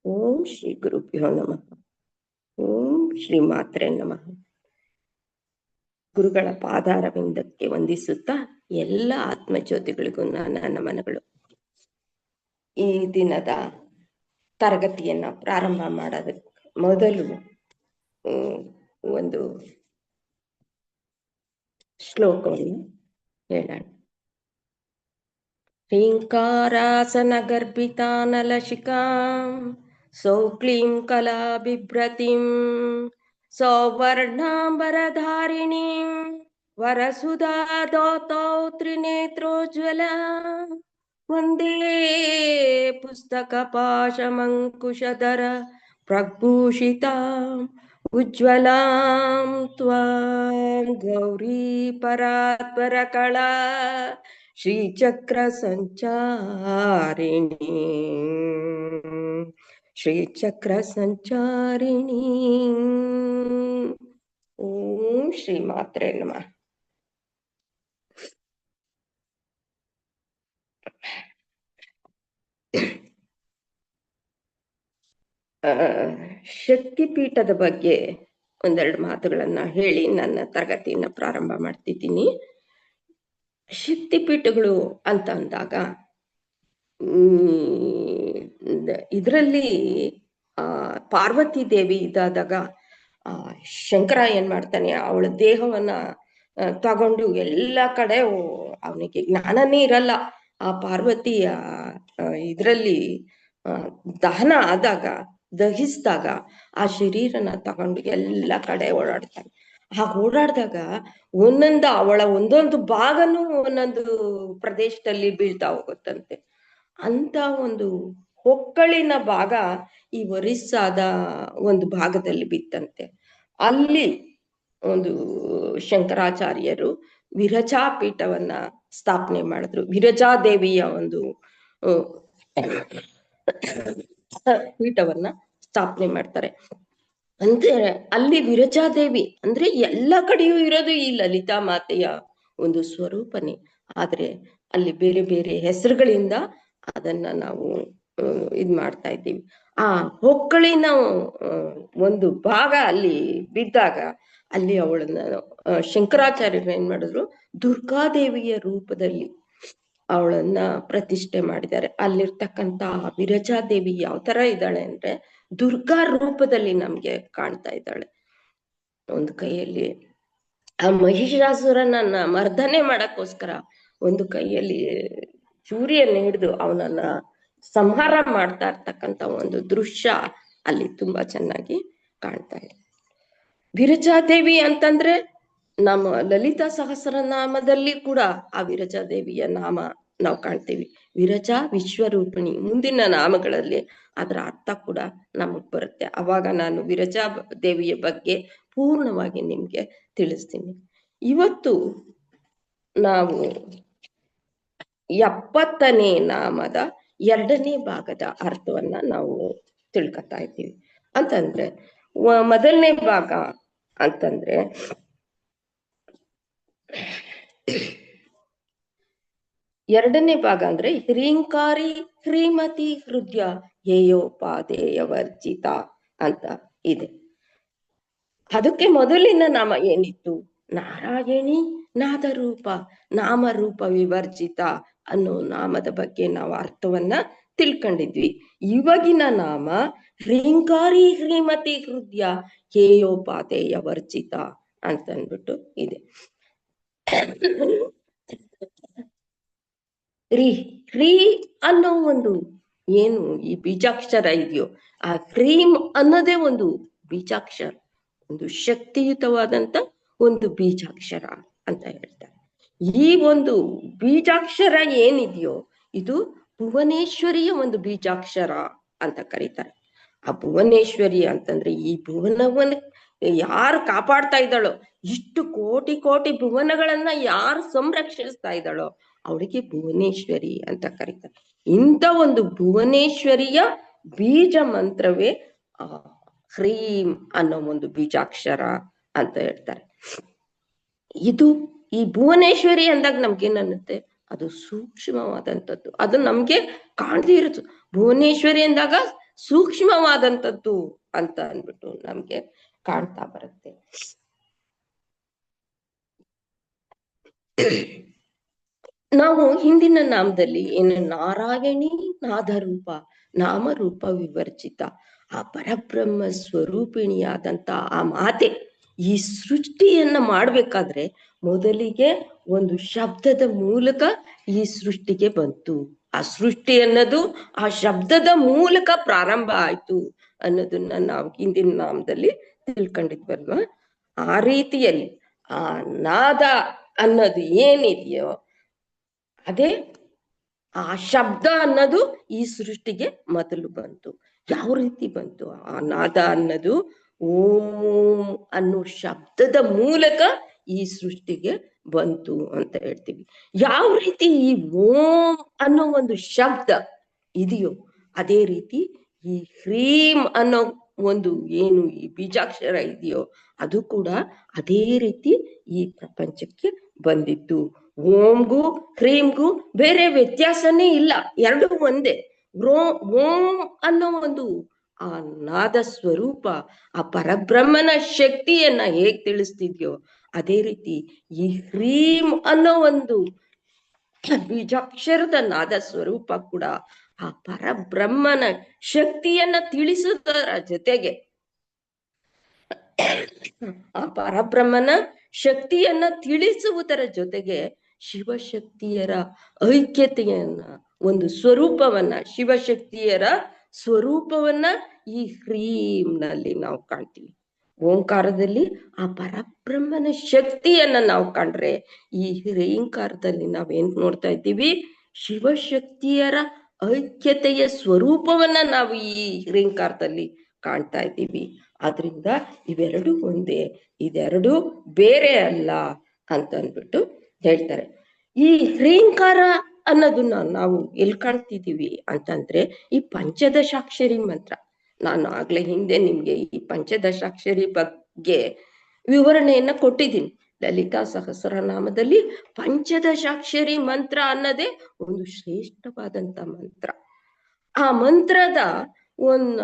ಓಂ ಶ್ರೀ ಗುರುಭ್ಯೋ ನಮಃ. ಓಂ ಶ್ರೀ ಮಾತ್ರೆ ನಮಃ. ಗುರುಗಳ ಪಾದಾರವಿಂದಕ್ಕೆ ವಂದಿಸುತ್ತಾ ಎಲ್ಲ ಆತ್ಮಜ್ಯೋತಿಗಳಿಗೂ ನನ್ನ ನಮನಗಳು. ಈ ದಿನದ ತರಗತಿಯನ್ನ ಪ್ರಾರಂಭ ಮಾಡೋದಕ್ಕೆ ಮೊದಲು ಒಂದು ಶ್ಲೋಕವನ್ನು ಹೇಳೋಣ. ह्रीङ्कारासन गर्भितानलशिकां सौक्लीं कला बिभ्रतीं सौवर्णाम्बरधारिणीं वरसुधा दोतौ त्रिनेत्रोज्ज्वला वन्दे पुस्तकपाशमङ्कुशधर प्रभूषिताम् उज्ज्वलां त्वां गौरी परात्परकला श्रीचक्र संचारिणी श्रीचक्र संचारिणी. ओम श्री मात्रे नमः. ಶಕ್ತಿಪೀಠದ ಬಗ್ಗೆ ಒಂದೆರಡು ಮಾತುಗಳನ್ನ ಹೇಳಿ ನನ್ನ ತರಗತಿಯನ್ನ ಪ್ರಾರಂಭ ಮಾಡ್ತಿದ್ದೀನಿ. ಶಕ್ತಿಪೀಠಗಳು ಅಂತ ಅಂದಾಗ ಇದರಲ್ಲಿ ಪಾರ್ವತಿ ದೇವಿ ಇದಾದಾಗ ಶಂಕರ ಏನ್ ಮಾಡ್ತಾನೆ, ಅವಳ ದೇಹವನ್ನ ತಗೊಂಡು ಎಲ್ಲ ಕಡೆ ಅವನಿಗೆ ಜ್ಞಾನನೇ ಇರಲ್ಲ. ಆ ಪಾರ್ವತಿಯ ಇದ್ರಲ್ಲಿ ದಹನ ಆದಾಗ, ದಹಿಸಿದಾಗ ಆ ಶರೀರನ ತಗೊಂಡು ಎಲ್ಲ ಕಡೆ ಓಡಾಡ್ತಾನೆ. ಆ ಓಡಾಡಿದಾಗ ಒಂದೊಂದು ಅವಳ ಒಂದೊಂದು ಭಾಗನೂ ಒಂದೊಂದು ಪ್ರದೇಶದಲ್ಲಿ ಬೀಳ್ತಾ ಹೋಗುತ್ತಂತೆ. ಅಂತ ಒಂದು ಹೊಕ್ಕಳಿನ ಭಾಗ ಈ ಒರಿಸ್ಸಾದ ಒಂದು ಭಾಗದಲ್ಲಿ ಬಿತ್ತಂತೆ. ಅಲ್ಲಿ ಒಂದು ಶಂಕರಾಚಾರ್ಯರು ವಿರಜಾ ಪೀಠವನ್ನ ಸ್ಥಾಪನೆ ಮಾಡಿದ್ರು. ವಿರಜಾದೇವಿಯ ಒಂದು ಪೀಠವನ್ನ ಸ್ಥಾಪನೆ ಮಾಡ್ತಾರೆ. ಅಂದ್ರೆ ಅಲ್ಲಿ ವಿರಜಾದೇವಿ ಅಂದ್ರೆ ಎಲ್ಲ ಕಡೆಯೂ ಇರೋದು ಈ ಲಲಿತಾ ಮಾತೆಯ ಒಂದು ಸ್ವರೂಪನೇ. ಆದ್ರೆ ಅಲ್ಲಿ ಬೇರೆ ಬೇರೆ ಹೆಸರುಗಳಿಂದ ಅದನ್ನ ನಾವು ಇದ್ ಮಾಡ್ತಾ ಇದ್ದೀವಿ. ಆ ಹೊಕ್ಕಳಿನ ಒಂದು ಭಾಗ ಅಲ್ಲಿ ಬಿದ್ದಾಗ ಅಲ್ಲಿ ಅವಳನ್ನ ಶಂಕರಾಚಾರ್ಯರು ಏನ್ ಮಾಡಿದ್ರು, ದುರ್ಗಾದೇವಿಯ ರೂಪದಲ್ಲಿ ಅವಳನ್ನ ಪ್ರತಿಷ್ಠೆ ಮಾಡಿದ್ದಾರೆ. ಅಲ್ಲಿರ್ತಕ್ಕಂತ ವಿರಜಾದೇವಿ ಯಾವ ತರ ಇದ್ದಾಳೆ ಅಂದ್ರೆ ದುರ್ಗಾ ರೂಪದಲ್ಲಿ ನಮ್ಗೆ ಕಾಣ್ತಾ ಇದ್ದಾಳೆ. ಒಂದು ಕೈಯಲ್ಲಿ ಆ ಮಹಿಷಾಸುರನನ್ನ ಮರ್ದನೆ ಮಾಡಕ್ಕೋಸ್ಕರ ಒಂದು ಕೈಯಲ್ಲಿ ಚೂರಿಯನ್ನು ಹಿಡಿದು ಅವನನ್ನ ಸಂಹಾರ ಮಾಡ್ತಾ ಇರ್ತಕ್ಕಂತ ಒಂದು ದೃಶ್ಯ ಅಲ್ಲಿ ತುಂಬಾ ಚೆನ್ನಾಗಿ ಕಾಣ್ತಾ ಇದೆ. ವಿರಜಾದೇವಿ ಅಂತಂದ್ರೆ ನಮ್ಮ ಲಲಿತಾ ಸಹಸ್ರನಾಮದಲ್ಲಿ ಕೂಡ ಆ ವಿರಜಾದೇವಿಯ ನಾಮ ನಾವು ಕಾಣ್ತೀವಿ. ವಿರಜಾ ವಿಶ್ವರೂಪಿಣಿ. ಮುಂದಿನ ನಾಮಗಳಲ್ಲಿ ಅದರ ಅರ್ಥ ಕೂಡ ನಮಗ್ ಬರುತ್ತೆ. ಅವಾಗ ನಾನು ವಿರಜಾ ದೇವಿಯ ಬಗ್ಗೆ ಪೂರ್ಣವಾಗಿ ನಿಮ್ಗೆ ತಿಳಿಸ್ತೀನಿ. ಇವತ್ತು ನಾವು 70ನೇ ನಾಮದ 2ನೇ ಭಾಗದ ಅರ್ಥವನ್ನ ನಾವು ತಿಳ್ಕೊತಾ ಇದ್ದೀವಿ. ಅಂತಂದ್ರೆ ಮೊದಲನೇ ಭಾಗ ಅಂತಂದ್ರೆ ಎರಡನೇ ಭಾಗ ಅಂದ್ರೆ ಹ್ರೀಂಕಾರಿ ಹ್ರೀಮತಿ ಹೃದಯ ಹೇಯೋಪಾದೇಯ ವರ್ಜಿತ ಅಂತ ಇದೆ. ಅದಕ್ಕೆ ಮೊದಲಿನ ನಾಮ ಏನಿತ್ತು? ನಾರಾಯಣಿ ನಾದರೂಪ ನಾಮರೂಪ ವಿವರ್ಜಿತ ಅನ್ನೋ ನಾಮದ ಬಗ್ಗೆ ನಾವು ಅರ್ಥವನ್ನ ತಿಳ್ಕೊಂಡಿದ್ವಿ. ಇವಾಗಿನ ನಾಮ ಹ್ರೀಂಕಾರಿ ಹ್ರೀಮತಿ ಹೃದಯ ಹೇಯೋಪಾದೇಯ ವರ್ಜಿತ ಅಂತ ಅಂದ್ಬಿಟ್ಟು ಇದೆ. ಹ್ರೀ ಅನ್ನೋ ಒಂದು ಏನು ಈ ಬೀಜಾಕ್ಷರ ಇದೆಯೋ, ಆ ಹ್ರೀಂ ಅನ್ನೋದೇ ಒಂದು ಬೀಜಾಕ್ಷರ, ಒಂದು ಶಕ್ತಿಯುತವಾದಂತ ಒಂದು ಬೀಜಾಕ್ಷರ ಅಂತ ಹೇಳ್ತಾರೆ. ಈ ಒಂದು ಬೀಜಾಕ್ಷರ ಏನಿದೆಯೋ ಇದು ಭುವನೇಶ್ವರಿಯ ಒಂದು ಬೀಜಾಕ್ಷರ ಅಂತ ಕರೀತಾರೆ. ಆ ಭುವನೇಶ್ವರಿ ಅಂತಂದ್ರೆ ಈ ಭುವನವನ್ನ ಯಾರು ಕಾಪಾಡ್ತಾ ಇದ್ದಾಳೋ, ಇಷ್ಟು ಕೋಟಿ ಕೋಟಿ ಭುವನಗಳನ್ನ ಯಾರು ಸಂರಕ್ಷಿಸ್ತಾ ಇದ್ದಾಳೋ ಅವಳಿಗೆ ಭುವನೇಶ್ವರಿ ಅಂತ ಕರೀತಾರೆ. ಇಂಥ ಒಂದು ಭುವನೇಶ್ವರಿಯ ಬೀಜ ಮಂತ್ರವೇ ಹ್ರೀಂ ಅನ್ನೋ ಒಂದು ಬೀಜಾಕ್ಷರ ಅಂತ ಹೇಳ್ತಾರೆ. ಇದು ಈ ಭುವನೇಶ್ವರಿ ಅಂದಾಗ ನಮ್ಗೇನ್ ಅನ್ನುತ್ತೆ, ಅದು ಸೂಕ್ಷ್ಮವಾದಂಥದ್ದು, ಅದು ನಮ್ಗೆ ಕಾಣದೇ ಇರುತ್ತೆ. ಭುವನೇಶ್ವರಿ ಅಂದಾಗ ಸೂಕ್ಷ್ಮವಾದಂಥದ್ದು ಅಂತ ಅಂದ್ಬಿಟ್ಟು ನಮ್ಗೆ ಕಾಣ್ತಾ ಬರುತ್ತೆ. ನಾವು ಹಿಂದಿನ ನಾಮದಲ್ಲಿ ಏನು ನಾರಾಯಣಿ ನಾದರೂಪ ನಾಮರೂಪ ವಿವರ್ಜಿತ ಆ ಪರಬ್ರಹ್ಮ ಸ್ವರೂಪಿಣಿಯಾದಂತ ಆ ಮಾತೆ ಈ ಸೃಷ್ಟಿಯನ್ನ ಮಾಡ್ಬೇಕಾದ್ರೆ ಮೊದಲಿಗೆ ಒಂದು ಶಬ್ದದ ಮೂಲಕ ಈ ಸೃಷ್ಟಿಗೆ ಬಂತು. ಆ ಸೃಷ್ಟಿ ಅನ್ನೋದು ಆ ಶಬ್ದದ ಮೂಲಕ ಪ್ರಾರಂಭ ಆಯ್ತು ಅನ್ನೋದನ್ನ ನಾವು ಹಿಂದಿನ ನಾಮದಲ್ಲಿ ತಿಳ್ಕೊಂಡಿದ್ವಲ್ವಾ. ಆ ರೀತಿಯಲ್ಲಿ ಆ ನಾದ ಅನ್ನೋದು ಏನಿದೆಯೋ ಅದೇ ಆ ಶಬ್ದ ಅನ್ನೋದು ಈ ಸೃಷ್ಟಿಗೆ ಮೊದಲು ಬಂತು. ಯಾವ ರೀತಿ ಬಂತು ಆ ನಾದ ಅನ್ನೋದು? ಓಂ ಅನ್ನೋ ಶಬ್ದದ ಮೂಲಕ ಈ ಸೃಷ್ಟಿಗೆ ಬಂತು ಅಂತ ಹೇಳ್ತೀವಿ. ಯಾವ ರೀತಿ ಈ ಓಂ ಅನ್ನೋ ಒಂದು ಶಬ್ದ ಇದೆಯೋ ಅದೇ ರೀತಿ ಈ ಹ್ರೀಂ ಅನ್ನೋ ಒಂದು ಏನು ಈ ಬೀಜಾಕ್ಷರ ಇದೆಯೋ ಅದು ಕೂಡ ಅದೇ ರೀತಿ ಈ ಪ್ರಪಂಚಕ್ಕೆ ಬಂದಿತ್ತು. ಓಂಗೂ ಹ್ರೀಂಗೂ ಬೇರೆ ವ್ಯತ್ಯಾಸನೇ ಇಲ್ಲ, ಎರಡು ಒಂದೇ. ಓಂ ಅನ್ನೋ ಒಂದು ಆ ನಾದ ಸ್ವರೂಪ ಆ ಪರಬ್ರಹ್ಮನ ಶಕ್ತಿಯನ್ನ ಹೇಗ್ ತಿಳಿಸ್ತಿದ್ಯೋ ಅದೇ ರೀತಿ ಈ ಹ್ರೀಂ ಅನ್ನೋ ಒಂದು ಬೀಜಾಕ್ಷರದ ನಾದ ಸ್ವರೂಪ ಕೂಡ ಆ ಪರಬ್ರಹ್ಮನ ಶಕ್ತಿಯನ್ನ ತಿಳಿಸುವುದರ ಜೊತೆಗೆ ಆ ಪರಬ್ರಹ್ಮನ ಶಕ್ತಿಯನ್ನ ತಿಳಿಸುವುದರ ಜೊತೆಗೆ ಶಿವಶಕ್ತಿಯರ ಐಕ್ಯತೆಯನ್ನ ಒಂದು ಸ್ವರೂಪವನ್ನ ಶಿವಶಕ್ತಿಯರ ಸ್ವರೂಪವನ್ನ ಈ ಹ್ರೀಂನಲ್ಲಿ ನಾವು ಕಾಣ್ತೀವಿ. ಓಂಕಾರದಲ್ಲಿ ಆ ಪರಬ್ರಹ್ಮನ ಶಕ್ತಿಯನ್ನ ನಾವು ಕಂಡ್ರೆ ಈ ಹ್ರೀಂಕಾರದಲ್ಲಿ ನಾವೇನ್ ನೋಡ್ತಾ ಇದ್ದೀವಿ? ಶಿವಶಕ್ತಿಯರ ಐಕ್ಯತೆಯ ಸ್ವರೂಪವನ್ನ ನಾವು ಈ ಹ್ರೀಂಕಾರದಲ್ಲಿ ಕಾಣ್ತಾ ಇದ್ದೀವಿ. ಆದ್ರಿಂದ ಇವೆರಡು ಒಂದೇ, ಇದೆರಡು ಬೇರೆ ಅಲ್ಲ ಅಂತ ಅಂದ್ಬಿಟ್ಟು ಹೇಳ್ತಾರೆ. ಈ ಹ್ರೀಂಕಾರ ಅನ್ನೋದನ್ನ ನಾವು ಎಲ್ಲಿ ಕಾಣ್ತಿದೀವಿ ಅಂತಂದ್ರೆ ಈ ಪಂಚದಶಾಕ್ಷರಿ ಮಂತ್ರ. ನಾನು ಆಗ್ಲೇ ಹಿಂದೆ ನಿಮ್ಗೆ ಈ ಪಂಚದಶಾಕ್ಷರಿ ಬಗ್ಗೆ ವಿವರಣೆಯನ್ನ ಕೊಟ್ಟಿದ್ದೀನಿ. ಲಲಿತಾ ಸಹಸ್ರನಾಮದಲ್ಲಿ ಪಂಚದಶಾಕ್ಷರಿ ಮಂತ್ರ ಅನ್ನೋದೇ ಒಂದು ಶ್ರೇಷ್ಠವಾದಂತ ಮಂತ್ರ. ಆ ಮಂತ್ರದ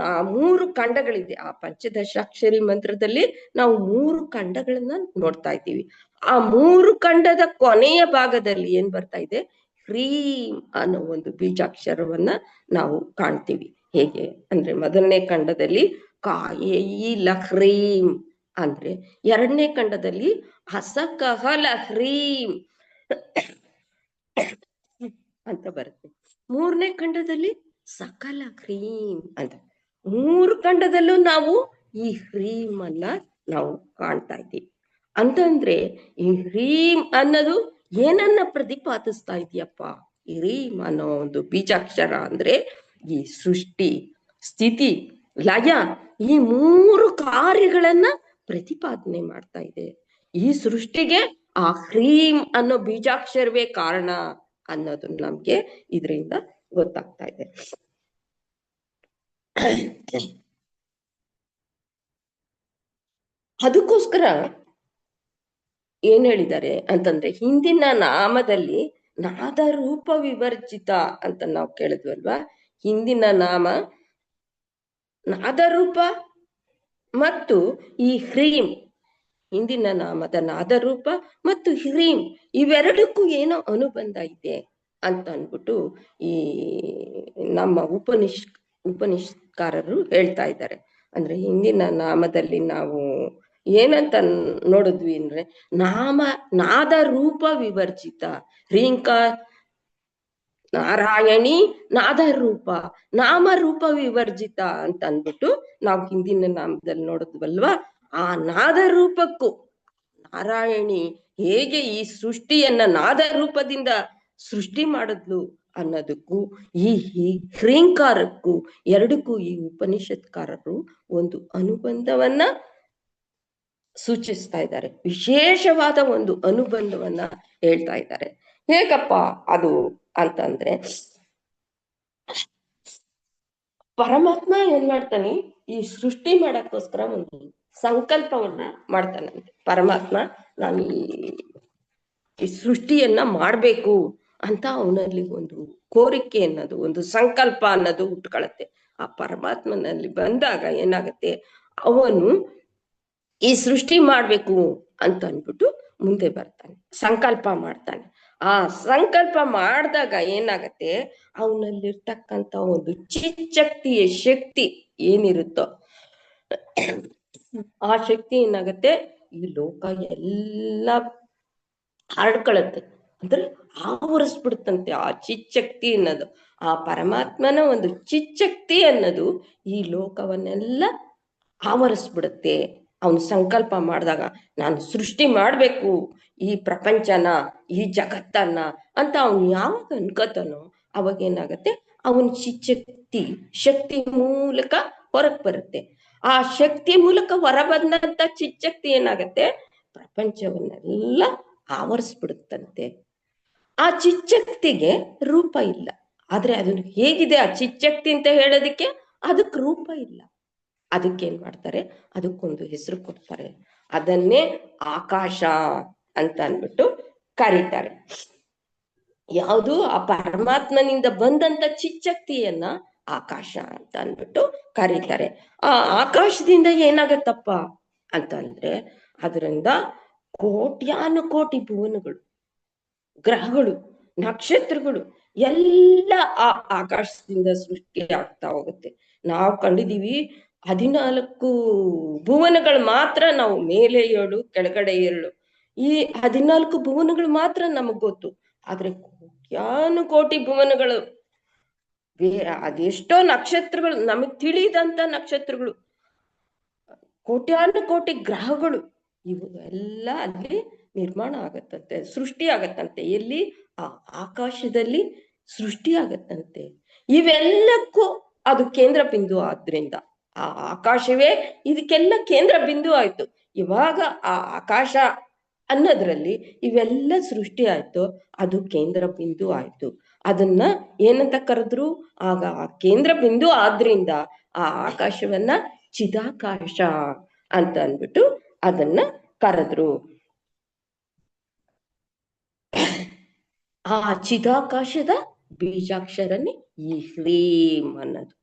ಆ 3 ಖಂಡಗಳಿದೆ. ಆ ಪಂಚದಶಾಕ್ಷರಿ ಮಂತ್ರದಲ್ಲಿ ನಾವು 3 ಖಂಡಗಳನ್ನ ನೋಡ್ತಾ ಇದ್ದೀವಿ. ಆ 3 ಖಂಡದ ಕೊನೆಯ ಭಾಗದಲ್ಲಿ ಏನ್ ಬರ್ತಾ ಇದೆ? ಹ್ರೀಂ ಅನ್ನೋ ಒಂದು ಬೀಜಾಕ್ಷರವನ್ನ ನಾವು ಕಾಣ್ತೀವಿ. ಹೇಗೆ ಅಂದ್ರೆ ಮೊದಲನೇ ಖಂಡದಲ್ಲಿ ಕಾಯೈಲ ಹ್ರೀಂ ಅಂದ್ರೆ, ಎರಡನೇ ಖಂಡದಲ್ಲಿ ಹಸಕಹಲ ಹ್ರೀಂ ಅಂತ ಬರುತ್ತೆ, ಮೂರನೇ ಖಂಡದಲ್ಲಿ ಸಕಲ ಹ್ರೀಂ ಅಂತ. 3 ಖಂಡದಲ್ಲೂ ನಾವು ಈ ಹ್ರೀಂ ಅನ್ನ ನಾವು ಕಾಣ್ತಾ ಇದ್ದೀವಿ. ಅಂತಂದ್ರೆ ಈ ಹ್ರೀಂ ಅನ್ನೋದು ಏನನ್ನ ಪ್ರತಿಪಾದಿಸ್ತಾ ಇದೆಯಪ್ಪ? ಈ ಹ್ರೀಂ ಅನ್ನೋ ಒಂದು ಬೀಜಾಕ್ಷರ ಅಂದ್ರೆ ಈ ಸೃಷ್ಟಿ, ಸ್ಥಿತಿ, ಲಯ ಈ 3 ಕಾರ್ಯಗಳನ್ನ ಪ್ರತಿಪಾದನೆ ಮಾಡ್ತಾ ಇದೆ. ಈ ಸೃಷ್ಟಿಗೆ ಆ ಹ್ರೀಂ ಅನ್ನೋ ಬೀಜಾಕ್ಷರವೇ ಕಾರಣ ಅನ್ನೋದು ನಮ್ಗೆ ಇದರಿಂದ ಗೊತ್ತಾಗ್ತಾ ಇದೆ. ಅದಕ್ಕೋಸ್ಕರ ಏನ್ ಹೇಳಿದ್ದಾರೆ ಅಂತಂದ್ರೆ, ಹಿಂದಿನ ನಾಮದಲ್ಲಿ ನಾದ ರೂಪ ವಿವರ್ಜಿತ ಅಂತ ನಾವು ಕೇಳಿದ್ವಲ್ವಾ. ಹಿಂದಿನ ನಾಮ ನಾದರೂಪ ಮತ್ತು ಈ ಹ್ರೀಂ, ಹಿಂದಿನ ನಾಮದ ನಾದರೂಪ ಮತ್ತು ಹ್ರೀಂ ಇವೆರಡಕ್ಕೂ ಏನೋ ಅನುಬಂಧ ಇದೆ ಅಂತ ಅಂದ್ಬಿಟ್ಟು ಈ ನಮ್ಮ ಉಪನಿಷತ್ಕಾರರು ಹೇಳ್ತಾ ಇದ್ದಾರೆ. ಅಂದ್ರೆ ಹಿಂದಿನ ನಾಮದಲ್ಲಿ ನಾವು ಏನಂತ ನೋಡಿದ್ವಿ ಅಂದ್ರೆ ನಾದ ರೂಪ ವಿವರ್ಜಿತ, ಹ್ರೀಂಕಾರ ನಾರಾಯಣಿ ನಾದ ರೂಪ ನಾಮರೂಪ ವಿವರ್ಜಿತ ಅಂತ ಅಂದ್ಬಿಟ್ಟು ನಾವು ಹಿಂದಿನ ನಾಮದಲ್ಲಿ ನೋಡಿದ್ವಲ್ವಾ. ಆ ನಾದ ರೂಪಕ್ಕೂ ನಾರಾಯಣಿ ಹೇಗೆ ಈ ಸೃಷ್ಟಿಯನ್ನ ನಾದ ರೂಪದಿಂದ ಸೃಷ್ಟಿ ಮಾಡಿದ್ಲು ಅನ್ನೋದಕ್ಕೂ ಈ ಹ್ರೀಂಕಾರಕ್ಕೂ ಎರಡಕ್ಕೂ ಈ ಉಪನಿಷತ್ಕಾರರು ಒಂದು ಅನುಬಂಧವನ್ನ ಸೂಚಿಸ್ತಾ ಇದ್ದಾರೆ. ವಿಶೇಷವಾದ ಒಂದು ಅನುಬಂಧವನ್ನ ಹೇಳ್ತಾ ಇದ್ದಾರೆ. ಹೇಗಪ್ಪ ಅದು ಅಂತಂದ್ರೆ, ಪರಮಾತ್ಮ ಏನ್ ಮಾಡ್ತಾನೆ? ಈ ಸೃಷ್ಟಿ ಮಾಡಕ್ಕೋಸ್ಕರ ಒಂದು ಸಂಕಲ್ಪವನ್ನ ಮಾಡ್ತಾನಂತೆ ಪರಮಾತ್ಮ. ನಾನು ಈ ಸೃಷ್ಟಿಯನ್ನ ಮಾಡ್ಬೇಕು ಅಂತ ಅವನಲ್ಲಿ ಒಂದು ಕೋರಿಕೆ ಅನ್ನೋದು, ಒಂದು ಸಂಕಲ್ಪ ಅನ್ನೋದು ಹುಟ್ಕೊಳತ್ತೆ. ಆ ಪರಮಾತ್ಮನಲ್ಲಿ ಬಂದಾಗ ಏನಾಗತ್ತೆ, ಅವನು ಈ ಸೃಷ್ಟಿ ಮಾಡ್ಬೇಕು ಅಂತ ಅನ್ಬಿಟ್ಟು ಮುಂದೆ ಬರ್ತಾನೆ, ಸಂಕಲ್ಪ ಮಾಡ್ತಾನೆ. ಆ ಸಂಕಲ್ಪ ಮಾಡಿದಾಗ ಏನಾಗತ್ತೆ, ಅವನಲ್ಲಿರ್ತಕ್ಕಂಥ ಒಂದು ಚಿಚ್ಚಕ್ತಿಯ ಶಕ್ತಿ ಏನಿರುತ್ತೋ ಆ ಶಕ್ತಿ ಏನಾಗತ್ತೆ, ಈ ಲೋಕ ಎಲ್ಲ ಹರಡ್ಕೊಳತ್ತೆ, ಅಂದ್ರೆ ಆವರಿಸ್ಬಿಡುತ್ತಂತೆ ಆ ಚಿಚ್ಚಕ್ತಿ ಅನ್ನೋದು. ಆ ಪರಮಾತ್ಮನ ಒಂದು ಚಿಚ್ಚಕ್ತಿ ಅನ್ನೋದು ಈ ಲೋಕವನ್ನೆಲ್ಲ ಆವರಿಸ್ಬಿಡುತ್ತೆ. ಅವನು ಸಂಕಲ್ಪ ಮಾಡಿದಾಗ ನಾನು ಸೃಷ್ಟಿ ಮಾಡ್ಬೇಕು ಈ ಪ್ರಪಂಚನ, ಈ ಜಗತ್ತನ್ನ ಅಂತ ಅವನು ಯಾವಾಗ ಅನ್ಕೋತಾನೋ ಅವಾಗ ಏನಾಗತ್ತೆ, ಅವನ ಚಿಚ್ಚಕ್ತಿ ಶಕ್ತಿ ಮೂಲಕ ಹೊರಗ್ ಬರುತ್ತೆ. ಆ ಶಕ್ತಿ ಮೂಲಕ ಹೊರ ಬಂದಂತ ಚಿಚ್ಚಕ್ತಿ ಏನಾಗತ್ತೆ, ಪ್ರಪಂಚವನ್ನೆಲ್ಲ ಆವರಿಸ್ಬಿಡುತ್ತಂತೆ. ಆ ಚಿಚ್ಚಕ್ತಿಗೆ ರೂಪ ಇಲ್ಲ, ಆದ್ರೆ ಅದನ್ನು ಹೇಗಿದೆ ಆ ಚಿಚ್ಚಕ್ತಿ ಅಂತ ಹೇಳೋದಕ್ಕೆ ಅದಕ್ಕೆ ರೂಪ ಇಲ್ಲ. ಅದಕ್ಕೇನ್ ಮಾಡ್ತಾರೆ, ಅದಕ್ಕೊಂದು ಹೆಸರು ಕೊಡ್ತಾರೆ, ಅದನ್ನೇ ಆಕಾಶ ಅಂತ ಅನ್ಬಿಟ್ಟು ಕರೀತಾರೆ. ಯಾವುದು ಆ ಪರಮಾತ್ಮನಿಂದ ಬಂದಂತ ಚಿಚ್ಚಕ್ತಿಯನ್ನ ಆಕಾಶ ಅಂತ ಅನ್ಬಿಟ್ಟು ಕರೀತಾರೆ. ಆ ಆಕಾಶದಿಂದ ಏನಾಗತ್ತಪ್ಪ ಅಂತಂದ್ರೆ, ಅದರಿಂದ ಕೋಟ್ಯಾನುಕೋಟಿ ಭುವನಗಳು, ಗ್ರಹಗಳು, ನಕ್ಷತ್ರಗಳು ಎಲ್ಲ ಆ ಆಕಾಶದಿಂದ ಸೃಷ್ಟಿ ಆಗ್ತಾ ಹೋಗುತ್ತೆ. ನಾವು ಕಂಡಿದೀವಿ 14 ಭುವನಗಳು ಮಾತ್ರ, ನಾವು ಮೇಲೆ 7 ಕೆಳಗಡೆ 2, ಈ 14 ಭುವನಗಳು ಮಾತ್ರ ನಮಗ್ ಗೊತ್ತು. ಆದ್ರೆ ಕೋಟ್ಯಾನುಕೋಟಿ ಭುವನಗಳು, ಅದೆಷ್ಟೋ ನಕ್ಷತ್ರಗಳು, ನಮಗ್ ತಿಳಿದಂತ ನಕ್ಷತ್ರಗಳು, ಕೋಟ್ಯಾನುಕೋಟಿ ಗ್ರಹಗಳು, ಇವು ಎಲ್ಲ ಅಲ್ಲಿ ನಿರ್ಮಾಣ ಆಗತ್ತಂತೆ, ಸೃಷ್ಟಿ ಆಗತ್ತಂತೆ. ಎಲ್ಲಿ? ಆ ಆಕಾಶದಲ್ಲಿ ಸೃಷ್ಟಿ ಆಗತ್ತಂತೆ. ಇವೆಲ್ಲಕ್ಕೂ ಅದು ಕೇಂದ್ರ ಬಿಂದು ಆದ್ರಿಂದ ಆ ಆಕಾಶವೇ ಇದಕ್ಕೆಲ್ಲ ಕೇಂದ್ರ ಬಿಂದು ಆಯ್ತು. ಇವಾಗ ಆ ಆಕಾಶ ಅನ್ನೋದ್ರಲ್ಲಿ ಇವೆಲ್ಲ ಸೃಷ್ಟಿ ಆಯ್ತು, ಅದು ಕೇಂದ್ರ ಬಿಂದು ಆಯ್ತು. ಅದನ್ನ ಏನಂತ ಕರೆದ್ರು, ಆಗ ಆ ಕೇಂದ್ರ ಬಿಂದು ಆದ್ರಿಂದ ಆ ಆಕಾಶವನ್ನ ಚಿದಾಕಾಶ ಅಂತ ಅನ್ಬಿಟ್ಟು ಅದನ್ನ ಕರೆದ್ರು. ಆ ಚಿದಾಕಾಶದ ಬೀಜಾಕ್ಷರನೇ ಈ ಹ್ರೀಂ ಅನ್ನೋದು.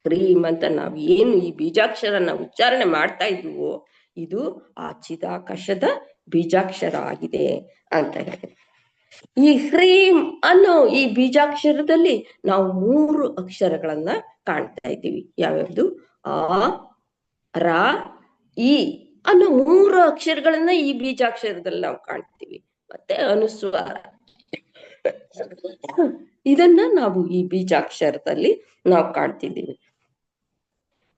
ಹ್ರೀಂ ಅಂತ ನಾವ್ ಏನು ಈ ಬೀಜಾಕ್ಷರನ ಉಚ್ಚಾರಣೆ ಮಾಡ್ತಾ ಇದ್ವೋ, ಇದು ಆ ಚಿದಾಕಾಶದ ಬೀಜಾಕ್ಷರ ಆಗಿದೆ ಅಂತ ಹೇಳಿ. ಈ ಹ್ರೀಂ ಅನ್ನೋ ಈ ಬೀಜಾಕ್ಷರದಲ್ಲಿ ನಾವು 3 ಅಕ್ಷರಗಳನ್ನ ಕಾಣ್ತಾ ಇದ್ದೀವಿ. ಯಾವ್ಯಾವ್ದು? ಆ, ರ, ಈ ಅನ್ನೋ 3 ಅಕ್ಷರಗಳನ್ನ ಈ ಬೀಜಾಕ್ಷರದಲ್ಲಿ ನಾವು ಕಾಣ್ತೀವಿ. ಮತ್ತೆ ಅನುಸ್ವಾರ, ಇದನ್ನ ನಾವು ಈ ಬೀಜಾಕ್ಷರದಲ್ಲಿ ನಾವು ಕಾಣ್ತಿದ್ದೀವಿ.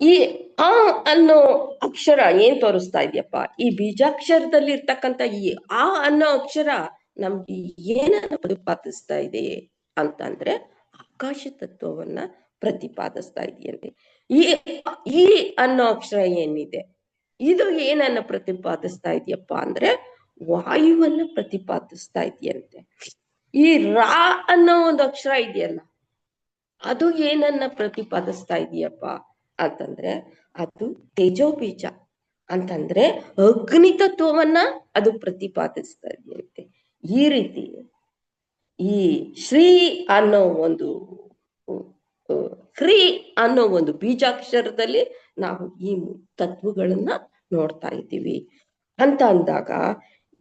ಈ ಆ ಅನ್ನೋ ಅಕ್ಷರ ಏನ್ ತೋರಿಸ್ತಾ ಇದೆಯಪ್ಪ, ಈ ಬೀಜಾಕ್ಷರದಲ್ಲಿ ಇರ್ತಕ್ಕಂಥ ಈ ಆ ಅನ್ನೋ ಅಕ್ಷರ ನಮ್ಗೆ ಏನನ್ನ ಪ್ರತಿಪಾದಿಸ್ತಾ ಇದೆ ಅಂತಂದ್ರೆ, ಆಕಾಶ ತತ್ವವನ್ನ ಪ್ರತಿಪಾದಿಸ್ತಾ ಇದೆಯಂತೆ. ಈ ಈ ಅನ್ನೋ ಅಕ್ಷರ ಏನಿದೆ, ಇದು ಏನನ್ನ ಪ್ರತಿಪಾದಿಸ್ತಾ ಇದೆಯಪ್ಪ ಅಂದ್ರೆ, ವಾಯುವನ್ನ ಪ್ರತಿಪಾದಿಸ್ತಾ ಇದೆಯಂತೆ. ಈ ರಾ ಅನ್ನೋ ಒಂದು ಅಕ್ಷರ ಇದೆಯಲ್ಲ, ಅದು ಏನನ್ನ ಪ್ರತಿಪಾದಿಸ್ತಾ ಇದೆಯಪ್ಪ ಅಂತಂದ್ರೆ, ಅದು ತೇಜೋ ಬೀಜ ಅಂತಂದ್ರೆ ಅಗ್ನಿ ತತ್ವವನ್ನ ಅದು ಪ್ರತಿಪಾದಿಸ್ತಾ ಇದೆಯಂತೆ. ಈ ರೀತಿ ಈ ಶ್ರೀ ಅನ್ನೋ ಒಂದು ಹ್ರೀ ಅನ್ನೋ ಒಂದು ಬೀಜಾಕ್ಷರದಲ್ಲಿ ನಾವು ಈ ತತ್ವಗಳನ್ನ ನೋಡ್ತಾ ಇದ್ದೀವಿ ಅಂತ ಅಂದಾಗ,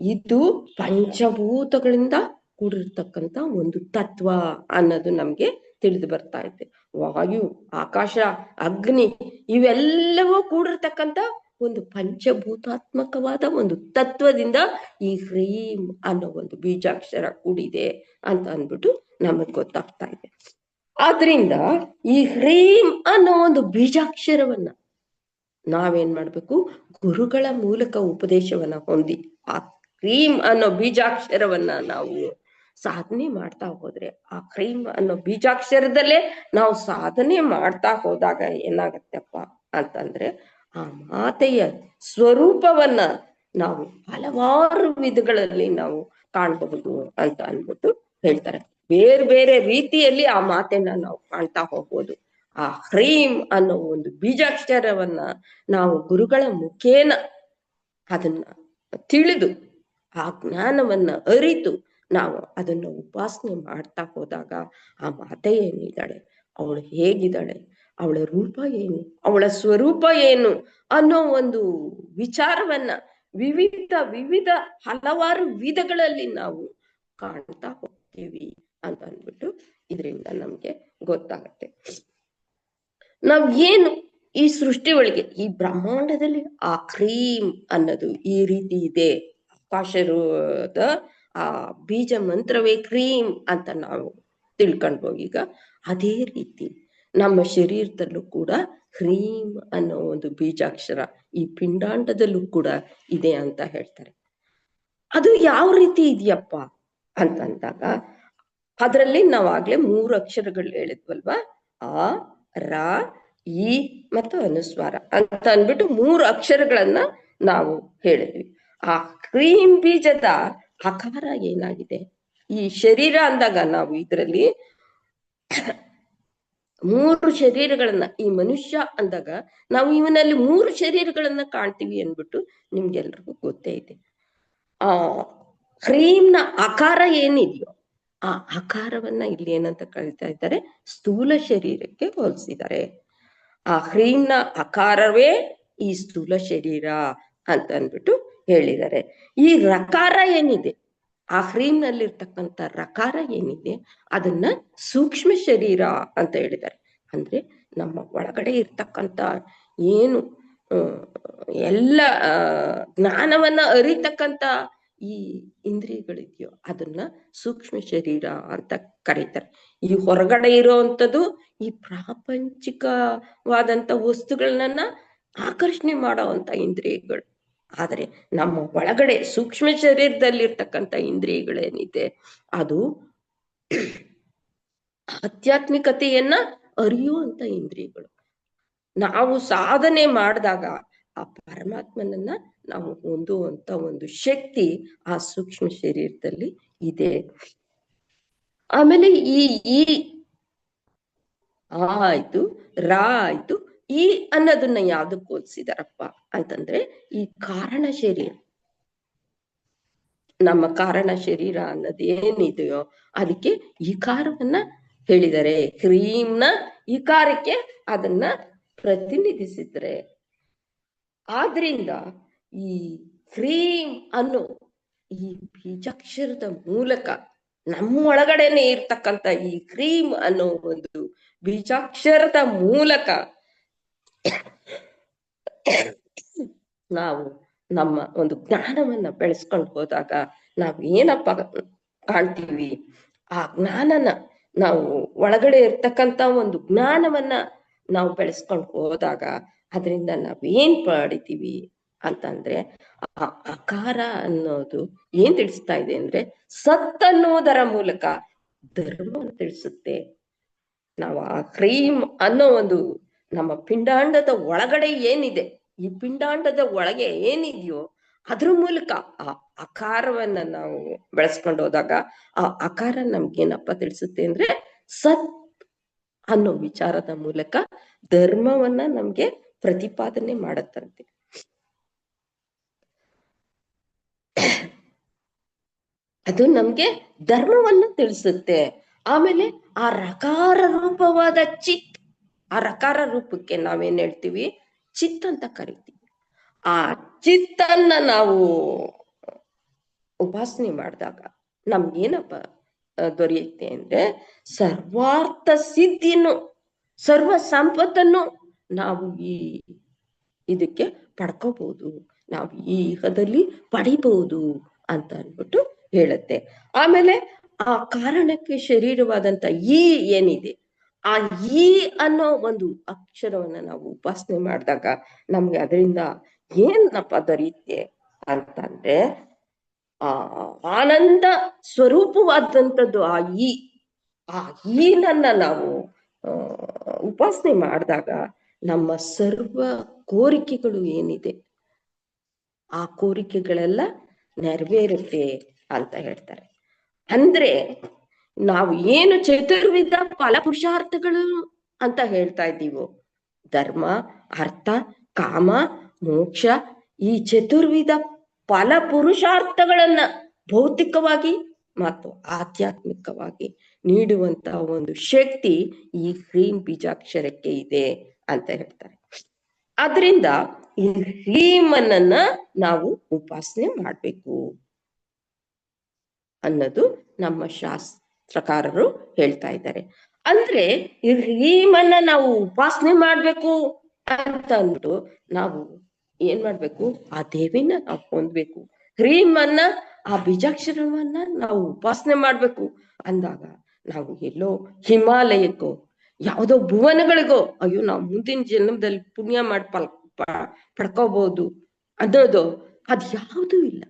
ಇದು ಪಂಚಭೂತಗಳಿಂದ ಕೂಡಿರ್ತಕ್ಕಂಥ ಒಂದು ತತ್ವ ಅನ್ನೋದು ನಮ್ಗೆ ತಿಳಿದು ಬರ್ತಾ ಇದೆ. ವಾಯು, ಆಕಾಶ, ಅಗ್ನಿ ಇವೆಲ್ಲವೂ ಕೂಡಿರ್ತಕ್ಕಂಥ ಒಂದು ಪಂಚಭೂತಾತ್ಮಕವಾದ ಒಂದು ತತ್ವದಿಂದ ಈ ಹ್ರೀಂ ಅನ್ನೋ ಒಂದು ಬೀಜಾಕ್ಷರ ಕೂಡಿದೆ ಅಂತ ಅಂದ್ಬಿಟ್ಟು ನಮಗ್ ಗೊತ್ತಾಗ್ತಾ ಇದೆ. ಆದ್ರಿಂದ ಈ ಹ್ರೀಂ ಅನ್ನೋ ಒಂದು ಬೀಜಾಕ್ಷರವನ್ನ ನಾವೇನ್ ಮಾಡ್ಬೇಕು, ಗುರುಗಳ ಮೂಲಕ ಉಪದೇಶವನ್ನ ಹೊಂದಿ ಆ ಹ್ರೀಂ ಅನ್ನೋ ಬೀಜಾಕ್ಷರವನ್ನ ನಾವು ಸಾಧನೆ ಮಾಡ್ತಾ ಹೋದ್ರೆ, ಆ ಹ್ರೀಂ ಅನ್ನೋ ಬೀಜಾಕ್ಷರದಲ್ಲೇ ನಾವು ಸಾಧನೆ ಮಾಡ್ತಾ ಹೋದಾಗ ಏನಾಗತ್ತಪ್ಪ ಅಂತಂದ್ರೆ, ಆ ಮಾತೆಯ ಸ್ವರೂಪವನ್ನ ನಾವು ಹಲವಾರು ವಿಧಗಳಲ್ಲಿ ನಾವು ಕಾಣಬಹುದು ಅಂತ ಅನ್ಬಿಟ್ಟು ಹೇಳ್ತಾರೆ. ಬೇರೆ ಬೇರೆ ರೀತಿಯಲ್ಲಿ ಆ ಮಾತೆಯನ್ನ ನಾವು ಕಾಣ್ತಾ ಹೋಗ್ಬೋದು. ಆ ಹ್ರೀಂ ಅನ್ನೋ ಒಂದು ಬೀಜಾಕ್ಷರವನ್ನ ನಾವು ಗುರುಗಳ ಮುಖೇನ ಅದನ್ನ ತಿಳಿದು ಆ ಜ್ಞಾನವನ್ನ ಅರಿತು ನಾವು ಅದನ್ನ ಉಪಾಸನೆ ಮಾಡ್ತಾ ಹೋದಾಗ, ಆ ಮಾತೆ ಏನಿದ್ದಾಳೆ, ಅವಳು ಹೇಗಿದ್ದಾಳೆ, ಅವಳ ರೂಪ ಏನು, ಅವಳ ಸ್ವರೂಪ ಏನು ಅನ್ನೋ ಒಂದು ವಿಚಾರವನ್ನ ವಿವಿಧ ವಿವಿಧ ಹಲವಾರು ವಿಧಗಳಲ್ಲಿ ನಾವು ಕಾಣ್ತಾ ಹೋಗ್ತೀವಿ ಅಂತ ಅಂದ್ಬಿಟ್ಟು ಇದರಿಂದ ನಮ್ಗೆ ಗೊತ್ತಾಗತ್ತೆ. ನಾವ್ ಏನು ಈ ಸೃಷ್ಟಿ ಒಳಗೆ ಈ ಬ್ರಹ್ಮಾಂಡದಲ್ಲಿ ಆ ಕ್ರೀಮ್ ಅನ್ನೋದು ಈ ರೀತಿ ಇದೆ, ಆಕಾಶದ ಆ ಬೀಜ ಮಂತ್ರವೇ ಕ್ರೀಮ್ ಅಂತ ನಾವು ತಿಳ್ಕೊಂಡ್ವು. ಈಗ ಅದೇ ರೀತಿ ನಮ್ಮ ಶರೀರದಲ್ಲೂ ಕೂಡ ಕ್ರೀಮ್ ಅನ್ನೋ ಒಂದು ಬೀಜಾಕ್ಷರ ಈ ಪಿಂಡಾಂಡದಲ್ಲೂ ಕೂಡ ಇದೆ ಅಂತ ಹೇಳ್ತಾರೆ. ಅದು ಯಾವ ರೀತಿ ಇದೆಯಪ್ಪ ಅಂತಂದಾಗ ಅದರಲ್ಲಿ ನಾವಾಗ್ಲೇ 3 ಅಕ್ಷರಗಳು ಹೇಳಿದ್ವಲ್ವಾ, ಆ, ರ, ಈ ಮತ್ತು ಅನುಸ್ವಾರ ಅಂತ ಅಂದ್ಬಿಟ್ಟು 3 ಅಕ್ಷರಗಳನ್ನ ನಾವು ಹೇಳಿದ್ವಿ. ಆ ಕ್ರೀಮ್ ಬೀಜದ ಆಕಾರ ಏನಾಗಿದೆ, ಈ ಶರೀರ ಅಂದಾಗ ನಾವು ಇದರಲ್ಲಿ 3 ಶರೀರಗಳನ್ನ, ಈ ಮನುಷ್ಯ ಅಂದಾಗ ನಾವು ಇವನಲ್ಲಿ 3 ಶರೀರಗಳನ್ನ ಕಾಣ್ತೀವಿ ಅನ್ಬಿಟ್ಟು ನಿಮ್ಗೆಲ್ರಿಗೂ ಗೊತ್ತೇ ಇದೆ. ಆ ಕ್ರೀಮ್ನ ಆಕಾರ ಏನಿದೆಯೋ ಆ ಆಕಾರವನ್ನ ಇಲ್ಲಿ ಏನಂತ ಕರೀತಾ ಇದ್ದಾರೆ, ಸ್ಥೂಲ ಶರೀರಕ್ಕೆ ಹೋಲಿಸಿದ್ದಾರೆ. ಆ ಕ್ರೀಮ್ನ ಆಕಾರವೇ ಈ ಸ್ಥೂಲ ಶರೀರ ಅಂತ ಅಂದ್ಬಿಟ್ಟು ಹೇಳಿದ್ದಾರೆ. ಈ ರಕಾರ ಏನಿದೆ, ಆ ಕ್ರೀಮ್ನಲ್ಲಿರ್ತಕ್ಕಂಥ ರಕಾರ ಏನಿದೆ ಅದನ್ನ ಸೂಕ್ಷ್ಮ ಶರೀರ ಅಂತ ಹೇಳಿದ್ದಾರೆ. ಅಂದ್ರೆ ನಮ್ಮ ಒಳಗಡೆ ಇರ್ತಕ್ಕಂಥ ಏನು ಎಲ್ಲ ಜ್ಞಾನವನ್ನ ಅರಿತಕ್ಕಂಥ ಈ ಇಂದ್ರಿಯಗಳಿದೆಯೋ ಅದನ್ನ ಸೂಕ್ಷ್ಮ ಶರೀರ ಅಂತ ಕರೀತಾರೆ. ಈ ಹೊರಗಡೆ ಇರೋವಂಥದ್ದು ಈ ಪ್ರಾಪಂಚಿಕವಾದಂತ ವಸ್ತುಗಳನ್ನ ಆಕರ್ಷಣೆ ಮಾಡೋವಂಥ ಇಂದ್ರಿಯಗಳು. ಆದರೆ ನಮ್ಮ ಒಳಗಡೆ ಸೂಕ್ಷ್ಮ ಶರೀರದಲ್ಲಿರ್ತಕ್ಕಂಥ ಇಂದ್ರಿಯಗಳೇನಿದೆ ಅದು ಆಧ್ಯಾತ್ಮಿಕತೆಯನ್ನ ಅರಿಯುವಂತ ಇಂದ್ರಿಯಗಳು. ನಾವು ಸಾಧನೆ ಮಾಡಿದಾಗ ಆ ಪರಮಾತ್ಮನನ್ನ ನಾವು ಹೊಂದುವಂತ ಒಂದು ಶಕ್ತಿ ಆ ಸೂಕ್ಷ್ಮ ಶರೀರದಲ್ಲಿ ಇದೆ. ಆಮೇಲೆ ಈ ಆ ಆಯ್ತು, ರಾ ಆಯ್ತು, ಈ ಅನ್ನೋದನ್ನ ಯಾವ್ದಕ್ಕೆ ಹೋಲಿಸಿದಾರಪ್ಪ ಅಂತಂದ್ರೆ ಈ ಕಾರಣ ಶರೀರ, ನಮ್ಮ ಕಾರಣ ಶರೀರ ಅನ್ನೋದು ಏನಿದೆಯೋ ಅದಕ್ಕೆ ಈಕಾರವನ್ನ ಹೇಳಿದರೆ, ಕ್ರೀಮ್ನ ಈಕಾರಕ್ಕೆ ಅದನ್ನ ಪ್ರತಿನಿಧಿಸಿದ್ರೆ. ಆದ್ರಿಂದ ಈ ಕ್ರೀಮ್ ಅನ್ನೋ ಈ ಬೀಜಾಕ್ಷರದ ಮೂಲಕ ನಮ್ಮ ಒಳಗಡೆನೆ ಇರ್ತಕ್ಕಂಥ ಈ ಕ್ರೀಮ್ ಅನ್ನೋ ಒಂದು ಬೀಜಾಕ್ಷರದ ಮೂಲಕ ನಾವು ನಮ್ಮ ಒಂದು ಜ್ಞಾನವನ್ನ ಬೆಳೆಸ್ಕೊಂಡು ಹೋದಾಗ ನಾವು ಏನಪ್ಪ ಕಾಣ್ತೀವಿ, ಆ ಜ್ಞಾನನ ನಾವು ಒಳಗಡೆ ಇರ್ತಕ್ಕಂಥ ಒಂದು ಜ್ಞಾನವನ್ನ ನಾವು ಬೆಳೆಸ್ಕೊಂಡು ಹೋದಾಗ ಅದರಿಂದ ನಾವೇನ್ ಪಡಿತೀವಿ ಅಂತಂದ್ರೆ ಆ ಆಕಾರ ಅನ್ನೋದು ಏನ್ ತಿಳಿಸ್ತಾ ಇದೆ ಅಂದ್ರೆ ಸತ್ ಅನ್ನೋದರ ಮೂಲಕ ಧರ್ಮವನ್ನು ತಿಳಿಸುತ್ತೆ. ನಾವು ಆ ಕ್ರೀಮ್ ಅನ್ನೋ ಒಂದು ನಮ್ಮ ಪಿಂಡಾಂಡದ ಒಳಗಡೆ ಏನಿದೆ, ಈ ಪಿಂಡಾಂಡದ ಒಳಗೆ ಏನಿದೆಯೋ ಅದ್ರ ಮೂಲಕ ಆ ಆಕಾರವನ್ನ ನಾವು ಬೆಳೆಸ್ಕೊಂಡು ಹೋದಾಗ ಆ ಆಕಾರ ನಮ್ಗೇನಪ್ಪ ತಿಳಿಸುತ್ತೆ ಅಂದ್ರೆ ಸತ್ ಅನ್ನೋ ವಿಚಾರದ ಮೂಲಕ ಧರ್ಮವನ್ನ ನಮ್ಗೆ ಪ್ರತಿಪಾದನೆ ಮಾಡತ್ತಂತೆ. ಅದು ನಮ್ಗೆ ಧರ್ಮವನ್ನ ತಿಳಿಸುತ್ತೆ. ಆಮೇಲೆ ಆ ರಕಾರ ರೂಪವಾದ ಚಿತ್, ಆ ರಕಾರ ರೂಪಕ್ಕೆ ನಾವೇನ್ ಹೇಳ್ತೀವಿ, ಚಿತ್ ಅಂತ ಕರಿತೀವಿ. ಆ ಚಿತ್ತನ್ನ ನಾವು ಉಪಾಸನೆ ಮಾಡಿದಾಗ ನಮ್ಗೇನಪ್ಪ ದೊರೆಯುತ್ತೆ ಅಂದ್ರೆ ಸರ್ವಾರ್ಥ ಸಿದ್ಧಿನು, ಸರ್ವ ಸಂಪತ್ತನ್ನು ನಾವು ಈ ಇದಕ್ಕೆ ಪಡ್ಕೋಬಹುದು, ನಾವು ಈ ಯುಗದಲ್ಲಿ ಪಡಿಬಹುದು ಅಂತ ಅಂದ್ಬಿಟ್ಟು ಹೇಳುತ್ತೆ. ಆಮೇಲೆ ಆ ಕಾರಣಕ್ಕೆ ಶರೀರವಾದಂತ ಈ ಏನಿದೆ, ಆ ಈ ಅನ್ನೋ ಒಂದು ಅಕ್ಷರವನ್ನ ನಾವು ಉಪಾಸನೆ ಮಾಡಿದಾಗ ನಮ್ಗೆ ಅದರಿಂದ ಏನಪ್ಪ ದೊರೆಯುತ್ತೆ ಅಂತಂದ್ರೆ ಆ ಆನಂದ ಸ್ವರೂಪವಾದಂಥದ್ದು ಆ ಈನನ್ನ ನಾವು ಉಪಾಸನೆ ಮಾಡಿದಾಗ ನಮ್ಮ ಸರ್ವ ಕೋರಿಕೆಗಳು ಏನಿದೆ ಆ ಕೋರಿಕೆಗಳೆಲ್ಲ ನೆರವೇರುತ್ತೆ ಅಂತ ಹೇಳ್ತಾರೆ. ಅಂದ್ರೆ ನಾವು ಏನು ಚತುರ್ವಿಧ ಫಲ ಪುರುಷಾರ್ಥಗಳು ಅಂತ ಹೇಳ್ತಾ ಇದ್ದೀವೋ, ಧರ್ಮ, ಅರ್ಥ, ಕಾಮ, ಮೋಕ್ಷ, ಈ ಚತುರ್ವಿಧ ಫಲ ಪುರುಷಾರ್ಥಗಳನ್ನ ಭೌತಿಕವಾಗಿ ಮತ್ತು ಆಧ್ಯಾತ್ಮಿಕವಾಗಿ ನೀಡುವಂತ ಒಂದು ಶಕ್ತಿ ಈ ಹ್ರೀಂ ಬೀಜಾಕ್ಷರಕ್ಕೆ ಇದೆ ಅಂತ ಹೇಳ್ತಾರೆ. ಆದ್ರಿಂದ ಈ ಹ್ರೀಮನ್ನ ನಾವು ಉಪಾಸನೆ ಮಾಡ್ಬೇಕು ಅನ್ನೋದು ನಮ್ಮ ಶಾಸ್ತ್ರಕಾರರು ಹೇಳ್ತಾ ಇದ್ದಾರೆ. ಅಂದ್ರೆ ಈ ಹ್ರೀಮನ್ನ ನಾವು ಉಪಾಸನೆ ಮಾಡ್ಬೇಕು ಅಂತ ಅಂದ್ಬಿಟ್ಟು ನಾವು ಏನ್ ಮಾಡ್ಬೇಕು, ಆ ದೇವಿನ ನಾವು ಹೊಂದ್ಬೇಕು. ಹ್ರೀಮನ್ನ ಆ ಬೀಜಾಕ್ಷರವನ್ನ ನಾವು ಉಪಾಸನೆ ಮಾಡ್ಬೇಕು ಅಂದಾಗ ನಾವು ಎಲ್ಲೋ ಹಿಮಾಲಯಕ್ಕೋ ಯಾವುದೋ ಭುವನಗಳಿಗೋ, ಅಯ್ಯೋ ನಾವು ಮುಂದಿನ ಜನ್ಮದಲ್ಲಿ ಪುಣ್ಯ ಮಾಡಿ ಪಡ್ಕೋಬಹುದು ಅನ್ನೋದು ಅದ್ ಯಾವುದೂ ಇಲ್ಲ.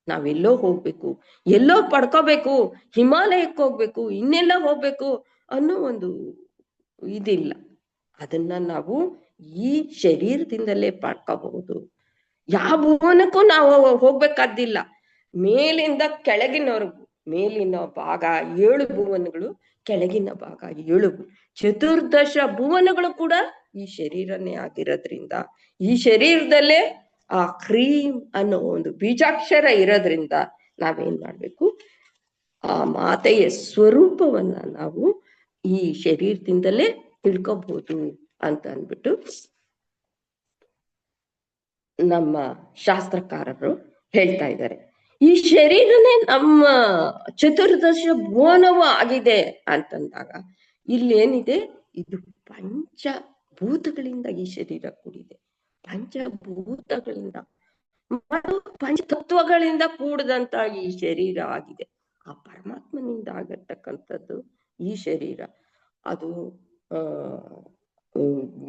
ನಾವೆಲ್ಲೋ ಹೋಗ್ಬೇಕು, ಎಲ್ಲೋ ಪಡ್ಕೋಬೇಕು, ಹಿಮಾಲಯಕ್ಕೆ ಹೋಗ್ಬೇಕು, ಇನ್ನೆಲ್ಲ ಹೋಗ್ಬೇಕು ಅನ್ನೋ ಒಂದು ಇದಿಲ್ಲ. ಅದನ್ನ ನಾವು ಈ ಶರೀರದಿಂದಲೇ ಪಡ್ಕೋಬಹುದು. ಯಾವ ಭುವನಕ್ಕೂ ನಾವು ಹೋಗ್ಬೇಕಾದಿಲ್ಲ. ಮೇಲಿಂದ ಕೆಳಗಿನವರೆಗೂ, ಮೇಲಿನ ಭಾಗ 7 ಭುವನಗಳು, ಕೆಳಗಿನ ಭಾಗ 7 ಚತುರ್ದಶ ಭುವನಗಳು ಕೂಡ ಈ ಶರೀರನೇ ಆಗಿರೋದ್ರಿಂದ, ಈ ಶರೀರದಲ್ಲೇ ಆ ಹ್ರೀಂ ಅನ್ನೋ ಒಂದು ಬೀಜಾಕ್ಷರ ಇರೋದ್ರಿಂದ ನಾವೇನ್ ಮಾಡ್ಬೇಕು, ಆ ಮಾತೆಯ ಸ್ವರೂಪವನ್ನ ನಾವು ಈ ಶರೀರದಿಂದಲೇ ತಿಳ್ಕೋಬಹುದು ಅಂತ ಅಂದ್ಬಿಟ್ಟು ನಮ್ಮ ಶಾಸ್ತ್ರಕಾರರು ಹೇಳ್ತಾ ಇದ್ದಾರೆ. ಈ ಶರೀರನೇ ನಮ್ಮ ಚತುರ್ದಶ ಭುವನವೂ ಆಗಿದೆ ಅಂತಂದಾಗ ಇಲ್ಲೇನಿದೆ, ಇದು ಪಂಚಭೂತಗಳಿಂದ ಈ ಶರೀರ ಕೂಡಿದೆ. ಪಂಚಭೂತಗಳಿಂದ ಮತ್ತು ಪಂಚತತ್ವಗಳಿಂದ ಕೂಡಿದಂತ ಈ ಶರೀರ ಆಗಿದೆ. ಆ ಪರಮಾತ್ಮನಿಂದ ಆಗಿರ್ತಕ್ಕಂಥದ್ದು ಈ ಶರೀರ. ಅದು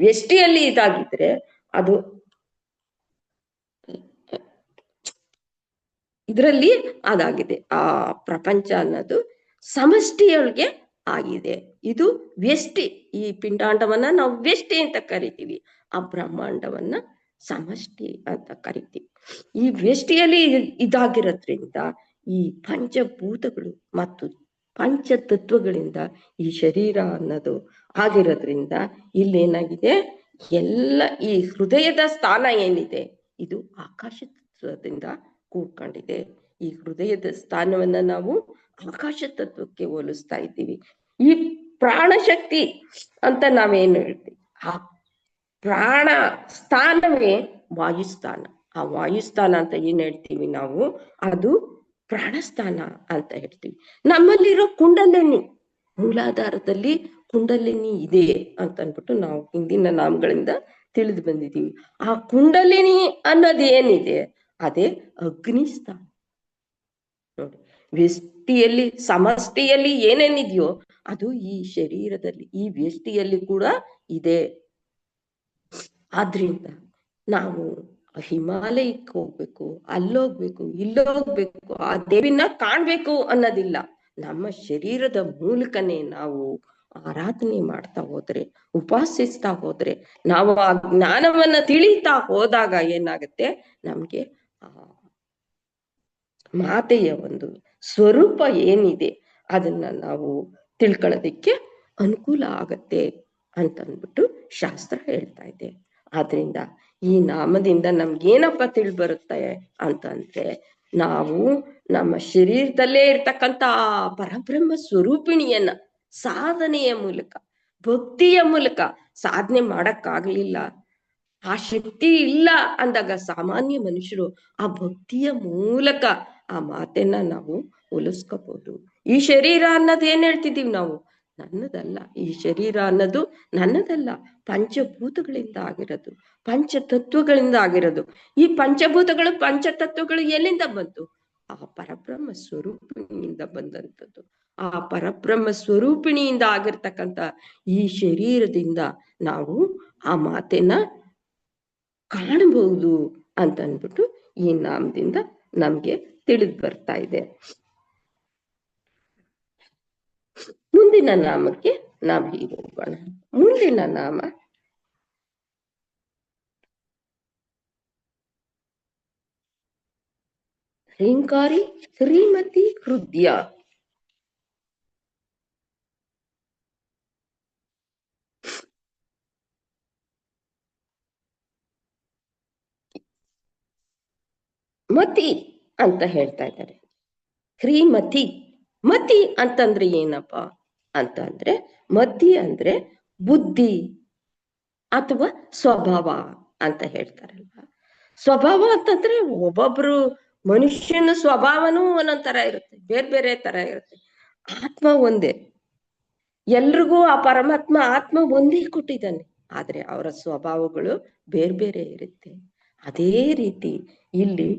ವ್ಯಷ್ಟಿಯಲ್ಲಿ ಇದಾಗಿದ್ರೆ ಅದು ಇದರಲ್ಲಿ ಅದಾಗಿದೆ. ಆ ಪ್ರಪಂಚ ಅನ್ನೋದು ಸಮಷ್ಟಿಯೊಳಗೆ ಆಗಿದೆ. ಇದು ವ್ಯಷ್ಟಿ. ಈ ಪಿಂಡಾಂಡವನ್ನ ನಾವು ವ್ಯಷ್ಟಿ ಅಂತ ಕರಿತೀವಿ, ಆ ಬ್ರಹ್ಮಾಂಡವನ್ನ ಸಮಷ್ಟಿ ಅಂತ ಕರಿತೀವಿ. ಈ ವ್ಯಷ್ಟಿಯಲ್ಲಿ ಇದಾಗಿರೋದ್ರಿಂದ ಈ ಪಂಚಭೂತಗಳು ಮತ್ತು ಪಂಚತತ್ವಗಳಿಂದ ಈ ಶರೀರ ಅನ್ನೋದು ಆಗಿರೋದ್ರಿಂದ ಇಲ್ಲೇನಾಗಿದೆ, ಎಲ್ಲ ಈ ಹೃದಯದ ಸ್ಥಾನ ಏನಿದೆ ಇದು ಆಕಾಶ ತತ್ವದಿಂದ ಕೂಡ್ಕೊಂಡಿದೆ. ಈ ಹೃದಯದ ಸ್ಥಾನವನ್ನ ನಾವು ಆಕಾಶ ತತ್ವಕ್ಕೆ ಹೋಲಿಸ್ತಾ ಇದ್ದೀವಿ. ಈ ಪ್ರಾಣಶಕ್ತಿ ಅಂತ ನಾವೇನು ಹೇಳ್ತೀವಿ, ಆ ಪ್ರಾಣ ಸ್ಥಾನವೇ ವಾಯುಸ್ಥಾನ. ಆ ವಾಯುಸ್ಥಾನ ಅಂತ ಏನ್ ಹೇಳ್ತೀವಿ ನಾವು, ಅದು ಪ್ರಾಣಸ್ಥಾನ ಅಂತ ಹೇಳ್ತೀವಿ. ನಮ್ಮಲ್ಲಿರೋ ಕುಂಡಲಿನಿ, ಮೂಲಾಧಾರದಲ್ಲಿ ಕುಂಡಲಿನಿ ಇದೆ ಅಂತ ಅನ್ಬಿಟ್ಟು ನಾವು ಹಿಂದಿನ ನಾಮಗಳಿಂದ ತಿಳಿದು ಬಂದಿದ್ದೀವಿ. ಆ ಕುಂಡಲಿನಿ ಅನ್ನೋದು ಏನಿದೆ ಅದೇ ಅಗ್ನಿಸ್ಥಾನ. ನೋಡಿ, ವ್ಯಷ್ಟಿಯಲ್ಲಿ ಸಮಷ್ಟಿಯಲ್ಲಿ ಏನೇನಿದೆಯೋ ಅದು ಈ ಶರೀರದಲ್ಲಿ, ಈ ವ್ಯಷ್ಟಿಯಲ್ಲಿ ಕೂಡ ಇದೆ. ಆದ್ರಿಂದ ನಾವು ಹಿಮಾಲಯಕ್ಕೆ ಹೋಗ್ಬೇಕು, ಅಲ್ಲೋಗ್ಬೇಕು, ಇಲ್ಲೋಗ್ಬೇಕು, ಆ ದೇವಿನ ಕಾಣ್ಬೇಕು ಅನ್ನೋದಿಲ್ಲ. ನಮ್ಮ ಶರೀರದ ಮೂಲಕನೇ ನಾವು ಆರಾಧನೆ ಮಾಡ್ತಾ ಹೋದ್ರೆ, ಉಪಾಸಿಸ್ತಾ ಹೋದ್ರೆ, ನಾವು ಆ ಜ್ಞಾನವನ್ನ ತಿಳಿತಾ ಹೋದಾಗ ಏನಾಗುತ್ತೆ, ನಮ್ಗೆ ಆ ಮಾತೆಯ ಒಂದು ಸ್ವರೂಪ ಏನಿದೆ ಅದನ್ನ ನಾವು ತಿಳ್ಕೊಳ್ಳೋದಿಕ್ಕೆ ಅನುಕೂಲ ಆಗತ್ತೆ ಅಂತಂದ್ಬಿಟ್ಟು ಶಾಸ್ತ್ರ ಹೇಳ್ತಾ ಇದೆ. ಆದ್ರಿಂದ ಈ ನಾಮದಿಂದ ನಮ್ಗೇನಪ್ಪ ಬರುತ್ತೆ ಅಂತಂದ್ರೆ, ನಾವು ನಮ್ಮ ಶರೀರದಲ್ಲೇ ಇರ್ತಕ್ಕಂಥ ಆ ಪರಬ್ರಹ್ಮ ಸ್ವರೂಪಿಣಿಯನ್ನ ಸಾಧನೆಯ ಮೂಲಕ, ಭಕ್ತಿಯ ಮೂಲಕ, ಸಾಧನೆ ಮಾಡಕ್ಕಾಗ್ಲಿಲ್ಲ, ಆ ಶಕ್ತಿ ಇಲ್ಲ ಅಂದಾಗ ಸಾಮಾನ್ಯ ಮನುಷ್ಯರು ಆ ಭಕ್ತಿಯ ಮೂಲಕ ಆ ಮಾತೆನ್ನ ನಾವು ಒಲಿಸ್ಕೋಬಹುದು. ಈ ಶರೀರ ಅನ್ನೋದು ಏನ್ ಹೇಳ್ತಿದೀವಿ ನಾವು, ನನ್ನದಲ್ಲ. ಈ ಶರೀರ ಅನ್ನೋದು ನನ್ನದಲ್ಲ, ಪಂಚಭೂತಗಳಿಂದ ಆಗಿರೋದು, ಪಂಚತತ್ವಗಳಿಂದ ಆಗಿರೋದು. ಈ ಪಂಚಭೂತಗಳು ಪಂಚತತ್ವಗಳು ಎಲ್ಲಿಂದ ಬಂತು? ಆ ಪರಬ್ರಹ್ಮ ಸ್ವರೂಪಿಣಿಯಿಂದ ಬಂದಂಥದ್ದು. ಆ ಪರಬ್ರಹ್ಮ ಸ್ವರೂಪಿಣಿಯಿಂದ ಆಗಿರ್ತಕ್ಕಂಥ ಈ ಶರೀರದಿಂದ ನಾವು ಆ ಮಾತೆನ ಕಾಣಬಹುದು ಅಂತ ಅಂದ್ಬಿಟ್ಟು ಈ ನಾಮದಿಂದ ನಮ್ಗೆ ತಿಳಿದು ಬರ್ತಾ ಇದೆ. ಮುಂದಿನ ನಾಮಕ್ಕೆ ನಾವು ಹೀಗೆ ಹೋಗೋಣ. ಮುಂದಿನ ನಾಮ ಹ್ರೀಂಕಾರಿ ಶ್ರೀಮತಿ ಹೃದಯ. ಮತಿ ಅಂತ ಹೇಳ್ತಾ ಇದ್ದಾರೆ. ಶ್ರೀಮತಿ. ಮತಿ ಅಂತಂದ್ರೆ ಏನಪ್ಪ ಅಂತಂದ್ರೆ, ಮತಿ ಅಂದ್ರೆ ಬುದ್ಧಿ ಅಥವಾ ಸ್ವಭಾವ ಅಂತ ಹೇಳ್ತಾರಲ್ವ. ಸ್ವಭಾವ ಅಂತಂದ್ರೆ ಒಬ್ಬೊಬ್ರು ಮನುಷ್ಯನ ಸ್ವಭಾವನೂ ಒಂದೊಂದ್ ತರ ಇರುತ್ತೆ, ಬೇರೆ ಬೇರೆ ತರ ಇರುತ್ತೆ. ಆತ್ಮ ಒಂದೇ, ಎಲ್ರಿಗೂ ಆ ಪರಮಾತ್ಮ ಆತ್ಮ ಒಂದೇ ಕೊಟ್ಟಿದ್ದಾನೆ, ಆದ್ರೆ ಅವರ ಸ್ವಭಾವಗಳು ಬೇರೆ ಬೇರೆ ಇರುತ್ತೆ. ಅದೇ ರೀತಿ ಇಲ್ಲಿ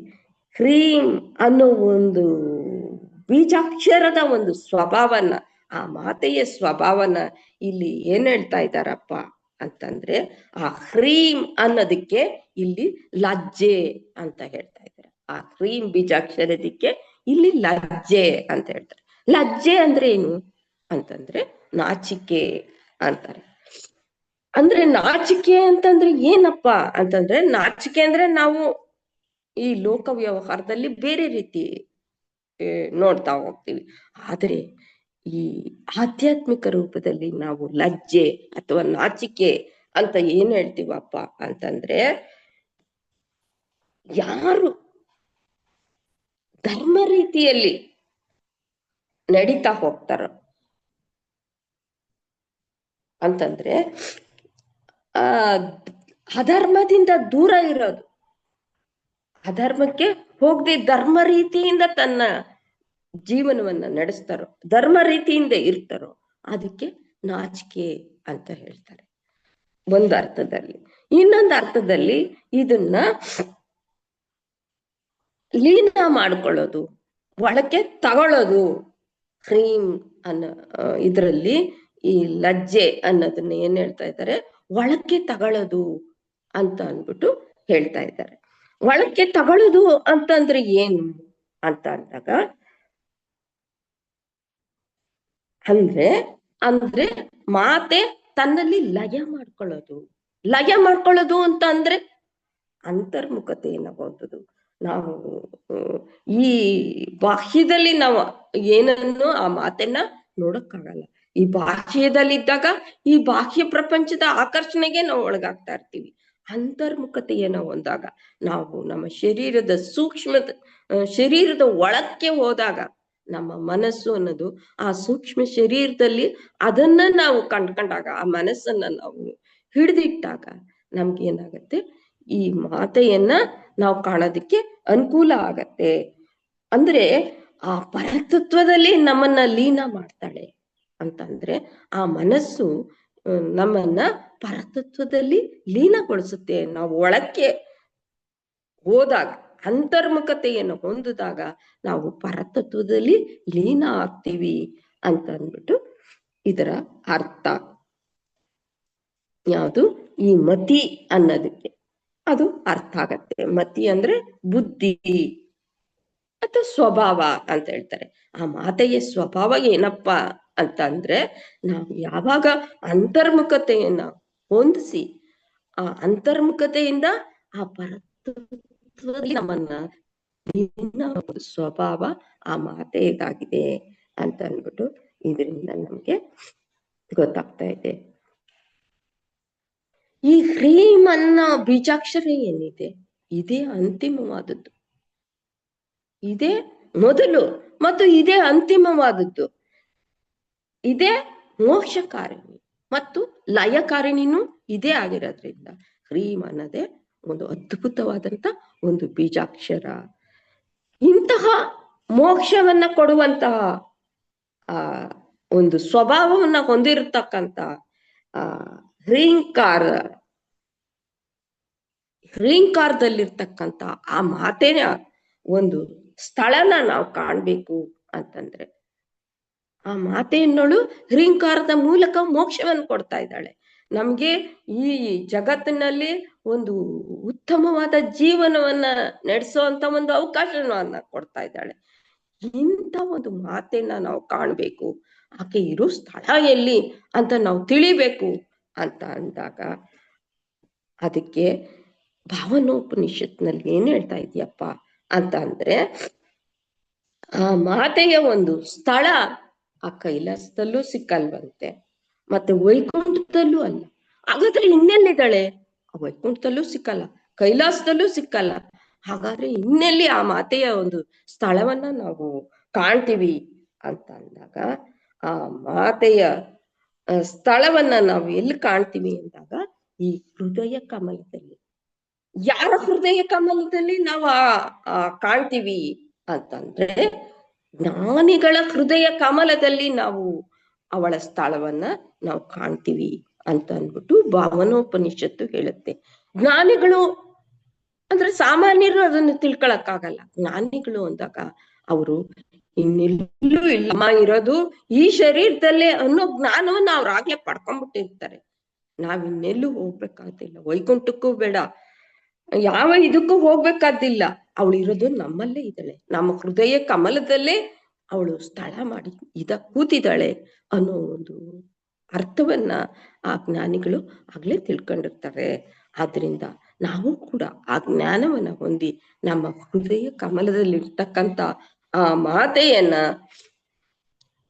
ಕ್ರೀಮ್ ಅನ್ನೋ ಒಂದು ಬೀಜಾಕ್ಷರದ ಒಂದು ಸ್ವಭಾವನ, ಆ ಮಾತೆಯ ಸ್ವಭಾವನ ಇಲ್ಲಿ ಏನ್ ಹೇಳ್ತಾ ಇದ್ದಾರಪ್ಪ ಅಂತಂದ್ರೆ, ಆ ಹ್ರೀಂ ಅನ್ನೋದಕ್ಕೆ ಇಲ್ಲಿ ಲಜ್ಜೆ ಅಂತ ಹೇಳ್ತಾ ಇದ್ದಾರೆ. ಆ ಹ್ರೀಂ ಬೀಜಾಕ್ಷರದಕ್ಕೆ ಇಲ್ಲಿ ಲಜ್ಜೆ ಅಂತ ಹೇಳ್ತಾರೆ. ಲಜ್ಜೆ ಅಂದ್ರೆ ಏನು ಅಂತಂದ್ರೆ ನಾಚಿಕೆ ಅಂತಾರೆ. ಅಂದ್ರೆ ನಾಚಿಕೆ ಅಂತಂದ್ರೆ ಏನಪ್ಪ ಅಂತಂದ್ರೆ, ನಾಚಿಕೆ ಅಂದ್ರೆ ನಾವು ಈ ಲೋಕ ವ್ಯವಹಾರದಲ್ಲಿ ಬೇರೆ ರೀತಿ ನೋಡ್ತಾ ಹೋಗ್ತೀವಿ. ಆದರೆ ಈ ಆಧ್ಯಾತ್ಮಿಕ ರೂಪದಲ್ಲಿ ನಾವು ಲಜ್ಜೆ ಅಥವಾ ನಾಚಿಕೆ ಅಂತ ಏನ್ ಹೇಳ್ತೀವಪ್ಪ ಅಂತಂದ್ರೆ, ಯಾರು ಧರ್ಮ ರೀತಿಯಲ್ಲಿ ನಡೀತಾ ಹೋಗ್ತಾರೋ ಅಂತಂದ್ರೆ, ಆ ಅಧರ್ಮದಿಂದ ದೂರ ಇರೋದು, ಅಧರ್ಮಕ್ಕೆ ಹೋಗದೆ ಧರ್ಮ ರೀತಿಯಿಂದ ತನ್ನ ಜೀವನವನ್ನ ನಡೆಸ್ತಾರೋ, ಧರ್ಮ ರೀತಿಯಿಂದ ಇರ್ತಾರೋ, ಅದಕ್ಕೆ ನಾಚಿಕೆ ಅಂತ ಹೇಳ್ತಾರೆ ಒಂದು ಅರ್ಥದಲ್ಲಿ. ಇನ್ನೊಂದು ಅರ್ಥದಲ್ಲಿ ಇದನ್ನ ಲೀನ ಮಾಡ್ಕೊಳ್ಳೋದು, ಒಳಕ್ಕೆ ತಗೊಳ್ಳೋದು. ಕ್ರೀಮ್ ಅನ್ನೋ ಇದರಲ್ಲಿ ಈ ಲಜ್ಜೆ ಅನ್ನೋದನ್ನ ಏನ್ ಹೇಳ್ತಾ ಇದ್ದಾರೆ, ಒಳಕ್ಕೆ ತಗೊಳ್ಳೋದು ಅಂತ ಅನ್ಬಿಟ್ಟು ಹೇಳ್ತಾ ಇದ್ದಾರೆ. ಒಳಕ್ಕೆ ತಗೊಳ್ಳೋದು ಅಂತಂದ್ರೆ ಏನು ಅಂತ ಅಂದಾಗ, ಅಂದ್ರೆ ಅಂದ್ರೆ ಮಾತೆ ತನ್ನಲ್ಲಿ ಲಯ ಮಾಡ್ಕೊಳ್ಳೋದು. ಲಯ ಮಾಡ್ಕೊಳ್ಳೋದು ಅಂತ ಅಂದ್ರೆ ಅಂತರ್ಮುಖತೆಯನ್ನ ಹೊಂದೋದು. ನಾವು ಈ ಬಾಹ್ಯದಲ್ಲಿ ನಾವು ಏನನ್ನು ಆ ಮಾತನ್ನ ನೋಡಕ್ಕಾಗಲ್ಲ. ಈ ಬಾಹ್ಯದಲ್ಲಿದ್ದಾಗ ಈ ಬಾಹ್ಯ ಪ್ರಪಂಚದ ಆಕರ್ಷಣೆಗೆ ನಾವು ಒಳಗಾಗ್ತಾ ಇರ್ತೀವಿ. ಅಂತರ್ಮುಖತೆಯನ್ನ ಹೊಂದಾಗ, ನಾವು ನಮ್ಮ ಶರೀರದ ಒಳಕ್ಕೆ ಹೋದಾಗ, ನಮ್ಮ ಮನಸ್ಸು ಅನ್ನೋದು ಆ ಸೂಕ್ಷ್ಮ ಶರೀರದಲ್ಲಿ ಅದನ್ನ ನಾವು ಕಂಡ್ಕೊಂಡಾಗ, ಆ ಮನಸ್ಸನ್ನ ನಾವು ಹಿಡಿದಿಟ್ಟಾಗ ನಮ್ಗೆ ಏನಾಗತ್ತೆ, ಈ ಮಾತೆಯನ್ನ ನಾವು ಕಾಣೋದಕ್ಕೆ ಅನುಕೂಲ ಆಗತ್ತೆ. ಅಂದ್ರೆ ಆ ಪರತತ್ವದಲ್ಲಿ ನಮ್ಮನ್ನ ಲೀನ ಮಾಡ್ತಾಳೆ ಅಂತಂದ್ರೆ, ಆ ಮನಸ್ಸು ನಮ್ಮನ್ನ ಪರತತ್ವದಲ್ಲಿ ಲೀನಗೊಳಿಸುತ್ತೆ. ನಾವು ಒಳಕ್ಕೆ ಹೋದಾಗ, ಅಂತರ್ಮುಖತೆಯನ್ನು ಹೊಂದಿದಾಗ ನಾವು ಪರತತ್ವದಲ್ಲಿ ಲೀನ ಆಗ್ತೀವಿ ಅಂತ ಅಂದ್ಬಿಟ್ಟು ಇದರ ಅರ್ಥ. ಯಾವುದು ಈ ಮತಿ ಅನ್ನೋದಕ್ಕೆ ಅದು ಅರ್ಥ ಆಗತ್ತೆ. ಮತಿ ಅಂದ್ರೆ ಬುದ್ಧಿ ಅಥವಾ ಸ್ವಭಾವ ಅಂತ ಹೇಳ್ತಾರೆ. ಆ ಮಾತೆಯ ಸ್ವಭಾವ ಏನಪ್ಪ ಅಂತ ಅಂದ್ರೆ, ನಾವು ಯಾವಾಗ ಅಂತರ್ಮುಖತೆಯನ್ನ ಹೊಂದಿಸಿ, ಆ ಅಂತರ್ಮುಖತೆಯಿಂದ ಆ ಪರತತ್ವದಲ್ಲಿ ನಮ್ಮನ್ನ ಸ್ವಭಾವ ಆ ಮಾತೆಯದಾಗಿದೆ ಅಂತ ಅಂದ್ಬಿಟ್ಟು ಇದರಿಂದ ನಮ್ಗೆ ಗೊತ್ತಾಗ್ತಾ ಇದೆ. ಈ ಹ್ರೀಂ ಅನ್ನೋ ಬೀಜಾಕ್ಷರ ಏನಿದೆ, ಇದೇ ಅಂತಿಮವಾದದ್ದು, ಇದೇ ಮೊದಲು ಮತ್ತು ಇದೇ ಅಂತಿಮವಾದದ್ದು. ಇದೇ ಮೋಕ್ಷಕಾರಿಣಿ ಮತ್ತು ಲಯಕಾರಿಣಿನೂ ಇದೇ ಆಗಿರೋದ್ರಿಂದ ಹ್ರೀಂ ಅನ್ನೋದೇ ಒಂದು ಅದ್ಭುತವಾದಂತ ಒಂದು ಬೀಜಾಕ್ಷರ. ಇಂತಹ ಮೋಕ್ಷವನ್ನ ಕೊಡುವಂತಹ ಆ ಒಂದು ಸ್ವಭಾವವನ್ನ ಹೊಂದಿರತಕ್ಕಂತ ಆ ಹ್ರೀಂಕಾರದಲ್ಲಿರ್ತಕ್ಕಂಥ ಆ ಮಾತೆಯ ಒಂದು ಸ್ಥಳನ ನಾವು ಕಾಣ್ಬೇಕು ಅಂತಂದ್ರೆ, ಆ ಮಾತೆಯನ್ನೋಳು ಹ್ರೀಂಕಾರದ ಮೂಲಕ ಮೋಕ್ಷವನ್ನು ಕೊಡ್ತಾ ಇದ್ದಾಳೆ ನಮ್ಗೆ. ಈ ಜಗತ್ತಿನಲ್ಲಿ ಒಂದು ಉತ್ತಮವಾದ ಜೀವನವನ್ನ ನಡೆಸುವಂತ ಒಂದು ಅವಕಾಶವನ್ನ ಕೊಡ್ತಾ ಇದ್ದಾಳೆ. ಇಂಥ ಒಂದು ಮಾತೆಯನ್ನ ನಾವು ಕಾಣ್ಬೇಕು, ಆಕೆ ಇರೋ ಸ್ಥಳ ಎಲ್ಲಿ ಅಂತ ನಾವು ತಿಳಿಬೇಕು ಅಂತ ಅಂದಾಗ, ಅದಕ್ಕೆ ಭಾವನೋಪನಿಷತ್ನಲ್ಲಿ ಏನ್ ಹೇಳ್ತಾ ಇದೆಯಪ್ಪ ಅಂತ ಅಂದ್ರೆ, ಆ ಮಾತೆಯ ಒಂದು ಸ್ಥಳ ಆ ಕೈಲಾಸದಲ್ಲೂ ಸಿಕ್ಕಲ್ವಂತೆ, ಮತ್ತೆ ವೈಕುಂಠದಲ್ಲೂ ಅಲ್ಲ. ಹಾಗಾದ್ರೆ ಇನ್ನೆಲ್ಲಿದ್ದಾಳೆ? ಆ ವೈಕುಂಠದಲ್ಲೂ ಸಿಕ್ಕಲ್ಲ, ಕೈಲಾಸದಲ್ಲೂ ಸಿಕ್ಕಲ್ಲ. ಹಾಗಾದ್ರೆ ಇನ್ನೆಲ್ಲಿ ಆ ಮಾತೆಯ ಒಂದು ಸ್ಥಳವನ್ನ ನಾವು ಕಾಣ್ತೀವಿ ಅಂತ ಅಂದಾಗ ಆ ಮಾತೆಯ ಸ್ಥಳವನ್ನ ನಾವು ಎಲ್ಲಿ ಕಾಣ್ತೀವಿ ಅಂದಾಗ ಈ ಹೃದಯ ಕಮಲದಲ್ಲಿ. ಯಾರ ಹೃದಯ ಕಮಲದಲ್ಲಿ ನಾವು ಕಾಣ್ತೀವಿ ಅಂತಂದ್ರೆ ಜ್ಞಾನಿಗಳ ಹೃದಯ ಕಮಲದಲ್ಲಿ ನಾವು ಅವಳ ಸ್ಥಳವನ್ನ ನಾವು ಕಾಣ್ತೀವಿ ಅಂತ ಅಂದ್ಬಿಟ್ಟು ಭಾವನೋಪನಿಷತ್ತು ಹೇಳುತ್ತೆ. ಜ್ಞಾನಿಗಳು ಅಂದ್ರೆ ಸಾಮಾನ್ಯರು ಅದನ್ನು ತಿಳ್ಕೊಳಕ್ಕಾಗಲ್ಲ. ಜ್ಞಾನಿಗಳು ಅಂದಾಗ ಅವರು ಇನ್ನೆಲ್ಲೂ ಇಲ್ಲ ಇರೋದು ಈ ಶರೀರದಲ್ಲೇ ಅನ್ನೋ ಜ್ಞಾನವನ್ನ ಅವ್ರು ಆಗ್ಲೇ ಪಡ್ಕೊಂಡ್ಬಿಟ್ಟಿರ್ತಾರೆ. ನಾವಿನ್ನೆಲ್ಲೂ ಹೋಗ್ಬೇಕಾದಿಲ್ಲ, ವೈಕುಂಠಕ್ಕೂ ಬೇಡ, ಯಾವ ಇದಕ್ಕೂ ಹೋಗ್ಬೇಕಾದಿಲ್ಲ. ಅವಳು ಇರೋದು ನಮ್ಮಲ್ಲೇ ಇದ್ದಾಳೆ, ನಮ್ಮ ಹೃದಯ ಕಮಲದಲ್ಲೇ ಅವಳು ಸ್ಥಳ ಮಾಡಿ ಕೂತಿದ್ದಾಳೆ ಅನ್ನೋ ಒಂದು ಅರ್ಥವನ್ನ ಆ ಜ್ಞಾನಿಗಳು ಆಗ್ಲೇ ತಿಳ್ಕೊಂಡಿರ್ತಾರೆ. ಆದ್ರಿಂದ ನಾವು ಕೂಡ ಆ ಜ್ಞಾನವನ್ನ ಹೊಂದಿ ನಮ್ಮ ಹೃದಯ ಕಮಲದಲ್ಲಿರ್ತಕ್ಕಂಥ ಆ ಮಾತೆಯನ್ನ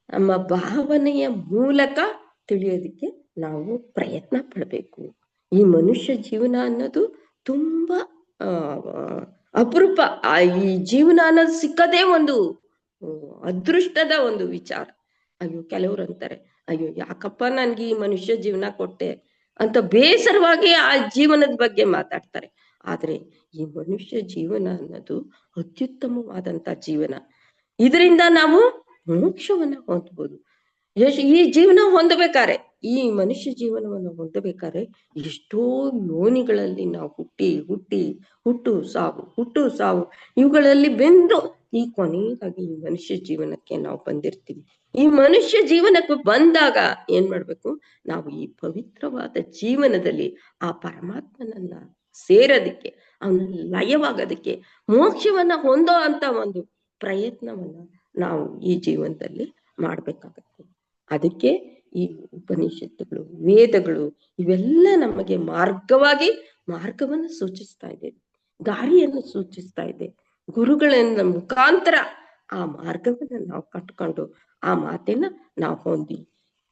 ನಮ್ಮ ಭಾವನೆಯ ಮೂಲಕ ತಿಳಿಯೋದಿಕ್ಕೆ ನಾವು ಪ್ರಯತ್ನ ಪಡಬೇಕು. ಈ ಮನುಷ್ಯ ಜೀವನ ಅನ್ನೋದು ತುಂಬಾ ಅಪರೂಪ. ಈ ಜೀವನ ಅನ್ನೋದು ಸಿಕ್ಕದೇ ಒಂದು ಅದೃಷ್ಟದ ಒಂದು ವಿಚಾರ. ಅಯ್ಯೋ ಕೆಲವ್ರು ಅಂತಾರೆ, ಅಯ್ಯೋ ಯಾಕಪ್ಪ ನನ್ಗೆ ಈ ಮನುಷ್ಯ ಜೀವನ ಕೊಟ್ಟೆ ಅಂತ ಬೇಸರವಾಗಿ ಆ ಜೀವನದ ಬಗ್ಗೆ ಮಾತಾಡ್ತಾರೆ. ಆದ್ರೆ ಈ ಮನುಷ್ಯ ಜೀವನ ಅನ್ನೋದು ಅತ್ಯುತ್ತಮವಾದಂತ ಜೀವನ. ಇದರಿಂದ ನಾವು ಮೋಕ್ಷವನ್ನ ಹೊಂದ್ಬೋದು. ಈ ಜೀವನ ಹೊಂದಬೇಕಾರೆ, ಈ ಮನುಷ್ಯ ಜೀವನವನ್ನು ಹೊಂದಬೇಕಾದ್ರೆ ಎಷ್ಟೋ ಯೋನಿಗಳಲ್ಲಿ ನಾವು ಹುಟ್ಟು ಸಾವು ಇವುಗಳಲ್ಲಿ ಬೆಂದು ಈ ಕೊನೆಯದಾಗಿ ಈ ಮನುಷ್ಯ ಜೀವನಕ್ಕೆ ನಾವು ಬಂದಿರ್ತೀವಿ. ಈ ಮನುಷ್ಯ ಜೀವನಕ್ಕೆ ಬಂದಾಗ ಏನ್ ಮಾಡ್ಬೇಕು, ನಾವು ಈ ಪವಿತ್ರವಾದ ಜೀವನದಲ್ಲಿ ಆ ಪರಮಾತ್ಮನನ್ನ ಸೇರೋದಿಕ್ಕೆ, ಅವನ ಲಯವಾಗೋದಕ್ಕೆ, ಮೋಕ್ಷವನ್ನ ಹೊಂದೋ ಅಂತ ಒಂದು ಪ್ರಯತ್ನವನ್ನ ನಾವು ಈ ಜೀವನದಲ್ಲಿ ಮಾಡ್ಬೇಕಾಗತ್ತೆ. ಅದಕ್ಕೆ ಈ ಉಪನಿಷತ್ತುಗಳು, ವೇದಗಳು ಇವೆಲ್ಲ ನಮಗೆ ಮಾರ್ಗವನ್ನು ಸೂಚಿಸ್ತಾ ಇದೆ, ದಾರಿಯನ್ನು ಸೂಚಿಸ್ತಾ ಇದೆ. ಗುರುಗಳ ಮುಖಾಂತರ ಆ ಮಾರ್ಗವನ್ನ ನಾವು ಕಟ್ಕೊಂಡು ಆ ಮಾತನ್ನ ನಾವು ಹೊಂದಿ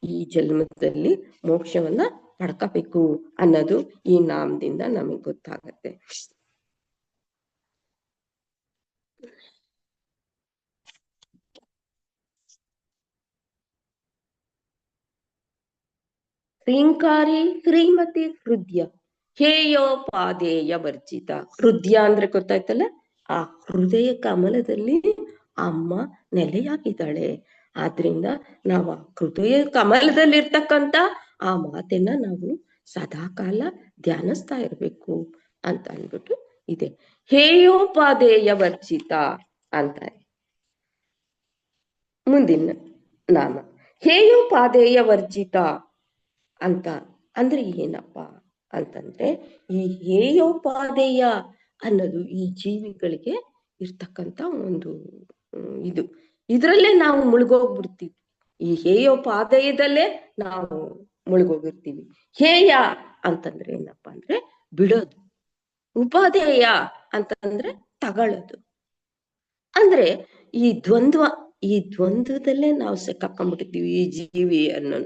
ಈ ಜನ್ಮದಲ್ಲಿ ಮೋಕ್ಷವನ್ನ ಪಡ್ಕೋಬೇಕು ಅನ್ನೋದು ಈ ನಾಮದಿಂದ ನಮಗೆ ಗೊತ್ತಾಗತ್ತೆ. ಶ್ರೀಂಕಾರಿ ಶ್ರೀಮತಿ ಹೃದಯ ಹೇಯೋಪಾದೇಯ ವರ್ಜಿತ. ಹೃದಯ ಅಂದ್ರೆ ಗೊತ್ತಾಯ್ತಲ್ಲ, ಆ ಹೃದಯ ಕಮಲದಲ್ಲಿ ಅಮ್ಮ ನೆಲೆಯಾಗಿದ್ದಾಳೆ. ಆದ್ರಿಂದ ನಾವು ಆ ಹೃದಯ ಕಮಲದಲ್ಲಿರ್ತಕ್ಕಂಥ ಆ ಮಾತನ್ನ ನಾವು ಸದಾಕಾಲ ಧ್ಯಾನಿಸ್ತಾ ಇರ್ಬೇಕು ಅಂತ ಅಂದ್ಬಿಟ್ಟು ಇದೆ. ಹೇಯೋಪಾದೇಯ ವರ್ಜಿತ ಅಂತ ಮುಂದಿನ ನಾಮ. ಹೇಯೋಪಾದೇಯ ವರ್ಜಿತ ಅಂತ ಅಂದ್ರೆ ಏನಪ್ಪ ಅಂತಂದ್ರೆ, ಈ ಹೇಯೋಪಾದೇಯ ಅನ್ನೋದು ಈ ಜೀವಿಗಳಿಗೆ ಇರ್ತಕ್ಕಂಥ ಒಂದು ಇದ್ರಲ್ಲೇ ನಾವು ಮುಳುಗೋಗ್ಬಿಡ್ತೀವಿ. ಈ ಹೇಯೋಪಾದೇಯದಲ್ಲೇ ನಾವು ಮುಳುಗೋಗಿರ್ತೀವಿ. ಹೇಯ ಅಂತಂದ್ರೆ ಏನಪ್ಪಾ ಅಂದ್ರೆ ಬಿಡೋದು, ಉಪಾದೇಯ ಅಂತಂದ್ರೆ ತಗೊಳ್ಳೋದು. ಅಂದ್ರೆ ಈ ದ್ವಂದ್ವದಲ್ಲೇ ನಾವು ಸಿಕ್ಕಾಕೊಂಡ್ಬಿಟ್ಟಿರ್ತೀವಿ ಈ ಜೀವಿ ಅನ್ನೋ.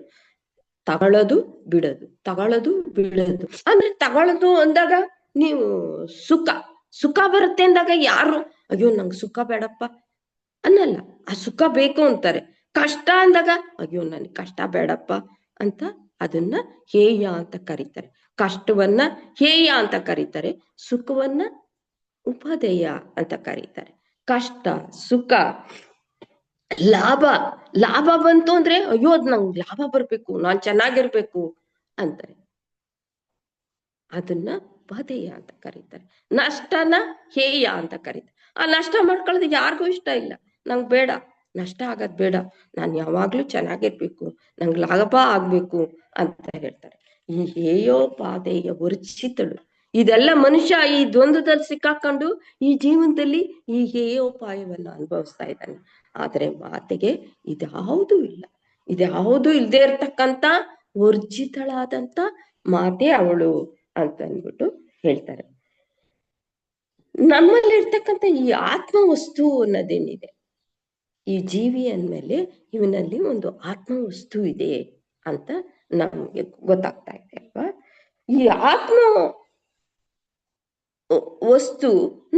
ತಗೊಳ್ಳೋದು ಬಿಡೋದು ಅಂದ್ರೆ ತಗೊಳ್ಳೋದು ಅಂದಾಗ ನೀವು ಸುಖ ಬರುತ್ತೆ ಅಂದಾಗ ಯಾರು ಅಯ್ಯೋ ನಂಗೆ ಸುಖ ಬೇಡಪ್ಪ ಅನ್ನಲ್ಲ, ಆ ಸುಖ ಬೇಕು ಅಂತಾರೆ. ಕಷ್ಟ ಅಂದಾಗ ಅಯ್ಯೋ ನನ್ಗೆ ಕಷ್ಟ ಬೇಡಪ್ಪ ಅಂತ ಅದನ್ನ ಹೇಯ ಅಂತ ಕರೀತಾರೆ. ಕಷ್ಟವನ್ನ ಹೇಯ ಅಂತ ಕರೀತಾರೆ, ಸುಖವನ್ನ ಉಪಾದೇಯ ಅಂತ ಕರೀತಾರೆ. ಕಷ್ಟ, ಸುಖ, ಲಾಭ ಬಂತು ಅಂದ್ರೆ ಅಯ್ಯೋ ಅದ್ ನಂಗೆ ಲಾಭ ಬರ್ಬೇಕು, ನಾನ್ ಚೆನ್ನಾಗಿರ್ಬೇಕು ಅಂತಾರೆ, ಅದನ್ನ ಉಪಾದೇಯ ಅಂತ ಕರೀತಾರೆ. ನಷ್ಟನ ಹೇಯ ಅಂತ ಕರೀತಾರೆ. ಆ ನಷ್ಟ ಮಾಡ್ಕೊಳ್ಳೋದು ಯಾರಿಗೂ ಇಷ್ಟ ಇಲ್ಲ, ನಂಗೆ ಬೇಡ, ನಷ್ಟ ಆಗದ್ ಬೇಡ, ನಾನ್ ಯಾವಾಗ್ಲೂ ಚೆನ್ನಾಗಿರ್ಬೇಕು, ನಂಗೆ ಲಾಭ ಆಗ್ಬೇಕು ಅಂತ ಹೇಳ್ತಾರೆ. ಈ ಹೇಯೋಪಾದೇಯ ವರ್ಜಿತಳು. ಇದೆಲ್ಲ ಮನುಷ್ಯ ಈ ದ್ವಂದ್ವದಲ್ಲಿ ಸಿಕ್ಕಾಕೊಂಡು ಈ ಜೀವನದಲ್ಲಿ ಈ ಹೇಯೋಪಾಯವನ್ನ ಅನುಭವಿಸ್ತಾ ಇದ್ದಾನೆ. ಆದ್ರೆ ಮಾತೆಗೆ ಇದ್ಯಾವುದೂ ಇಲ್ಲದೆ ಇರ್ತಕ್ಕಂಥ ವರ್ಜಿತಳಾದಂತ ಮಾತೆ ಅವಳು ಅಂತ ಅಂದ್ಬಿಟ್ಟು ಹೇಳ್ತಾರೆ. ನಮ್ಮಲ್ಲಿ ಇರ್ತಕ್ಕಂಥ ಈ ಆತ್ಮ ವಸ್ತು ಅನ್ನೋದೇನಿದೆ, ಈ ಜೀವಿ ಅಂದ್ಮೇಲೆ ಇವನಲ್ಲಿ ಒಂದು ಆತ್ಮ ವಸ್ತು ಇದೆ ಅಂತ ನಮ್ಗೆ ಗೊತ್ತಾಗ್ತಾ ಇದೆ ಅಲ್ವಾ. ಈ ಆತ್ಮ ವಸ್ತು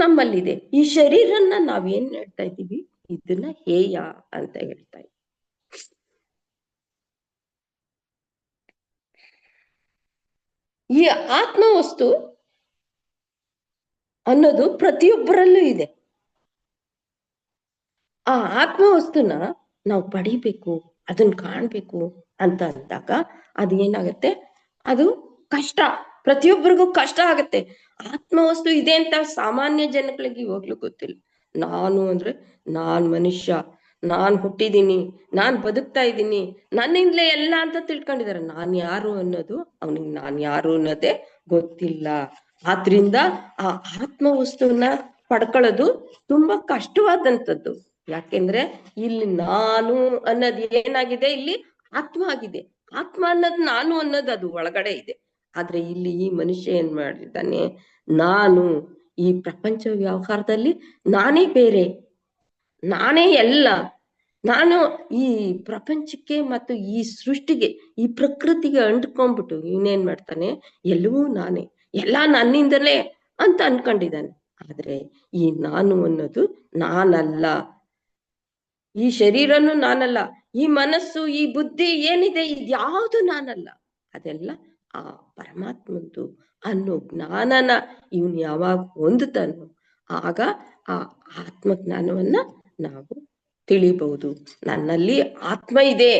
ನಮ್ಮಲ್ಲಿದೆ. ಈ ಶರೀರನ್ನ ನಾವೇನ್ ಹೇಳ್ತಾ ಇದ್ದೀವಿ, ಇದನ್ನ ಹೇಯ ಅಂತ ಹೇಳ್ತಾ ಇದ್ದಾರೆ. ಈ ಆತ್ಮವಸ್ತು ಅನ್ನೋದು ಪ್ರತಿಯೊಬ್ಬರಲ್ಲೂ ಇದೆ. ಆ ಆತ್ಮವಸ್ತುನ ನಾವು ಪಡಿಬೇಕು, ಅದನ್ನ ಕಾಣ್ಬೇಕು ಅಂತ ಅಂದಾಗ ಅದು ಏನಾಗುತ್ತೆ, ಅದು ಕಷ್ಟ, ಪ್ರತಿಯೊಬ್ಬರಿಗೂ ಕಷ್ಟ ಆಗತ್ತೆ. ಆತ್ಮವಸ್ತು ಇದೆ ಅಂತ ಸಾಮಾನ್ಯ ಜನಗಳಿಗೆ ಇವಾಗ್ಲೂ ಗೊತ್ತಿಲ್ಲ. ನಾನು ಅಂದ್ರೆ ನಾನ್ ಮನುಷ್ಯ, ನಾನ್ ಹುಟ್ಟಿದೀನಿ, ನಾನ್ ಬದುಕ್ತಾ ಇದ್ದೀನಿ, ನನ್ನಿಂದಲೇ ಎಲ್ಲ ಅಂತ ತಿಳ್ಕೊಂಡಿದ್ದಾರೆ. ನಾನ್ ಯಾರು ಅನ್ನೋದು ಅವನಿಗೆ ನಾನ್ ಯಾರು ಅನ್ನೋದೇ ಗೊತ್ತಿಲ್ಲ. ಆದ್ರಿಂದ ಆ ಆತ್ಮವಸ್ತುವನ್ನ ಪಡ್ಕೊಳ್ಳೋದು ತುಂಬಾ ಕಷ್ಟವಾದಂಥದ್ದು. ಯಾಕೆಂದ್ರೆ ಇಲ್ಲಿ ನಾನು ಅನ್ನೋದು ಏನಾಗಿದೆ, ಇಲ್ಲಿ ಆತ್ಮ ಆಗಿದೆ. ಆತ್ಮ ಅನ್ನೋದು ನಾನು ಅನ್ನೋದು ಅದು ಒಳಗಡೆ ಇದೆ. ಆದ್ರೆ ಇಲ್ಲಿ ಈ ಮನುಷ್ಯ ಏನ್ ಮಾಡಿದ್ದಾನೆ, ನಾನು ಈ ಪ್ರಪಂಚ ವ್ಯವಹಾರದಲ್ಲಿ ನಾನೇ ಬೇರೆ, ನಾನೇ ಎಲ್ಲ, ನಾನು ಈ ಪ್ರಪಂಚಕ್ಕೆ ಮತ್ತು ಈ ಸೃಷ್ಟಿಗೆ, ಈ ಪ್ರಕೃತಿಗೆ ಅಂಟ್ಕೊಂಡ್ಬಿಟ್ಟು ಇವನೇನ್ ಮಾಡ್ತಾನೆ, ಎಲ್ಲವೂ ನಾನೇ, ಎಲ್ಲ ನನ್ನಿಂದಲೇ ಅಂತ ಅನ್ಕೊಂಡಿದ್ದಾನೆ. ಆದ್ರೆ ಈ ನಾನು ಅನ್ನೋದು ನಾನಲ್ಲ. ಈ ಶರೀರನು ನಾನಲ್ಲ, ಈ ಮನಸ್ಸು, ಈ ಬುದ್ಧಿ ಏನಿದೆ ಇದ್ಯಾವುದು ನಾನಲ್ಲ. ಅದೆಲ್ಲ ಆ ಪರಮಾತ್ಮಂದು ಅನ್ನೋ ಜ್ಞಾನನ ಇವನ್ ಯಾವಾಗ ಹೊಂದುತ್ತಾನೋ ಆಗ ಆ ಆತ್ಮಜ್ಞಾನವನ್ನ ನಾವು ತಿಳಿಬಹುದು. ನನ್ನಲ್ಲಿ ಆತ್ಮ ಇದೆ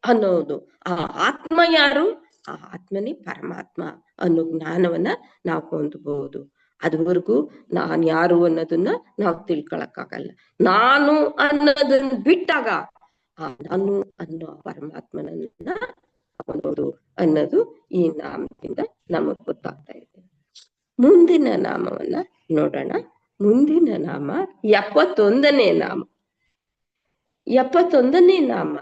ಅನ್ನೋದು, ಆ ಆತ್ಮ ಯಾರು, ಆ ಆತ್ಮನೇ ಪರಮಾತ್ಮ ಅನ್ನೋ ಜ್ಞಾನವನ್ನ ನಾವು ಹೊಂದಬಹುದು. ಅದುವರೆಗೂ ನಾನ್ ಯಾರು ಅನ್ನೋದನ್ನ ನಾವು ತಿಳ್ಕೊಳಕ್ಕಾಗಲ್ಲ. ನಾನು ಅನ್ನೋದನ್ನ ಬಿಟ್ಟಾಗ ಆ ನಾನು ಅನ್ನೋ ಪರಮಾತ್ಮನನ್ನ ಹೊಂದಬಹುದು ಅನ್ನೋದು ಈ ನಾಮದಿಂದ ನಮಗ್ ಗೊತ್ತಾಗ್ತಾ ಇದೆ. ಮುಂದಿನ ನಾಮವನ್ನ ನೋಡೋಣ. ಮುಂದಿನ ನಾಮ 71ನೇ ನಾಮ. 71ನೇ ನಾಮ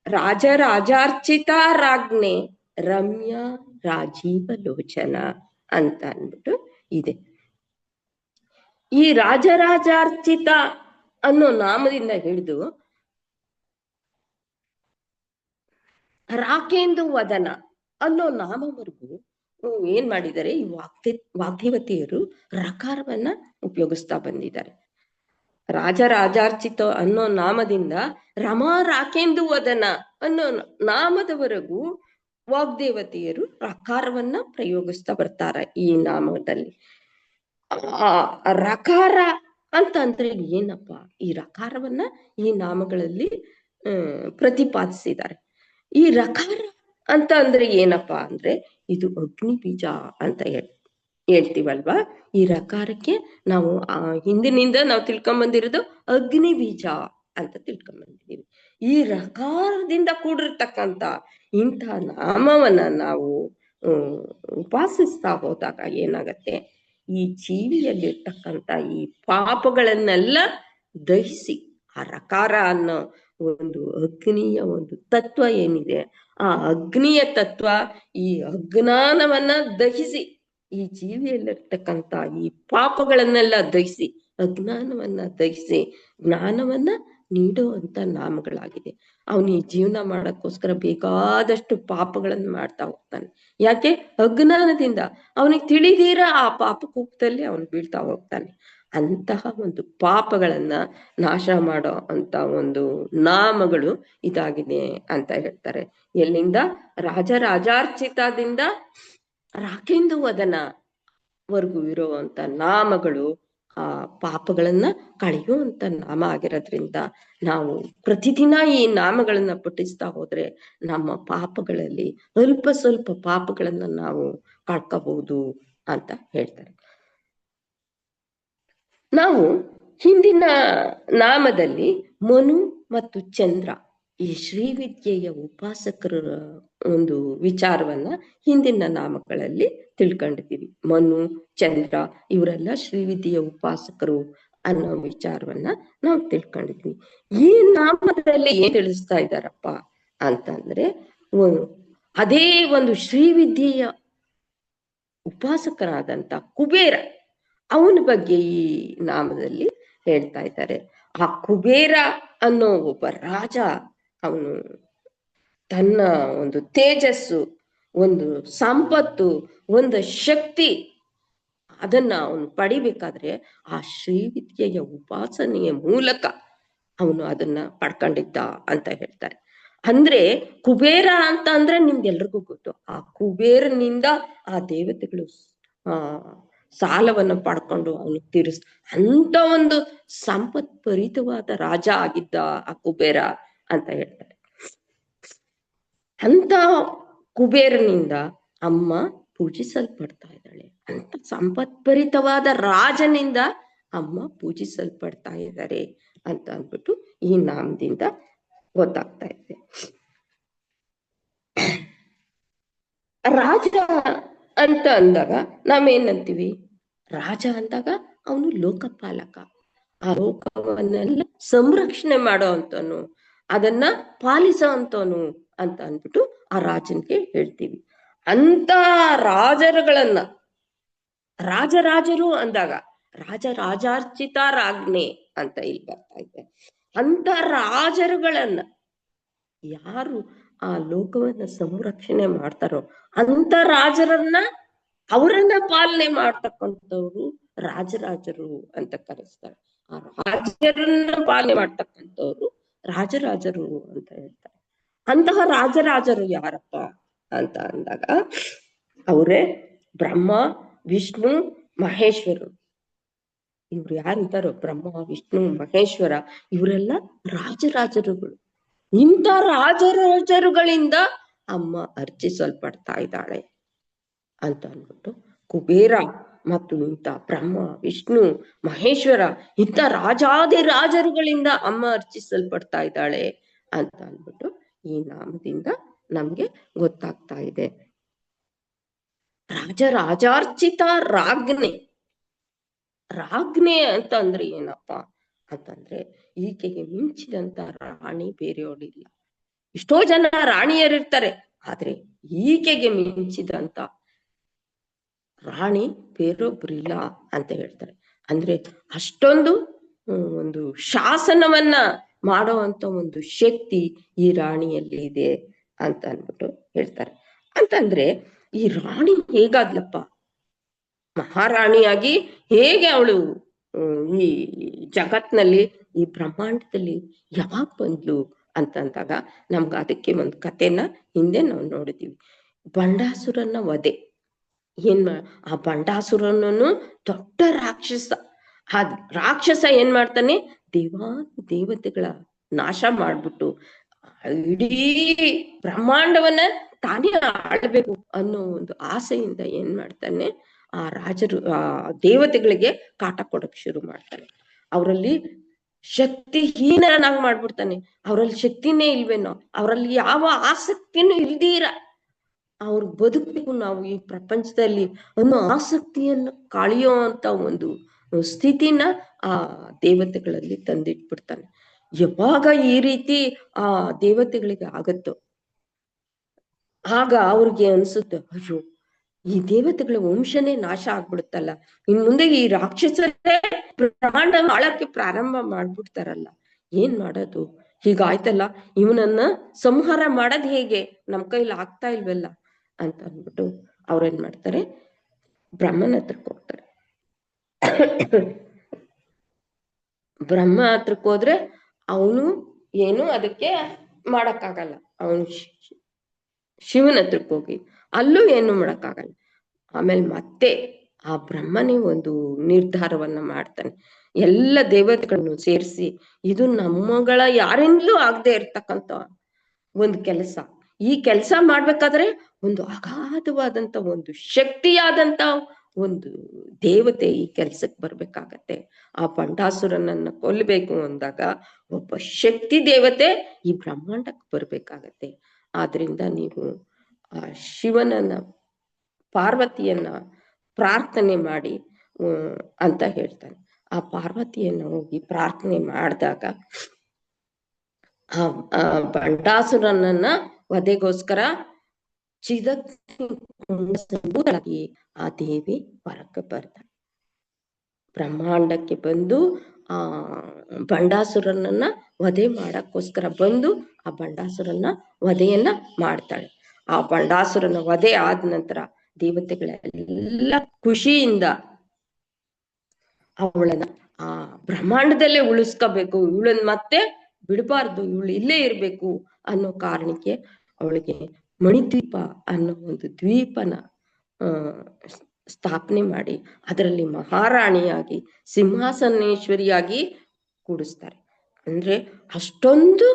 ರಾಜರಾಜಾರ್ಚಿತ ರಾಜ್ಞೆ ರಮ್ಯಾ ರಾಜೀವ ಲೋಚನ ಅಂತ ಅಂದ್ಬಿಟ್ಟು ಇದೆ. ಈ ರಾಜರಾಜಾರ್ಚಿತ ಅನ್ನೋ ನಾಮದಿಂದ ಹಿಡಿದು ರಾಕೇಂದು ವದನ ಅನ್ನೋ ನಾಮವರೆಗೂ ಏನ್ ಮಾಡಿದ್ದಾರೆ, ಈ ವಾಗ್ದೇವತೆಯರು ರಕಾರವನ್ನ ಉಪಯೋಗಿಸ್ತಾ ಬಂದಿದ್ದಾರೆ. ರಾಜರಾಜಾರ್ಚಿತ ಅನ್ನೋ ನಾಮದಿಂದ ರಮಾ ರಾಕೇಂದು ವದನ ಅನ್ನೋ ನಾಮದವರೆಗೂ ವಾಗ್ದೇವತೆಯರು ರಕಾರವನ್ನ ಪ್ರಯೋಗಿಸ್ತಾ ಬರ್ತಾರೆ ಈ ನಾಮದಲ್ಲಿ. ಆ ರಕಾರ ಅಂತ ಅಂದ್ರೆ ಏನಪ್ಪ, ಈ ರಕಾರವನ್ನ ಈ ನಾಮಗಳಲ್ಲಿ ಪ್ರತಿಪಾದಿಸಿದ್ದಾರೆ. ಈ ರಕಾರ ಅಂತ ಅಂದ್ರೆ ಏನಪ್ಪಾ ಅಂದ್ರೆ ಇದು ಅಗ್ನಿ ಬೀಜ ಅಂತ ಹೇಳ್ತೀವಲ್ವಾ. ಈ ರಕಾರಕ್ಕೆ ನಾವು ಹಿಂದಿನಿಂದ ನಾವು ತಿಳ್ಕೊಂಬಂದಿರೋದು ಅಗ್ನಿ ಬೀಜ ಅಂತ ತಿಳ್ಕೊಂಬಂದಿದೀವಿ. ಈ ರಕಾರದಿಂದ ಕೂಡಿರ್ತಕ್ಕಂಥ ಇಂಥ ನಾಮವನ್ನ ನಾವು ಉಪಾಸಿಸ್ತಾ ಹೋದಾಗ ಏನಾಗತ್ತೆ, ಈ ಜೀವಿಯಲ್ಲಿರ್ತಕ್ಕಂಥ ಈ ಪಾಪಗಳನ್ನೆಲ್ಲ ದಹಿಸಿ ಆ ರಕಾರ ಅನ್ನೋ ಒಂದು ಅಗ್ನಿಯ ಒಂದು ತತ್ವ ಏನಿದೆ, ಆ ಅಗ್ನಿಯ ತತ್ವ ಈ ಅಜ್ಞಾನವನ್ನ ದಹಿಸಿ, ಈ ಜೀವಿಯಲ್ಲಿರ್ತಕ್ಕಂಥ ಈ ಪಾಪಗಳನ್ನೆಲ್ಲ ದಹಿಸಿ, ಅಜ್ಞಾನವನ್ನ ದಹಿಸಿ ಜ್ಞಾನವನ್ನ ನೀಡುವಂತ ನಾಮಗಳಾಗಿದೆ. ಅವನು ಈ ಜೀವನ ಮಾಡಕ್ಕೋಸ್ಕರ ಬೇಕಾದಷ್ಟು ಪಾಪಗಳನ್ನು ಮಾಡ್ತಾ ಹೋಗ್ತಾನೆ. ಯಾಕೆ? ಅಜ್ಞಾನದಿಂದ ಅವನಿಗೆ ತಿಳಿದೀರ ಆ ಪಾಪಕೂಪದಲ್ಲಿ ಅವನು ಬೀಳ್ತಾ ಹೋಗ್ತಾನೆ. ಅಂತಹ ಒಂದು ಪಾಪಗಳನ್ನ ನಾಶ ಮಾಡೋ ಅಂತ ಒಂದು ನಾಮಗಳು ಇದಾಗಿದೆ ಅಂತ ಹೇಳ್ತಾರೆ. ಎಲ್ಲಿಂದ? ರಾಜರಾಜಾರ್ಚಿತದಿಂದ ರಾಕೇಂದು ವದನ ವರ್ಗು ಇರುವಂತ ನಾಮಗಳು ಆ ಪಾಪಗಳನ್ನ ಕಳೆಯುವಂತ ನಾಮ ಆಗಿರೋದ್ರಿಂದ ನಾವು ಪ್ರತಿದಿನ ಈ ನಾಮಗಳನ್ನ ಪಠಿಸ್ತಾ ಹೋದ್ರೆ ನಮ್ಮ ಪಾಪಗಳಲ್ಲಿ ಅಲ್ಪ ಸ್ವಲ್ಪ ಪಾಪಗಳನ್ನ ನಾವು ಕಳ್ಕೋಬಹುದು ಅಂತ ಹೇಳ್ತಾರೆ. ನಾವು ಹಿಂದಿನ ನಾಮದಲ್ಲಿ ಮನು ಮತ್ತು ಚಂದ್ರ ಈ ಶ್ರೀವಿದ್ಯೆಯ ಉಪಾಸಕರ ಒಂದು ವಿಚಾರವನ್ನ ಹಿಂದಿನ ನಾಮಗಳಲ್ಲಿ ತಿಳ್ಕೊಂಡಿದ್ದೀವಿ. ಮನು, ಚಂದ್ರ ಇವರೆಲ್ಲ ಶ್ರೀವಿದ್ಯೆಯ ಉಪಾಸಕರು ಅನ್ನೋ ವಿಚಾರವನ್ನ ನಾವು ತಿಳ್ಕೊಂಡಿದ್ವಿ. ಈ ನಾಮದಲ್ಲಿ ಏನ್ ತಿಳಿಸ್ತಾ ಇದ್ದಾರಪ್ಪ ಅಂತಂದ್ರೆ, ಅದೇ ಒಂದು ಶ್ರೀವಿದ್ಯೆಯ ಉಪಾಸಕನಾದಂತ ಕುಬೇರ ಅವನ ಬಗ್ಗೆ ಈ ನಾಮದಲ್ಲಿ ಹೇಳ್ತಾ ಇದ್ದಾರೆ. ಆ ಕುಬೇರ ಅನ್ನೋ ಒಬ್ಬ ರಾಜ, ಅವನು ತನ್ನ ಒಂದು ತೇಜಸ್ಸು, ಒಂದು ಸಂಪತ್ತು, ಒಂದು ಶಕ್ತಿ ಅದನ್ನ ಅವನು ಪಡಿಬೇಕಾದ್ರೆ ಆ ಶ್ರೀವಿದ್ಯೆಯ ಉಪಾಸನೆಯ ಮೂಲಕ ಅವನು ಅದನ್ನ ಪಡ್ಕೊಂಡಿದ್ದ ಅಂತ ಹೇಳ್ತಾರೆ. ಅಂದ್ರೆ ಕುಬೇರ ಅಂತ ಅಂದ್ರೆ ನಿಮ್ಗೆಲ್ರಿಗೂ ಗೊತ್ತು. ಆ ಕುಬೇರನಿಂದ ಆ ದೇವತೆಗಳು ಆ ಸಾಲವನ್ನು ಪಡ್ಕೊಂಡು ಅವನು ಅಂತ ಒಂದು ಸಂಪತ್ಭರಿತವಾದ ರಾಜ ಆಗಿದ್ದ ಆ ಕುಬೇರ ಅಂತ ಹೇಳ್ತಾರೆ. ಅಂತ ಕುಬೇರನಿಂದ ಅಮ್ಮ ಪೂಜಿಸಲ್ಪಡ್ತಾ ಇದ್ದಾಳೆ. ಅಂತ ಸಂಪತ್ಭರಿತವಾದ ರಾಜನಿಂದ ಅಮ್ಮ ಪೂಜಿಸಲ್ಪಡ್ತಾ ಇದ್ದಾರೆ ಅಂತ ಅಂದ್ಬಿಟ್ಟು ಈ ನಾಮದಿಂದ ಗೊತ್ತಾಗ್ತಾ ಇದೆ. ರಾಜ ಅಂತ ಅಂದಾಗ ನಾವೇನಂತೀವಿ? ರಾಜ ಅಂದಾಗ ಅವನು ಲೋಕಪಾಲಕ, ಆ ಲೋಕವನ್ನೆಲ್ಲ ಸಂರಕ್ಷಣೆ ಮಾಡೋ ಅಂತವನು, ಅದನ್ನ ಪಾಲಿಸೋ ಅಂತವನು ಅಂತ ಅಂದ್ಬಿಟ್ಟು ಆ ರಾಜನ್ಗೆ ಹೇಳ್ತೀವಿ. ಅಂತ ರಾಜರುಗಳನ್ನ ರಾಜರಾಜರು ಅಂದಾಗ ರಾಜಾರ್ಚಿತ ರಾಜ್ಞೆ ಅಂತ ಇಲ್ಲಿ ಬರ್ತಾ ಇದೆ. ಅಂತ ರಾಜರುಗಳನ್ನ ಯಾರು ಆ ಲೋಕವನ್ನ ಸಂರಕ್ಷಣೆ ಮಾಡ್ತಾರೋ ಅಂತ ರಾಜರನ್ನ ಅವರನ್ನ ಪಾಲನೆ ಮಾಡ್ತಕ್ಕಂಥವ್ರು ರಾಜರಾಜರು ಅಂತ ಕರೆಸ್ತಾರೆ. ಆ ರಾಜರನ್ನ ಪಾಲನೆ ಮಾಡ್ತಕ್ಕಂಥವ್ರು ರಾಜರಾಜರು ಅಂತ ಹೇಳ್ತಾರೆ. ಅಂತಹ ರಾಜರಾಜರು ಯಾರಪ್ಪ ಅಂತ ಅಂದಾಗ ಅವರೇ ಬ್ರಹ್ಮ, ವಿಷ್ಣು, ಮಹೇಶ್ವರು. ಇವ್ರು ಯಾರಿದ್ದಾರೋ ಬ್ರಹ್ಮ, ವಿಷ್ಣು, ಮಹೇಶ್ವರ ಇವರೆಲ್ಲ ರಾಜರಾಜರುಗಳು. ಇಂಥ ರಾಜರಾಜರುಗಳಿಂದ ಅಮ್ಮ ಅರ್ಚಿಸಲ್ಪಡ್ತಾ ಇದ್ದಾಳೆ ಅಂತ ಅಂದ್ಬಿಟ್ಟು ಕುಬೇರ ಮತ್ತು ಇಂಥ ಬ್ರಹ್ಮ, ವಿಷ್ಣು, ಮಹೇಶ್ವರ ಇಂಥ ರಾಜರುಗಳಿಂದ ಅಮ್ಮ ಅರ್ಚಿಸಲ್ಪಡ್ತಾ ಇದ್ದಾಳೆ ಅಂತ ಅಂದ್ಬಿಟ್ಟು ಈ ನಾಮದಿಂದ ನಮ್ಗೆ ಗೊತ್ತಾಗ್ತಾ ಇದೆ. ರಾಜಾರ್ಚಿತ ರಾಜ್ಞೆ. ರಾಜ್ಞೆ ಅಂತ ಅಂದ್ರೆ ಏನಪ್ಪ ಅಂತಂದ್ರೆ ಈಕೆಗೆ ಮಿಂಚಿದಂತ ರಾಣಿ ಬೇರೆಯವಳಿಲ್ಲ. ಎಷ್ಟೋ ಜನ ರಾಣಿಯರಿರ್ತಾರೆ, ಆದ್ರೆ ಈಕೆಗೆ ಮಿಂಚಿದಂತ ರಾಣಿ ಬೇರೊಬ್ರಿಲ್ಲ ಅಂತ ಹೇಳ್ತಾರೆ. ಅಂದ್ರೆ ಅಷ್ಟೊಂದು ಒಂದು ಶಾಸನವನ್ನ ಮಾಡುವಂತ ಒಂದು ಶಕ್ತಿ ಈ ರಾಣಿಯಲ್ಲಿ ಇದೆ ಅಂತ ಅಂದ್ಬಿಟ್ಟು ಹೇಳ್ತಾರೆ. ಅಂತಂದ್ರೆ ಈ ರಾಣಿ ಹೇಗಾದ್ಲಪ್ಪ, ಮಹಾರಾಣಿಯಾಗಿ ಹೇಗೆ ಅವಳು ಈ ಜಗತ್ನಲ್ಲಿ ಈ ಬ್ರಹ್ಮಾಂಡದಲ್ಲಿ ಯಾವಾಗ ಬಂದ್ಲು ಅಂತಂದಾಗ ನಮ್ಗೆ ಅದಕ್ಕೆ ಒಂದು ಕಥೆನ ಹಿಂದೆ ನಾವು ನೋಡಿದೀವಿ. ಬಂಡಾಸುರನ ವಧೆ. ಆ ಬಂಡಾಸುರನನ್ನು ದೊಡ್ಡ ರಾಕ್ಷಸ. ಆ ರಾಕ್ಷಸ ಏನ್ ಮಾಡ್ತಾನೆ, ದೇವತೆಗಳ ನಾಶ ಮಾಡ್ಬಿಟ್ಟು ಇಡೀ ಬ್ರಹ್ಮಾಂಡವನ್ನ ತಾನೇ ಆಳ್ಬೇಕು ಅನ್ನೋ ಒಂದು ಆಸೆಯಿಂದ ಏನ್ ಮಾಡ್ತಾನೆ, ಆ ದೇವತೆಗಳಿಗೆ ಕಾಟ ಕೊಡಕ್ ಶುರು ಮಾಡ್ತಾನೆ. ಅವರಲ್ಲಿ ಶಕ್ತಿಹೀನರನ್ನಾಗಿ ಮಾಡ್ಬಿಡ್ತಾನೆ. ಅವರಲ್ಲಿ ಶಕ್ತಿನೇ ಇಲ್ವೇನೋ, ಅವರಲ್ಲಿ ಯಾವ ಆಸಕ್ತಿನೂ ಇಲ್ದೀರ ಅವ್ರು ಬದುಕಬೇಕು ನಾವು ಈ ಪ್ರಪಂಚದಲ್ಲಿ ಅನ್ನೋ ಆಸಕ್ತಿಯನ್ನು ಕಾಳಿಯೋ ಅಂತ ಒಂದು ಸ್ಥಿತಿನ ಆ ದೇವತೆಗಳಲ್ಲಿ ತಂದಿಟ್ಬಿಡ್ತಾನೆ. ಯಾವಾಗ ಈ ರೀತಿ ಆ ದೇವತೆಗಳಿಗೆ ಆಗತ್ತೋ ಆಗ ಅವ್ರಿಗೆ ಅನ್ಸುತ್ತೆ, ಅಯ್ಯೋ ಈ ದೇವತೆಗಳ ವಂಶನೇ ನಾಶ ಆಗ್ಬಿಡುತ್ತಲ್ಲ, ಇನ್ ಮುಂದೆ ಈ ರಾಕ್ಷಸರೇ ಬ್ರಹ್ಮಾಂಡ ಆಳಕ್ಕೆ ಪ್ರಾರಂಭ ಮಾಡ್ಬಿಡ್ತಾರಲ್ಲ, ಏನ್ ಮಾಡೋದು, ಹೀಗಾಯ್ತಲ್ಲ, ಇವನನ್ನ ಸಂಹಾರ ಮಾಡೋದ್ ಹೇಗೆ, ನಮ್ ಕೈಲಿ ಆಗ್ತಾ ಇಲ್ವಲ್ಲ ಅಂತ ಅಂದ್ಬಿಟ್ಟು ಅವ್ರೇನ್ ಮಾಡ್ತಾರೆ, ಬ್ರಹ್ಮನ ಹತ್ರಕ್ಕೆ ಹೋಗ್ತಾರೆ. ಬ್ರಹ್ಮ ಹತ್ರಕ್ಕೆ ಹೋದ್ರೆ ಅವನು ಏನು ಅದಕ್ಕೆ ಮಾಡಕ್ಕಾಗಲ್ಲ. ಅವನು ಶಿವನ ಹತ್ರಕ್ಕೆ ಹೋಗಿ ಅಲ್ಲೂ ಏನು ಮಾಡಕ್ಕಾಗಲ್ಲ. ಆಮೇಲೆ ಮತ್ತೆ ಆ ಬ್ರಹ್ಮನೇ ಒಂದು ನಿರ್ಧಾರವನ್ನ ಮಾಡ್ತಾನೆ. ಎಲ್ಲ ದೇವತೆಗಳನ್ನು ಸೇರಿಸಿ, ಇದು ನಮ್ಮಗಳ ಯಾರಿಂದಲೂ ಆಗದೆ ಇರ್ತಕ್ಕಂಥ ಒಂದು ಕೆಲಸ. ಈ ಕೆಲಸ ಮಾಡ್ಬೇಕಾದ್ರೆ ಒಂದು ಅಗಾಧವಾದಂತ ಒಂದು ಶಕ್ತಿಯಾದಂತ ಒಂದು ದೇವತೆ ಈ ಕೆಲ್ಸಕ್ಕೆ ಬರ್ಬೇಕಾಗತ್ತೆ. ಆ ಬಂಡಾಸುರನನ್ನ ಕೊಲ್ಲಬೇಕು ಅಂದಾಗ ಒಬ್ಬ ಶಕ್ತಿ ದೇವತೆ ಈ ಬ್ರಹ್ಮಾಂಡಕ್ಕೆ ಬರ್ಬೇಕಾಗತ್ತೆ. ಆದ್ರಿಂದ ನೀವು ಆ ಶಿವನನ್ನ, ಪಾರ್ವತಿಯನ್ನ ಪ್ರಾರ್ಥನೆ ಮಾಡಿ ಅಂತ ಹೇಳ್ತಾನೆ. ಆ ಪಾರ್ವತಿಯನ್ನು ಹೋಗಿ ಪ್ರಾರ್ಥನೆ ಮಾಡಿದಾಗ ಆ ಬಂಡಾಸುರನನ್ನ ವಧೆಗೋಸ್ಕರ ಚಿದಕ್ಕಾಗಿ ಆ ದೇವಿ ಹೊರಕ್ಕೆ ಬರ್ತಾಳೆ. ಬ್ರಹ್ಮಾಂಡಕ್ಕೆ ಬಂದು ಆ ಬಂಡಾಸುರನನ್ನ ವಧೆ ಮಾಡಕ್ಕೋಸ್ಕರ ಬಂದು ಆ ಬಂಡಾಸುರನ ವಧೆಯನ್ನ ಮಾಡ್ತಾಳೆ. ಆ ಬಂಡಾಸುರನ ವಧೆ ಆದ ನಂತರ ದೇವತೆಗಳೆಲ್ಲ ಖುಷಿಯಿಂದ ಅವಳನ್ನ ಆ ಬ್ರಹ್ಮಾಂಡದಲ್ಲೇ ಉಳಿಸ್ಕೋಬೇಕು, ಇವಳನ್ ಮತ್ತೆ ಬಿಡಬಾರ್ದು, ಇವಳು ಇಲ್ಲೇ ಇರ್ಬೇಕು ಅನ್ನೋ ಕಾರಣಕ್ಕೆ ಅವಳಿಗೆ ಮಣಿದ್ವೀಪ ಅನ್ನೋ ಒಂದು ದ್ವೀಪನ ಆ ಸ್ಥಾಪನೆ ಮಾಡಿ ಅದರಲ್ಲಿ ಮಹಾರಾಣಿಯಾಗಿ ಸಿಂಹಾಸನೇಶ್ವರಿಯಾಗಿ ಕೂಡಿಸ್ತಾರೆ. ಅಂದ್ರೆ ಅಷ್ಟೊಂದು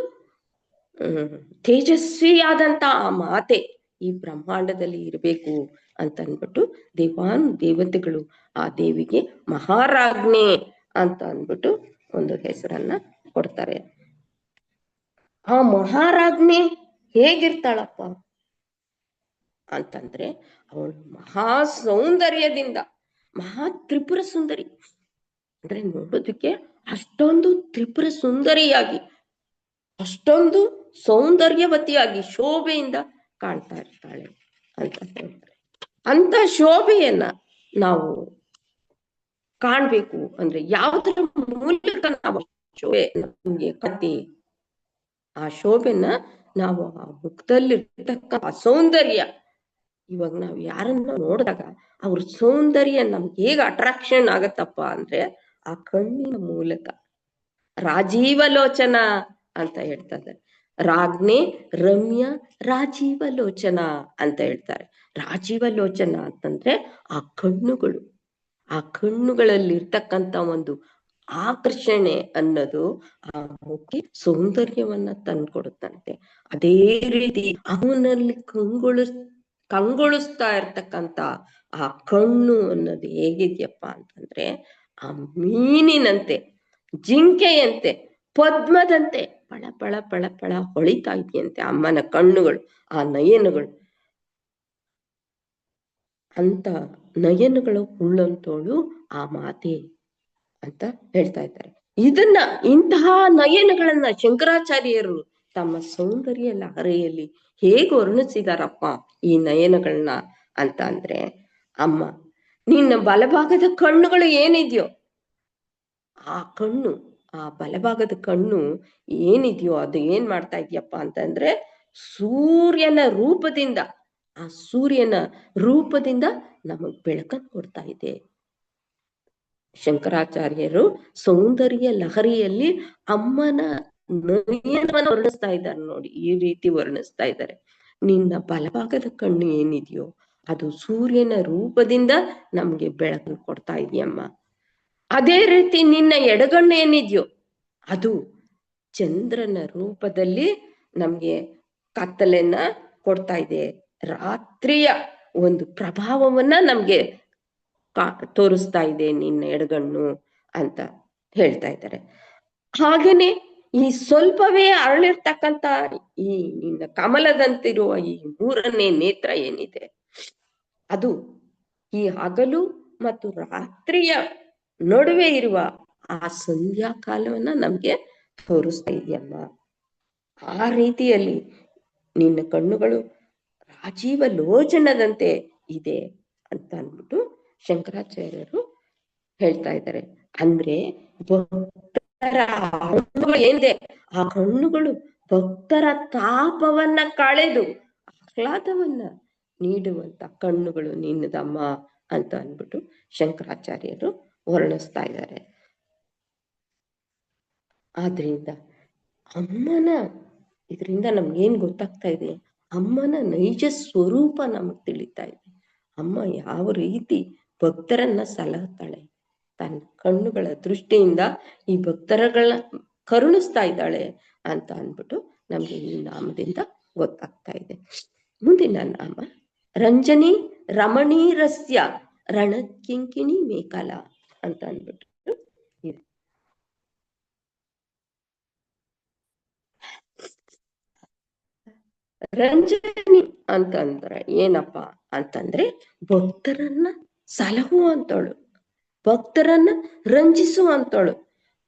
ತೇಜಸ್ವಿಯಾದಂತ ಆ ಮಾತೆ ಈ ಬ್ರಹ್ಮಾಂಡದಲ್ಲಿ ಇರಬೇಕು ಅಂತ ಅನ್ಬಿಟ್ಟು ದೇವತೆಗಳು ಆ ದೇವಿಗೆ ಮಹಾರಾಜ್ಞೆ ಅಂತ ಅನ್ಬಿಟ್ಟು ಒಂದು ಹೆಸರನ್ನ ಕೊಡ್ತಾರೆ. ಆ ಮಹಾರಾಜ್ಞೆ ಹೇಗಿರ್ತಾಳಪ್ಪ ಅಂತಂದ್ರೆ ಅವಳು ಮಹಾ ಸೌಂದರ್ಯದಿಂದ, ಮಹಾ ತ್ರಿಪುರ ಸುಂದರಿ ಅಂದ್ರೆ ನೋಡೋದಕ್ಕೆ ಅಷ್ಟೊಂದು ತ್ರಿಪುರ ಸುಂದರಿಯಾಗಿ, ಅಷ್ಟೊಂದು ಸೌಂದರ್ಯವತಿಯಾಗಿ ಶೋಭೆಯಿಂದ ಕಾಣ್ತಾ ಇರ್ತಾಳೆ ಅಂತ ಹೇಳ್ತಾರೆ. ಅಂತ ಶೋಭೆಯನ್ನ ನಾವು ಕಾಣ್ಬೇಕು ಅಂದ್ರೆ ಯಾವುದರ ಮೂಲಕ ನಾವು ಶೋಭೆ ನಮ್ಗೆ ಕತೆ, ಆ ಶೋಭೆನ ನಾವು ಆ ಮುಖದಲ್ಲಿರ್ತಕ್ಕ ಆ ಸೌಂದರ್ಯ, ಇವಾಗ ನಾವು ಯಾರನ್ನ ನೋಡಿದಾಗ ಅವ್ರ ಸೌಂದರ್ಯ ನಮ್ಗೆ ಹೇಗೆ ಅಟ್ರಾಕ್ಷನ್ ಆಗತ್ತಪ್ಪ ಅಂದ್ರೆ ಆ ಕಣ್ಣಿನ ಮೂಲಕ. ರಾಜೀವಲೋಚನ ಅಂತ ಹೇಳ್ತಾರೆ, ರಾಜ್ಞೆ ರಮ್ಯ ರಾಜೀವಲೋಚನ ಅಂತ ಹೇಳ್ತಾರೆ. ರಾಜೀವಲೋಚನ ಅಂತಂದ್ರೆ ಆ ಕಣ್ಣುಗಳು, ಆ ಕಣ್ಣುಗಳಲ್ಲಿರ್ತಕ್ಕಂಥ ಒಂದು ಆಕರ್ಷಣೆ ಅನ್ನೋದು ಆ ಮುಖ್ಯ ಸೌಂದರ್ಯವನ್ನ ತಂದ್ಕೊಡುತ್ತಂತೆ. ಅದೇ ರೀತಿ ಅವನಲ್ಲಿ ಕಂಗೊಳಿಸ್ತಾ ಇರ್ತಕ್ಕಂಥ ಆ ಕಣ್ಣು ಅನ್ನೋದು ಹೇಗಿದ್ಯಪ್ಪ ಅಂತಂದ್ರೆ ಆ ಮೀನಿನಂತೆ, ಜಿಂಕೆಯಂತೆ, ಪದ್ಮದಂತೆ ಪಳ ಪಳ ಪಳ ಪಳ ಹೊಳಿತಾ ಇದೆಯಂತೆ ಅಮ್ಮನ ಕಣ್ಣುಗಳು, ಆ ನಯನಗಳು. ಅಂತ ನಯನಗಳು ಉಳ್ಳಂತೋಳು ಆ ಮಾತೆ ಅಂತ ಹೇಳ್ತಾ ಇದ್ದಾರೆ. ಇಂತಹ ನಯನಗಳನ್ನ ಶಂಕರಾಚಾರ್ಯರು ತಮ್ಮ ಸೌಂದರ್ಯ ಲಹರಿಯಲ್ಲಿ ಹೇಗೆ ವರ್ಣಿಸಿದಾರಪ್ಪ ಈ ನಯನಗಳನ್ನ ಅಂತ ಅಂದ್ರೆ, ಅಮ್ಮ ನಿನ್ನ ಬಲಭಾಗದ ಕಣ್ಣುಗಳು ಏನಿದೆಯೋ ಆ ಕಣ್ಣು, ಆ ಬಲಭಾಗದ ಕಣ್ಣು ಏನಿದೆಯೋ ಅದು ಏನ್ ಮಾಡ್ತಾ ಇದೆಯಪ್ಪ ಅಂತಂದ್ರೆ ಸೂರ್ಯನ ರೂಪದಿಂದ, ಆ ಸೂರ್ಯನ ರೂಪದಿಂದ ನಮಗ್ ಬೆಳಕನ್ನು ಕೊಡ್ತಾ ಇದೆ. ಶಂಕರಾಚಾರ್ಯರು ಸೌಂದರ್ಯ ಲಹರಿಯಲ್ಲಿ ಅಮ್ಮನ ನಯನವನ್ನು ವರ್ಣಿಸ್ತಾ ಇದ್ದಾರೆ ನೋಡಿ, ಈ ರೀತಿ ವರ್ಣಿಸ್ತಾ ಇದ್ದಾರೆ. ನಿನ್ನ ಬಲಭಾಗದ ಕಣ್ಣು ಏನಿದೆಯೋ ಅದು ಸೂರ್ಯನ ರೂಪದಿಂದ ನಮ್ಗೆ ಬೆಳಕನ್ನು ಕೊಡ್ತಾ ಇದೆಯಮ್ಮ. ಅದೇ ರೀತಿ ನಿನ್ನ ಎಡಗಣ್ಣು ಏನಿದೆಯೋ ಅದು ಚಂದ್ರನ ರೂಪದಲ್ಲಿ ನಮ್ಗೆ ಕತ್ತಲೆನ್ನ ಕೊಡ್ತಾ ಇದೆ, ರಾತ್ರಿಯ ಒಂದು ಪ್ರಭಾವವನ್ನ ನಮ್ಗೆ ತೋರಿಸ್ತಾ ಇದೆ ನಿನ್ನ ಎಡಗಣ್ಣು ಅಂತ ಹೇಳ್ತಾ ಇದ್ದಾರೆ. ಹಾಗೇನೆ ಈ ಸ್ವಲ್ಪವೇ ಅರಳಿರ್ತಕ್ಕಂಥ ಈ ನಿನ್ನ ಕಮಲದಂತಿರುವ ಈ ಮೂರನೇ ನೇತ್ರ ಏನಿದೆ ಅದು ಈ ಹಗಲು ಮತ್ತು ರಾತ್ರಿಯ ನಡುವೆ ಇರುವ ಆ ಸಂಧ್ಯಾ ಕಾಲವನ್ನ ನಮ್ಗೆ ತೋರಿಸ್ತಾ ಇದೆಯಮ್ಮ. ಆ ರೀತಿಯಲ್ಲಿ ನಿನ್ನ ಕಣ್ಣುಗಳು ರಾಜೀವ ಲೋಚನದಂತೆ ಇದೆ ಅಂತ ಅಂದ್ಬಿಟ್ಟು ಶಂಕರಾಚಾರ್ಯರು ಹೇಳ್ತಾ ಇದ್ದಾರೆ. ಅಂದ್ರೆ ಭಕ್ತರ ಏನಿದೆ ಆ ಕಣ್ಣುಗಳು ಭಕ್ತರ ತಾಪವನ್ನ ಕಳೆದು ಆಹ್ಲಾದವನ್ನ ನೀಡುವಂತ ಕಣ್ಣುಗಳು ನಿನ್ನದಮ್ಮ ಅಂತ ಅಂದ್ಬಿಟ್ಟು ಶಂಕರಾಚಾರ್ಯರು ವರ್ಣಿಸ್ತಾ ಇದ್ದಾರೆ. ಆದ್ರಿಂದ ಅಮ್ಮನ ಇದರಿಂದ ನಮ್ಗೇನ್ ಗೊತ್ತಾಗ್ತಾ ಇದೆ, ಅಮ್ಮನ ನೈಜ ಸ್ವರೂಪ ನಮಗ್ ತಿಳಿತಾ ಇದೆ. ಅಮ್ಮ ಯಾವ ರೀತಿ ಭಕ್ತರನ್ನ ಸಲಹುತ್ತಾಳೆ, ತನ್ನ ಕಣ್ಣುಗಳ ದೃಷ್ಟಿಯಿಂದ ಈ ಭಕ್ತರಗಳನ್ನ ಕರುಣಿಸ್ತಾ ಇದ್ದಾಳೆ ಅಂತ ಅಂದ್ಬಿಟ್ಟು ನಮ್ಗೆ ಈ ನಾಮದಿಂದ ಗೊತ್ತಾಗ್ತಾ ಇದೆ. ಮುಂದಿನ ನಾಮ ರಂಜನಿ ರಮಣೀರಸ್ಯ ರಣಕಿಂಕಿಣಿ ಮೇಕಲ ಅಂತ ಅಂದ್ಬಿಟ್ಟು ಇದೆ. ರಂಜನಿ ಅಂತಂದ್ರೆ ಏನಪ್ಪ ಅಂತಂದ್ರೆ ಭಕ್ತರನ್ನ ಸಲಹುವಂತವಳು, ಭಕ್ತರನ್ನ ರಂಜಿಸುವಂತವಳು,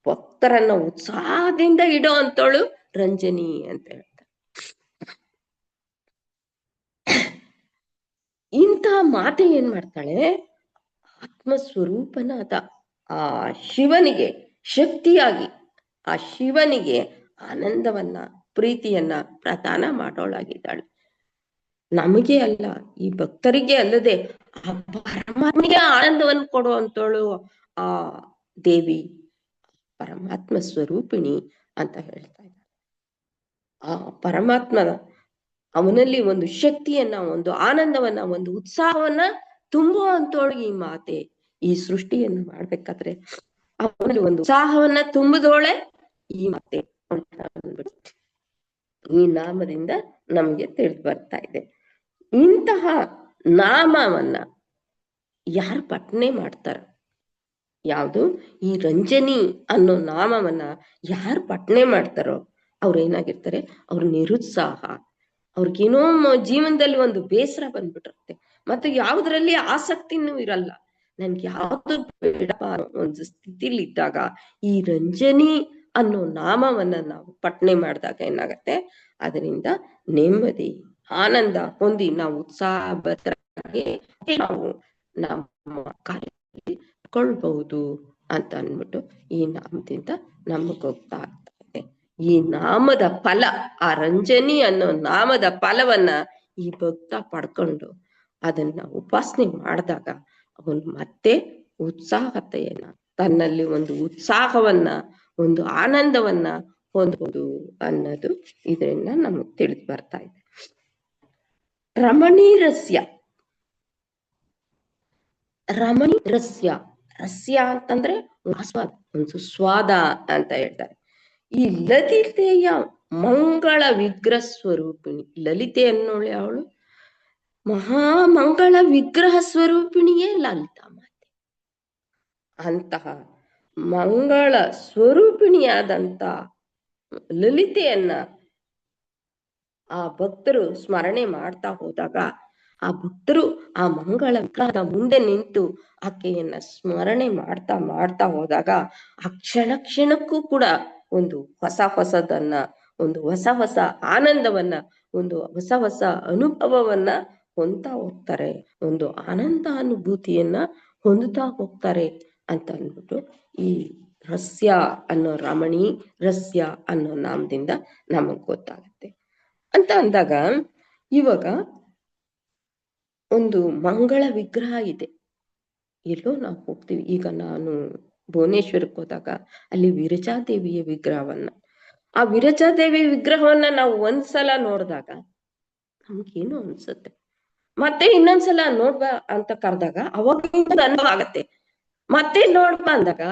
ಭಕ್ತರನ್ನ ಉತ್ಸಾಹದಿಂದ ಇಡೋ ಅಂತವಳು ರಂಜನಿ ಅಂತ ಹೇಳ್ತಾರೆ. ಇಂಥ ಮಾತೆ ಏನ್ ಮಾಡ್ತಾಳೆ, ಆತ್ಮಸ್ವರೂಪನಾದ ಆ ಶಿವನಿಗೆ ಶಕ್ತಿಯಾಗಿ ಆ ಶಿವನಿಗೆ ಆನಂದವನ್ನ ಪ್ರೀತಿಯನ್ನ ಪ್ರದಾನ ಮಾಡೋಳಾಗಿದ್ದಾಳೆ. ನಮಗೆ ಅಲ್ಲ, ಈ ಭಕ್ತರಿಗೆ ಅಲ್ಲದೆ ಆ ಪರಮಾತ್ಮನಿಗೆ ಆನಂದವನ್ನು ಕೊಡುವಂತವಳು ಆ ದೇವಿ ಪರಮಾತ್ಮ ಸ್ವರೂಪಿಣಿ ಅಂತ ಹೇಳ್ತಾ ಇದ್ದಾರೆ. ಆ ಪರಮಾತ್ಮನ ಅವನಲ್ಲಿ ಒಂದು ಶಕ್ತಿಯನ್ನ, ಒಂದು ಆನಂದವನ್ನ, ಒಂದು ಉತ್ಸಾಹವನ್ನ ತುಂಬುವಂತೋಳು ಈ ಮಾತೆ. ಈ ಸೃಷ್ಟಿಯನ್ನು ಮಾಡ್ಬೇಕಾದ್ರೆ ಅವನಲ್ಲಿ ಒಂದು ಉತ್ಸಾಹವನ್ನ ತುಂಬಿದೋಳೆ ಈ ಮಾತೆ ಅಂತ ಅಂದ್ಬಿಟ್ಟು ಈ ನಾಮದಿಂದ ನಮ್ಗೆ ತಿಳಿದು ಬರ್ತಾ ಇದೆ. ಇಂತಹ ನಾಮವನ್ನ ಯಾರು ಪಠನೆ ಮಾಡ್ತಾರ, ಯಾವುದು ಈ ರಂಜನಿ ಅನ್ನೋ ನಾಮವನ್ನ ಯಾರು ಪಠನೆ ಮಾಡ್ತಾರೋ ಅವ್ರೇನಾಗಿರ್ತಾರೆ, ಅವ್ರ ನಿರುತ್ಸಾಹ, ಅವ್ರಿಗೇನೋ ಜೀವನದಲ್ಲಿ ಒಂದು ಬೇಸರ ಬಂದ್ಬಿಟ್ಟಿರುತ್ತೆ, ಮತ್ತೆ ಯಾವ್ದ್ರಲ್ಲಿ ಆಸಕ್ತಿನೂ ಇರಲ್ಲ. ನನ್ಗೆ ಯಾವ್ದು ಬೇಡಪ್ಪ ಒಂದು ಸ್ಥಿತಿಲಿ ಇದ್ದಾಗ ಈ ರಂಜನಿ ಅನ್ನೋ ನಾಮವನ್ನ ನಾವು ಪಠನೆ ಮಾಡಿದಾಗ ಏನಾಗತ್ತೆ, ಅದರಿಂದ ನೆಮ್ಮದಿ ಆನಂದ ಹೊಂದಿ ನಾವು ಉತ್ಸಾಹಬದ್ಧರಾಗಿ ನಾವು ನಮ್ಮ ಕಾರ್ಯದಲ್ಲಿ ಕೊಳ್ಬಹುದು ಅಂತ ಅಂದ್ಬಿಟ್ಟು ಈ ನಾಮದಿಂದ ನಮಗೆ ಗೊತ್ತಾಗ್ತಾ ಇದೆ. ಈ ನಾಮದ ಫಲ, ಆ ರಂಜನಿ ಅನ್ನೋ ನಾಮದ ಫಲವನ್ನ ಈ ಭಕ್ತ ಪಡ್ಕೊಂಡು ಅದನ್ನ ಉಪಾಸನೆ ಮಾಡಿದಾಗ ಅವನು ಮತ್ತೆ ಉತ್ಸಾಹತೆಯನ್ನ, ತನ್ನಲ್ಲಿ ಒಂದು ಉತ್ಸಾಹವನ್ನ, ಒಂದು ಆನಂದವನ್ನ ಹೊಂದಬಹುದು ಅನ್ನೋದು ಇದರಿಂದ ನಮಗ್ ತಿಳಿದು ಬರ್ತಾ ಇದೆ. ರಮಣೀರಸ್ಯ, ರಮಣೀರಸ್ಯ, ರಸ್ಯ ಅಂತಂದ್ರೆ ಆಸ್ವಾದ, ಒಂದು ಸ್ವಾದ ಅಂತ ಹೇಳ್ತಾರೆ. ಈ ಲಲಿತೆಯ ಮಂಗಳ ವಿಗ್ರಹ ಸ್ವರೂಪಿಣಿ, ಲಲಿತೆ ಅನ್ನೋಳೆ ಅವಳು ಮಹಾಮಂಗಳ ವಿಗ್ರಹ ಸ್ವರೂಪಿಣಿಯೇ ಲಲಿತಾ ಮಾತೆ. ಅಂತಹ ಮಂಗಳ ಸ್ವರೂಪಿಣಿಯಾದಂತ ಲಲಿತೆಯನ್ನ ಆ ಭಕ್ತರು ಸ್ಮರಣೆ ಮಾಡ್ತಾ ಹೋದಾಗ, ಆ ಭಕ್ತರು ಆ ಮಂಗಳ ವಿಗ್ರಹದ ಮುಂದೆ ನಿಂತು ಆಕೆಯನ್ನ ಸ್ಮರಣೆ ಮಾಡ್ತಾ ಮಾಡ್ತಾ ಹೋದಾಗ ಆ ಕ್ಷಣ ಕ್ಷಣಕ್ಕೂ ಕೂಡ ಒಂದು ಹೊಸದನ್ನ, ಒಂದು ಹೊಸ ಆನಂದವನ್ನ, ಒಂದು ಹೊಸ ಅನುಭವವನ್ನ ಹೊಂದ್ತಾ ಹೋಗ್ತಾರೆ, ಒಂದು ಆನಂದ ಅನುಭೂತಿಯನ್ನ ಹೊಂದುತ್ತಾ ಹೋಗ್ತಾರೆ ಅಂತ ಅಂದ್ಬಿಟ್ಟು ಈ ರಸ್ಯ ಅನ್ನೋ ರಮಣಿ ರಸ್ಯ ಅನ್ನೋ ನಾಮದಿಂದ ನಮಗ್ ಗೊತ್ತಾಗುತ್ತೆ. ಅಂತ ಅಂದಾಗ ಇವಾಗ ಒಂದು ಮಂಗಳ ವಿಗ್ರಹ ಇದೆ, ಎಲ್ಲೋ ನಾವು ಹೋಗ್ತೀವಿ. ಈಗ ನಾನು ಭುವನೇಶ್ವರಕ್ಕೆ ಹೋದಾಗ ಅಲ್ಲಿ ವಿರಜಾದೇವಿಯ ವಿಗ್ರಹವನ್ನ, ಆ ವಿರಜಾದೇವಿ ವಿಗ್ರಹವನ್ನ ನಾವು ಒಂದ್ಸಲ ನೋಡಿದಾಗ ನಮ್ಗೇನು ಅನ್ಸುತ್ತೆ, ಮತ್ತೆ ಇನ್ನೊಂದ್ಸಲ ನೋಡ್ಬಾ ಅಂತ ಕರೆದಾಗ ಅವಾಗ ಅನುಭವ ಆಗತ್ತೆ. ಮತ್ತೆ ನೋಡ್ಬಾ ಅಂದಾಗ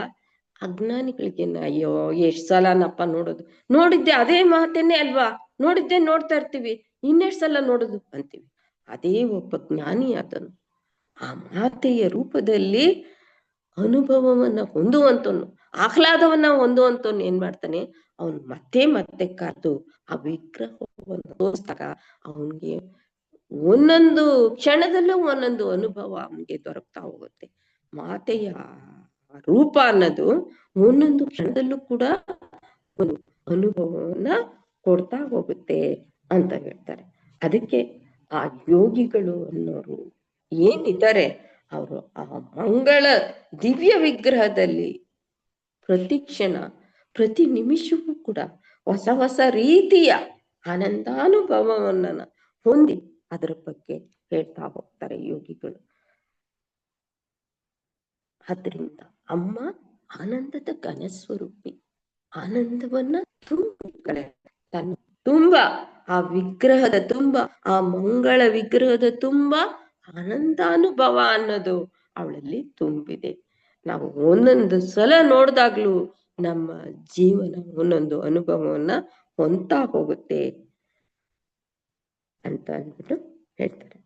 ಅಜ್ಞಾನಿಗಳಿಗೆ ಅಯ್ಯೋ ಎಷ್ಟ್ ಸಲನಪ್ಪ ನೋಡೋದು, ನೋಡಿದ್ದೆ ಅದೇ ಮಾತೇನೆ ಅಲ್ವಾ, ನೋಡಿದ್ದೆ ನೋಡ್ತಾ ಇರ್ತೀವಿ, ಇನ್ನೆಷ್ಟ್ ಸಲ ನೋಡೋದು ಅಂತೀವಿ. ಅದೇ ಒಬ್ಬ ಜ್ಞಾನಿ ಆತನು ಆ ಮಾತೆಯ ರೂಪದಲ್ಲಿ ಅನುಭವವನ್ನ ಹೊಂದುವಂತನು, ಆಹ್ಲಾದವನ್ನ ಹೊಂದುವಂತನು ಏನ್ ಮಾಡ್ತಾನೆ, ಅವನು ಮತ್ತೆ ಮತ್ತೆ ಕರೆದು ಆ ವಿಗ್ರಹವನ್ನು ತೋರಿಸಿದಾಗ ಅವನ್ಗೆ ಒಂದೊಂದು ಕ್ಷಣದಲ್ಲೂ ಒಂದೊಂದು ಅನುಭವ ಅವನಿಗೆ ದೊರಕ್ತಾ ಹೋಗುತ್ತೆ. ಮಾತೆಯ ರೂಪ ಅನ್ನೋದು ಒಂದೊಂದು ಕ್ಷಣದಲ್ಲೂ ಕೂಡ ಒಂದು ಅನುಭವವನ್ನ ಕೊಡ್ತಾ ಹೋಗುತ್ತೆ ಅಂತ ಹೇಳ್ತಾರೆ. ಅದಕ್ಕೆ ಆ ಯೋಗಿಗಳು ಅನ್ನೋರು ಏನಿದ್ದಾರೆ ಅವರು ಆ ಮಂಗಳ ದಿವ್ಯ ವಿಗ್ರಹದಲ್ಲಿ ಪ್ರತಿ ಕ್ಷಣ ಪ್ರತಿ ನಿಮಿಷವೂ ಕೂಡ ಹೊಸ ರೀತಿಯ ಆನಂದಾನುಭವವನ್ನ ಹೊಂದಿ ಅದರ ಬಗ್ಗೆ ಹೇಳ್ತಾ ಹೋಗ್ತಾರೆ ಯೋಗಿಗಳು. ಆದ್ರಿಂದ ಅಮ್ಮ ಆನಂದದ ಘನಸ್ವರೂಪಿ, ಆನಂದವನ್ನ ತುಂಬಿದ್ದಾಳೆ. ತನ್ನ ತುಂಬ ಆ ವಿಗ್ರಹದ ತುಂಬ, ಆ ಮಂಗಳ ವಿಗ್ರಹದ ತುಂಬ ಆನಂದಾನುಭವ ಅನ್ನೋದು ಅವಳಲ್ಲಿ ತುಂಬಿದೆ. ನಾವು ಒಂದೊಂದು ಸಲ ನೋಡಿದಾಗ್ಲೂ ನಮ್ಮ ಜೀವನ ಒಂದೊಂದು ಅನುಭವವನ್ನ ಹೊಂದ್ತಾ ಹೋಗುತ್ತೆ ಅಂತ ಅಂದ್ಬಿಟ್ಟು ಹೇಳ್ತಾರೆ.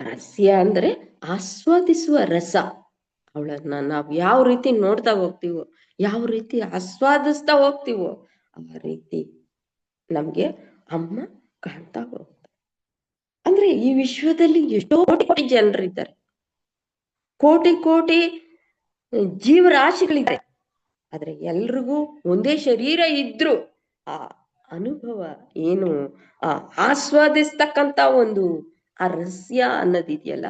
ರಸ್ಯ ಅಂದ್ರೆ ಆಸ್ವಾದಿಸುವ ರಸ. ಅವಳನ್ನ ನಾವು ಯಾವ ರೀತಿ ನೋಡ್ತಾ ಹೋಗ್ತೀವೋ, ಯಾವ ರೀತಿ ಆಸ್ವಾದಿಸ್ತಾ ಹೋಗ್ತೀವೋ ಆ ರೀತಿ ನಮ್ಗೆ ಅಮ್ಮ ಕಾಣ್ತಾ ಹೋಗ್ತಾರೆ. ಅಂದ್ರೆ ಈ ವಿಶ್ವದಲ್ಲಿ ಎಷ್ಟೋ ಕೋಟಿ ಜನರಿದ್ದಾರೆ, ಕೋಟಿ ಜೀವರಾಶಿಗಳಿದ್ದಾರೆ. ಆದ್ರೆ ಎಲ್ರಿಗೂ ಒಂದೇ ಶರೀರ ಇದ್ರು ಆ ಅನುಭವ ಏನು, ಆ ಆಸ್ವಾದಿಸ್ತಕ್ಕಂತ ಒಂದು ಆ ರಸ್ಯ ಅನ್ನೋದಿದೆಯಲ್ಲ,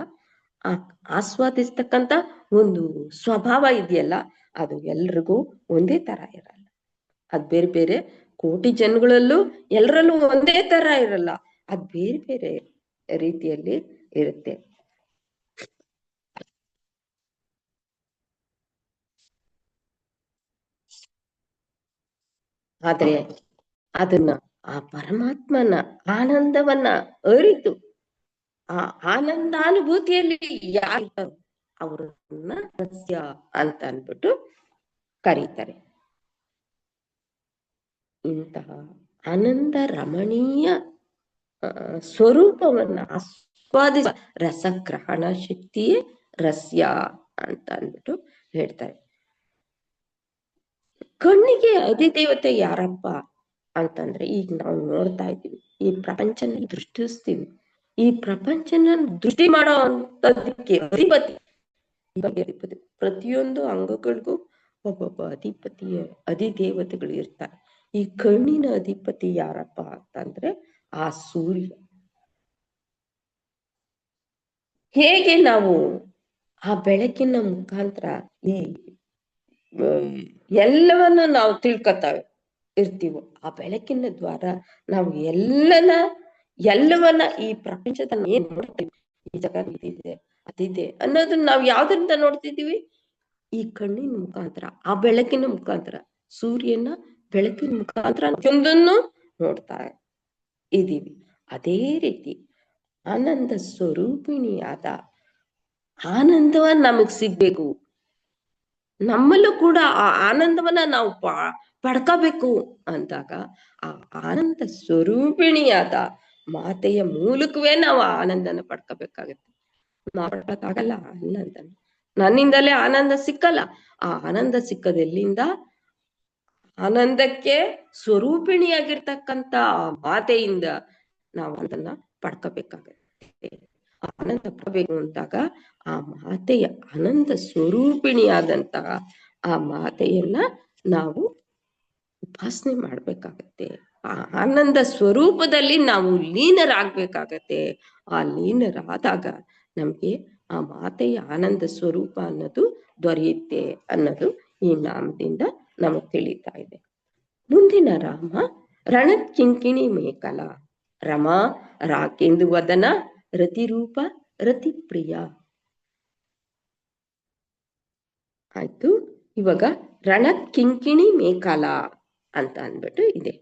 ಆ ಆಸ್ವಾದಿಸ್ತಕ್ಕಂತ ಒಂದು ಸ್ವಭಾವ ಇದೆಯಲ್ಲ, ಅದು ಎಲ್ರಿಗೂ ಒಂದೇ ತರ ಇರಲ್ಲ. ಅದ್ ಬೇರೆ ಬೇರೆ ಕೋಟಿ ಜನಗಳಲ್ಲೂ ಎಲ್ಲರಲ್ಲೂ ಒಂದೇ ತರ ಇರಲ್ಲ, ಅದ್ ಬೇರೆ ಬೇರೆ ರೀತಿಯಲ್ಲಿ ಇರುತ್ತೆ. ಆದ್ರೆ ಅದನ್ನ ಆ ಪರಮಾತ್ಮನ ಆನಂದವನ್ನ ಅರಿತು ಆ ಆನಂದಾನುಭೂತಿಯಲ್ಲಿ ಯಾರು ಅವ್ರನ್ನ ಸತ್ಯ ಅಂತ ಅನ್ಬಿಟ್ಟು ಕರೀತಾರೆ. ಇಂತಹ ಆನಂದ ರಮಣೀಯ ಸ್ವರೂಪವನ್ನ ಆಸ್ವಾದಿಸ ರಸಗ್ರಹಣ ಶಕ್ತಿಯೇ ರಸ್ಯ ಅಂತ ಅಂದ್ಬಿಟ್ಟು ಹೇಳ್ತಾರೆ. ಕಣ್ಣಿಗೆ ಅಧಿದೇವತೆ ಯಾರಪ್ಪ ಅಂತಂದ್ರೆ, ಈಗ ನಾವು ನೋಡ್ತಾ ಇದ್ದೀವಿ, ಈ ಪ್ರಪಂಚನ ದೃಷ್ಟಿಸ್ತೀವಿ, ಈ ಪ್ರಪಂಚನ ದೃಷ್ಟಿ ಮಾಡೋ ಅಂತದಕ್ಕೆ ಅಧಿಪತಿ ಅಧಿಪತಿ ಪ್ರತಿಯೊಂದು ಅಂಗಗಳಿಗೂ ಒಬ್ಬೊಬ್ಬ ಅಧಿಪತಿಯ ಅಧಿದೇವತೆಗಳು ಇರ್ತಾರೆ. ಈ ಕಣ್ಣಿನ ಅಧಿಪತಿ ಯಾರಪ್ಪ ಅಂತಂದ್ರೆ ಆ ಸೂರ್ಯ. ಹೇಗೆ ನಾವು ಆ ಬೆಳಕಿನ ಮುಖಾಂತರ ಈ ಎಲ್ಲವನ್ನ ನಾವು ತಿಳ್ಕೊತಾವೆ ಇರ್ತೀವೋ, ಆ ಬೆಳಕಿನ ದ್ವಾರ ನಾವು ಎಲ್ಲವನ್ನ ಈ ಪ್ರಪಂಚದ ಏನ್ ನೋಡ್ತೀವಿ, ಈ ಜಗತ್ ಇದಿದೆ ಅದಿದೆ ಅನ್ನೋದನ್ನ ನಾವು ಯಾವ್ದ್ರಿಂದ ನೋಡ್ತಿದೀವಿ? ಈ ಕಣ್ಣಿನ ಮುಖಾಂತರ, ಆ ಬೆಳಕಿನ ಮುಖಾಂತರ, ಸೂರ್ಯನ ಬೆಳಕಿನ ಮುಖಾಂತರ ಒಂದನ್ನು ನೋಡ್ತಾ ಇದೀವಿ. ಅದೇ ರೀತಿ ಆನಂದ ಸ್ವರೂಪಿಣಿಯಾದ ಆನಂದವನ್ನ ನಮಗ್ ಸಿಗ್ಬೇಕು, ನಮ್ಮಲ್ಲೂ ಕೂಡ ಆ ಆನಂದವನ್ನ ನಾವು ಪಡ್ಕೋಬೇಕು ಅಂದಾಗ ಆ ಆನಂದ ಸ್ವರೂಪಿಣಿಯಾದ ಮಾತೆಯ ಮೂಲಕವೇ ನಾವು ಆನಂದನ ಪಡ್ಕೋಬೇಕಾಗತ್ತೆ. ನಾವು ಪಡ್ಕೊಕ್ಕಾಗಲ್ಲ ಆನಂದನ, ನನ್ನಿಂದಲೇ ಆನಂದ ಸಿಕ್ಕಲ್ಲ. ಆ ಆನಂದ ಸಿಕ್ಕದೆಲ್ಲಿಂದ? ಆನಂದಕ್ಕೆ ಸ್ವರೂಪಿಣಿಯಾಗಿರ್ತಕ್ಕಂಥ ಆ ಮಾತೆಯಿಂದ ನಾವು ಅದನ್ನ ಪಡ್ಕೋಬೇಕಾಗತ್ತೆ. ಆನಂದ ಪಡಬೇಕು ಅಂದಾಗ ಆ ಮಾತೆಯ ಆನಂದ ಸ್ವರೂಪಿಣಿಯಾದಂತಹ ಆ ಮಾತೆಯನ್ನ ನಾವು ಉಪಾಸನೆ ಮಾಡ್ಬೇಕಾಗತ್ತೆ. ಆ ಆನಂದ ಸ್ವರೂಪದಲ್ಲಿ ನಾವು ಲೀನರಾಗ್ಬೇಕಾಗತ್ತೆ. ಆ ಲೀನರಾದಾಗ ನಮ್ಗೆ ಆ ಮಾತೆಯ ಆನಂದ ಸ್ವರೂಪ ಅನ್ನೋದು ದೊರೆಯುತ್ತೆ ಅನ್ನೋದು ಈ ನಾಮದಿಂದ ನಮಗ್ ತಿಳಿತಾ ಇದೆ. ಮುಂದಿನ ರಾಮ ರಣತ್ ಕಿಂಕಿಣಿ ಮೇಕಲ, ರಮ ರಾಕೆಂದು ವದನ, ರತಿರೂಪ ರತಿಪ್ರಿಯ. ಆಯ್ತು. ಇವಾಗ ರಣತ್ ಕಿಂಕಿಣಿ ಮೇಕಲ ಅಂತ ಅಂದ್ಬಿಟ್ಟು ಇದೆ.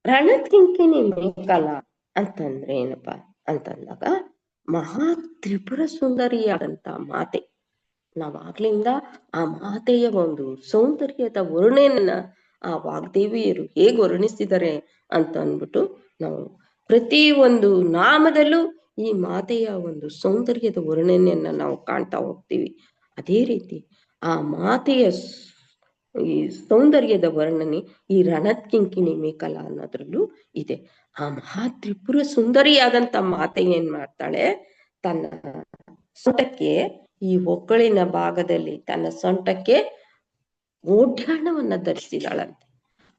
ರಣತ್ ಕಿಂಕಿಣಿ ಮೇಕಲ ಅಂತಂದ್ರೆ ಏನಪ್ಪಾ ಅಂತಂದಾಗ, ಮಹಾ ತ್ರಿಪುರ ಸುಂದರಿಯಾದಂತ ಮಾತೆ. ನಾವಾಗ್ಲಿಂದ ಆ ಮಾತೆಯ ಒಂದು ಸೌಂದರ್ಯದ ವರ್ಣೆಯನ್ನ ಆ ವಾಗ್ದೇವಿಯರು ಹೇಗೆ ವರ್ಣಿಸಿದ್ದಾರೆ ಅಂತ ಅಂದ್ಬಿಟ್ಟು ನಾವು ಪ್ರತಿ ಒಂದು ನಾಮದಲ್ಲೂ ಈ ಮಾತೆಯ ಒಂದು ಸೌಂದರ್ಯದ ವರ್ಣನೆಯನ್ನ ನಾವು ಕಾಣ್ತಾ ಹೋಗ್ತೀವಿ. ಅದೇ ರೀತಿ ಆ ಮಾತೆಯ ಈ ಸೌಂದರ್ಯದ ವರ್ಣನೆ ಈ ರಣತ್ ಕಿಂಕಿಣಿ ಮೇಕಲ ಅನ್ನೋದ್ರಲ್ಲೂ ಇದೆ. ಆ ಮಹಾ ತ್ರಿಪುರ ಸುಂದರಿಯಾದಂತ ಮಾತೆ ಏನ್ ಮಾಡ್ತಾಳೆ, ತನ್ನ ಸೊಂಟಕ್ಕೆ, ಈ ಒಕ್ಕಳಿನ ಭಾಗದಲ್ಲಿ ತನ್ನ ಸೊಂಟಕ್ಕೆ ಓಡ್ಯಾಣವನ್ನ ಧರಿಸಿದಾಳಂತೆ.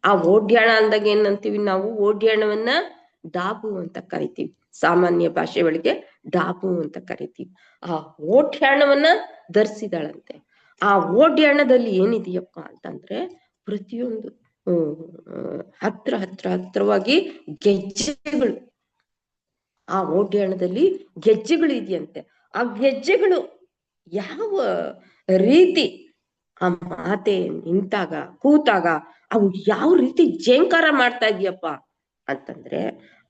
ಆ ಓಡ್ಯಾಣ ಅಂದಾಗ ಏನಂತೀವಿ ನಾವು? ಓಡ್ಯಾಣವನ್ನ ಡಾಬು ಅಂತ ಕರಿತೀವಿ, ಸಾಮಾನ್ಯ ಭಾಷೆ ಒಳಗೆ ಡಾಬು ಅಂತ ಕರಿತೀವಿ. ಆ ಓಡ್ಯಾಣವನ್ನ ಧರಿಸಿದಾಳಂತೆ. ಆ ಓಡ್ಯಾಣದಲ್ಲಿ ಏನಿದೆಯಪ್ಪ ಅಂತಂದ್ರೆ, ಪ್ರತಿಯೊಂದು ಹತ್ರವಾಗಿ ಗೆಜ್ಜೆಗಳು, ಆ ಓಡ್ಯಾಣದಲ್ಲಿ ಗೆಜ್ಜೆಗಳು ಇದೆಯಂತೆ. ಆ ಗೆಜ್ಜೆಗಳು ಯಾವ ರೀತಿ ಆ ಮಾತೆ ನಿಂತಾಗ ಕೂತಾಗ ಅವು ಯಾವ ರೀತಿ ಜೇಂಕಾರ ಮಾಡ್ತಾ ಇದೆಯಪ್ಪ ಅಂತಂದ್ರೆ,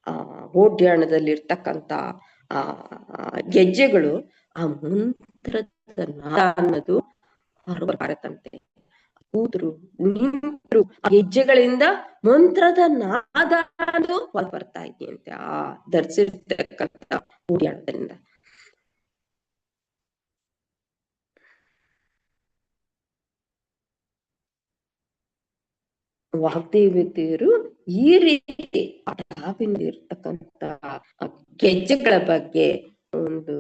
ಆ ಓಡ್ಯಾಣದಲ್ಲಿರ್ತಕ್ಕಂಥ ಆ ಗೆಜ್ಜೆಗಳು ಆ ಮಂತ್ರದ ನಾದ ಅನ್ನೋದು ಹೊರಬರತಂತೆ. ಕೂತರು ನಿಂತರು ಆ ಗೆಜ್ಜೆಗಳಿಂದ ಮಂತ್ರದ ನಾದ ಅನ್ನೋದು ಹೊರಬರ್ತಾ ಇದೆಯಂತೆ ಆ ಧರಿಸಿರ್ತಕ್ಕಂಥ ಓಡ್ಯಾಣದಿಂದ. ವಾಗ್ದೇವತೆಯರು ಈ ರೀತಿ ಡಾಬಿನಲ್ಲಿ ಇರ್ತಕ್ಕಂಥ ಗೆಜ್ಜೆಗಳ ಬಗ್ಗೆ ಒಂದು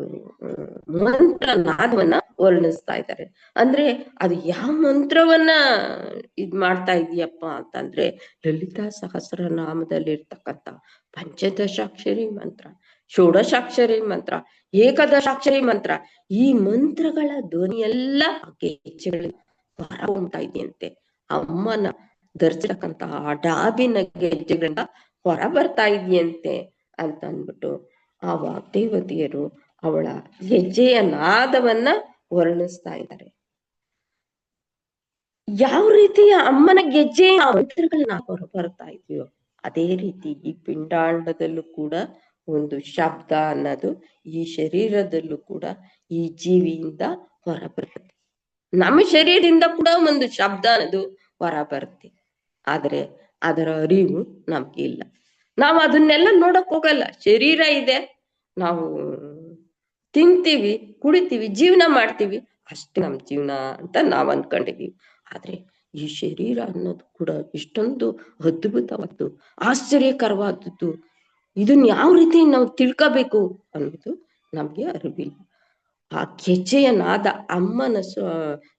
ಮಂತ್ರ ನಾದವನ್ನ ವರ್ಣಿಸ್ತಾ ಇದ್ದಾರೆ. ಅಂದ್ರೆ ಅದು ಯಾವ ಮಂತ್ರವನ್ನ ಮಾಡ್ತಾ ಇದೀಯಪ್ಪ ಅಂತಂದ್ರೆ ಲಲಿತಾ ಸಹಸ್ರನಾಮದಲ್ಲಿ ಇರ್ತಕ್ಕಂಥ ಪಂಚದಶಾಕ್ಷರಿ ಮಂತ್ರ, ಷೋಡಶಾಕ್ಷರಿ ಮಂತ್ರ, ಏಕದಶಾಕ್ಷರಿ ಮಂತ್ರ, ಈ ಮಂತ್ರಗಳ ಧ್ವನಿಯೆಲ್ಲ ಗೆಜ್ಜೆಗಳಿಂದ ಹೊರ ಹೊಮ್ತಾ ಇದೆಯಂತೆ. ಅಮ್ಮನ ಧರಿಸಿರ್ತಕ್ಕಂಥ ಆ ಡಾಬಿನ ಗೆಜ್ಜೆಗಳಿಂದ ಹೊರ ಬರ್ತಾ ಇದೆಯಂತೆ ಅಂತ ಅಂದ್ಬಿಟ್ಟು ಆ ವಾಗ್ದೇವತೆಯರು ಅವಳ ಹೆಜ್ಜೆಯ ನಾದವನ್ನ ವರ್ಣಿಸ್ತಾ ಇದ್ದಾರೆ. ಯಾವ ರೀತಿಯ ಅಮ್ಮನ ಗೆಜ್ಜೆ ಆ ಮಂತ್ರಗಳನ್ನ ಹೊರ ಬರ್ತಾ ಇದೆಯೋ ಅದೇ ರೀತಿ ಈ ಪಿಂಡಾಂಡದಲ್ಲೂ ಕೂಡ ಒಂದು ಶಬ್ದ ಅನ್ನೋದು ಈ ಶರೀರದಲ್ಲೂ ಕೂಡ ಈ ಜೀವಿಯಿಂದ ಹೊರ ಬರುತ್ತೆ. ನಮ್ಮ ಶರೀರದಿಂದ ಕೂಡ ಒಂದು ಶಬ್ದ ಅನ್ನೋದು ಹೊರ ಬರುತ್ತೆ. ಆದ್ರೆ ಅದರ ಅರಿವು ನಮ್ಗೆ ಇಲ್ಲ. ನಾವು ಅದನ್ನೆಲ್ಲ ನೋಡಕ್ ಹೋಗಲ್ಲ. ಶರೀರ ಇದೆ, ನಾವು ತಿಂತೀವಿ, ಕುಡಿತೀವಿ, ಜೀವನ ಮಾಡ್ತೀವಿ, ಅಷ್ಟೇ ನಮ್ ಜೀವನ ಅಂತ ನಾವ್ ಅನ್ಕೊಂಡಿದೀವಿ. ಆದ್ರೆ ಈ ಶರೀರ ಅನ್ನೋದು ಕೂಡ ಇಷ್ಟೊಂದು ಅದ್ಭುತವಾದ್ದು, ಆಶ್ಚರ್ಯಕರವಾದದ್ದು. ಇದನ್ನ ಯಾವ ರೀತಿ ನಾವು ತಿಳ್ಕೋಬೇಕು ಅನ್ನೋದು ನಮ್ಗೆ ಅರಿವಿಲ್ಲ. ಆ ಗೆಜ್ಜೆಯ ನಾದ, ಅಮ್ಮನ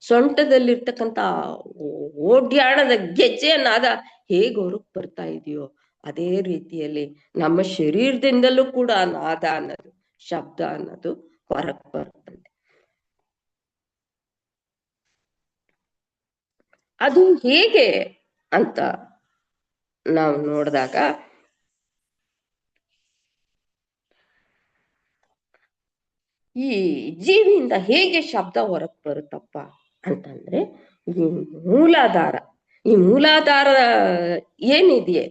ಸೊಂಟದಲ್ಲಿರ್ತಕ್ಕಂಥ ಓಡ್ಯಾಣದ ಗೆಜ್ಜೆಯ ನಾದ ಹೇಗೆ ಹೊರಗ್ ಬರ್ತಾ ಇದೆಯೋ ಅದೇ ರೀತಿಯಲ್ಲಿ ನಮ್ಮ ಶರೀರದಿಂದಲೂ ಕೂಡ ನಾದ ಅನ್ನೋದು, ಶಬ್ದ ಅನ್ನೋದು ಹೊರಗ್ ಬರ್ತದೆ. ಅದು ಹೇಗೆ ಅಂತ ನಾವು ನೋಡಿದಾಗ ಈ ಜೀವಿಯಿಂದ ಹೇಗೆ ಶಬ್ದ ಹೊರಗ್ ಬರುತ್ತಪ್ಪ ಅಂತಂದ್ರೆ ಈ ಮೂಲಾಧಾರ, ಈ ಮೂಲಾಧಾರ ಏನಿದೆಯೇ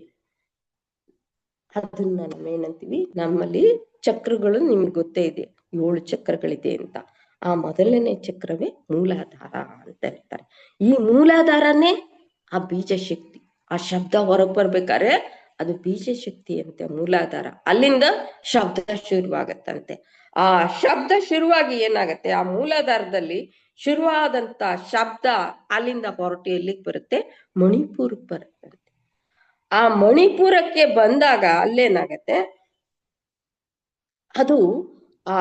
ಅದನ್ನ ನಾವೇನಂತೀವಿ, ನಮ್ಮಲ್ಲಿ ಚಕ್ರಗಳು ನಿಮ್ಗೆ ಗೊತ್ತೇ ಇದೆ, 7 ಚಕ್ರಗಳಿದೆ ಅಂತ. ಆ ಮೊದಲನೇ ಚಕ್ರವೇ ಮೂಲಾಧಾರ ಅಂತ ಹೇಳ್ತಾರೆ. ಈ ಮೂಲಾಧಾರನೇ ಆ ಬೀಜ ಶಕ್ತಿ. ಆ ಶಬ್ದ ಹೊರಗ್ ಬರ್ಬೇಕಾದ್ರೆ ಅದು ಬೀಜ ಶಕ್ತಿ ಅಂತೆ ಮೂಲಾಧಾರ. ಅಲ್ಲಿಂದ ಶಬ್ದ ಶುರುವಾಗತ್ತಂತೆ. ಆ ಶಬ್ದ ಶುರುವಾಗಿ ಏನಾಗತ್ತೆ, ಆ ಮೂಲಾಧಾರದಲ್ಲಿ ಶುರುವಾದಂತ ಶಬ್ದ ಅಲ್ಲಿಂದ ಹೊರಟು ಎಲ್ಲಿಗೆ ಬರುತ್ತೆ, ಮಣಿಪುರಕ್ಕೆ ಬರುತ್ತಂತೆ. ಆ ಮಣಿಪುರಕ್ಕೆ ಬಂದಾಗ ಅಲ್ಲೇನಾಗತ್ತೆ, ಅದು ಆ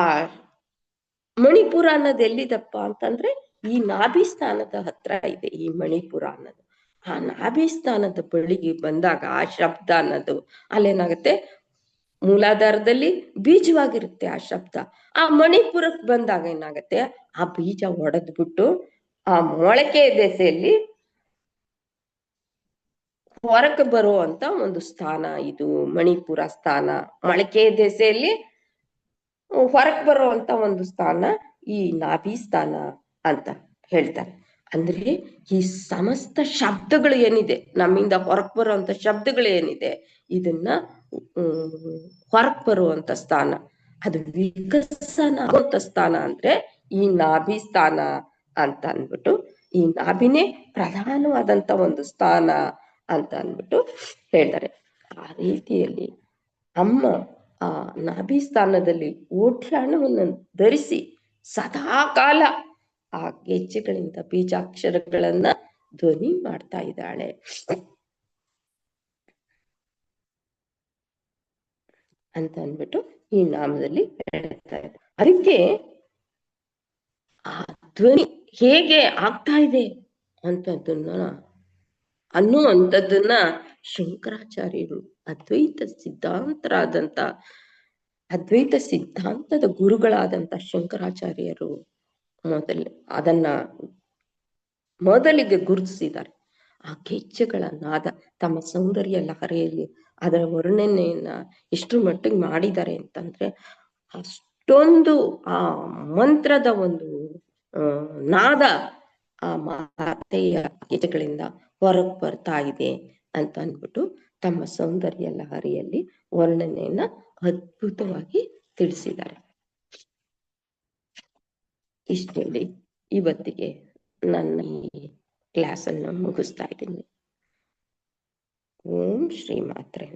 ಮಣಿಪುರ ಅನ್ನೋದು ಎಲ್ಲಿದಪ್ಪ ಅಂತಂದ್ರೆ ಈ ನಾಭಿ ಸ್ಥಾನದ ಹತ್ರ ಇದೆ ಈ ಮಣಿಪುರ ಅನ್ನೋದು. ಆ ನಾಭಿ ಸ್ಥಾನದ ಬಳಿಗೆ ಬಂದಾಗ ಆ ಶಬ್ದ ಅನ್ನೋದು ಅಲ್ಲೇನಾಗತ್ತೆ, ಮೂಲಾಧಾರದಲ್ಲಿ ಬೀಜವಾಗಿರುತ್ತೆ ಆ ಶಬ್ದ. ಆ ಮಣಿಪುರಕ್ಕೆ ಬಂದಾಗ ಏನಾಗತ್ತೆ, ಆ ಬೀಜ ಒಡೆದ್ಬಿಟ್ಟು ಆ ಮೊಳಕೆ ದೆಸೆಯಲ್ಲಿ ಹೊರಕ್ಕೆ ಬರುವಂತ ಒಂದು ಸ್ಥಾನ ಇದು ಮಣಿಪುರ ಸ್ಥಾನ. ಮೊಳಕೆ ದೆಸೆಯಲ್ಲಿ ಹೊರಕ್ ಬರುವಂತ ಒಂದು ಸ್ಥಾನ ಈ ನಾಭಿ ಸ್ಥಾನ ಅಂತ ಹೇಳ್ತಾರೆ. ಅಂದ್ರೆ ಈ ಸಮಸ್ತ ಶಬ್ದಗಳು ಏನಿದೆ, ನಮ್ಮಿಂದ ಹೊರಕ್ ಬರುವಂತ ಶಬ್ದಗಳು ಏನಿದೆ, ಇದನ್ನ ಹೊರಕ್ ಬರುವಂತ ಸ್ಥಾನ, ಅದು ವಿಕಸನ ಆಗುವಂತ ಸ್ಥಾನ ಅಂದ್ರೆ ಈ ನಾಭಿ ಸ್ಥಾನ ಅಂತ ಅಂದ್ಬಿಟ್ಟು, ಈ ನಾಭಿನೇ ಪ್ರಧಾನವಾದಂತ ಒಂದು ಸ್ಥಾನ ಅಂತ ಅಂದ್ಬಿಟ್ಟು ಹೇಳ್ತಾರೆ. ಆ ರೀತಿಯಲ್ಲಿ ಅಮ್ಮ ಆ ನಾಭಿ ಸ್ಥಾನದಲ್ಲಿ ಓಡ್ಯಾಣವನ್ನು ಧರಿಸಿ ಸದಾ ಕಾಲ ಆ ಗೆಜ್ಜೆಗಳಿಂದ ಬೀಜಾಕ್ಷರಗಳನ್ನ ಧ್ವನಿ ಮಾಡ್ತಾ ಇದ್ದಾಳೆ ಅಂತ ಅಂದ್ಬಿಟ್ಟು ಈ ನಾಮದಲ್ಲಿ ಹೇಳ್ತಾ ಇದೆ. ಅದಕ್ಕೆ ಆ ಧ್ವನಿ ಹೇಗೆ ಆಗ್ತಾ ಇದೆ ಅಂತದನ್ನ ಅನ್ನುವಂಥದ್ದನ್ನ ಶಂಕರಾಚಾರ್ಯರು ಅದ್ವೈತ ಸಿದ್ಧಾಂತದ ಗುರುಗಳಾದಂತ ಶಂಕರಾಚಾರ್ಯರು ಅದನ್ನ ಮೊದಲಿಗೆ ಗುರುತಿಸಿದ್ದಾರೆ. ಆ ಗೆಜ್ಜೆಗಳ ನಾದ ತಮ್ಮ ಸೌಂದರ್ಯ ಲಹರಿಯಲ್ಲಿ ಅದರ ವರ್ಣನೆಯನ್ನ ಎಷ್ಟು ಮಟ್ಟಿಗೆ ಮಾಡಿದ್ದಾರೆ ಅಂತಂದ್ರೆ, ಅಷ್ಟೊಂದು ಆ ಮಂತ್ರದ ಒಂದು ನಾದ ಆ ಮಾತೆಯ ಗೆಜ್ಜೆಗಳಿಂದ ಹೊರಗ್ ಬರ್ತಾ ಇದೆ ಅಂತ ಅಂದ್ಬಿಟ್ಟು ತಮ್ಮ ಸೌಂದರ್ಯ ಲಹರಿಯಲ್ಲಿ ವರ್ಣನೆಯನ್ನ ಅದ್ಭುತವಾಗಿ ತಿಳಿಸಿದ್ದಾರೆ. ಇಷ್ಟು ಹೇಳಿ ಇವತ್ತಿಗೆ ನನ್ನ ಈ ಕ್ಲಾಸ್ ಅನ್ನು ಮುಗಿಸ್ತಾ ಇದ್ದೀನಿ. ಓಂ ಶ್ರೀ ಮಾತ್ರೆ.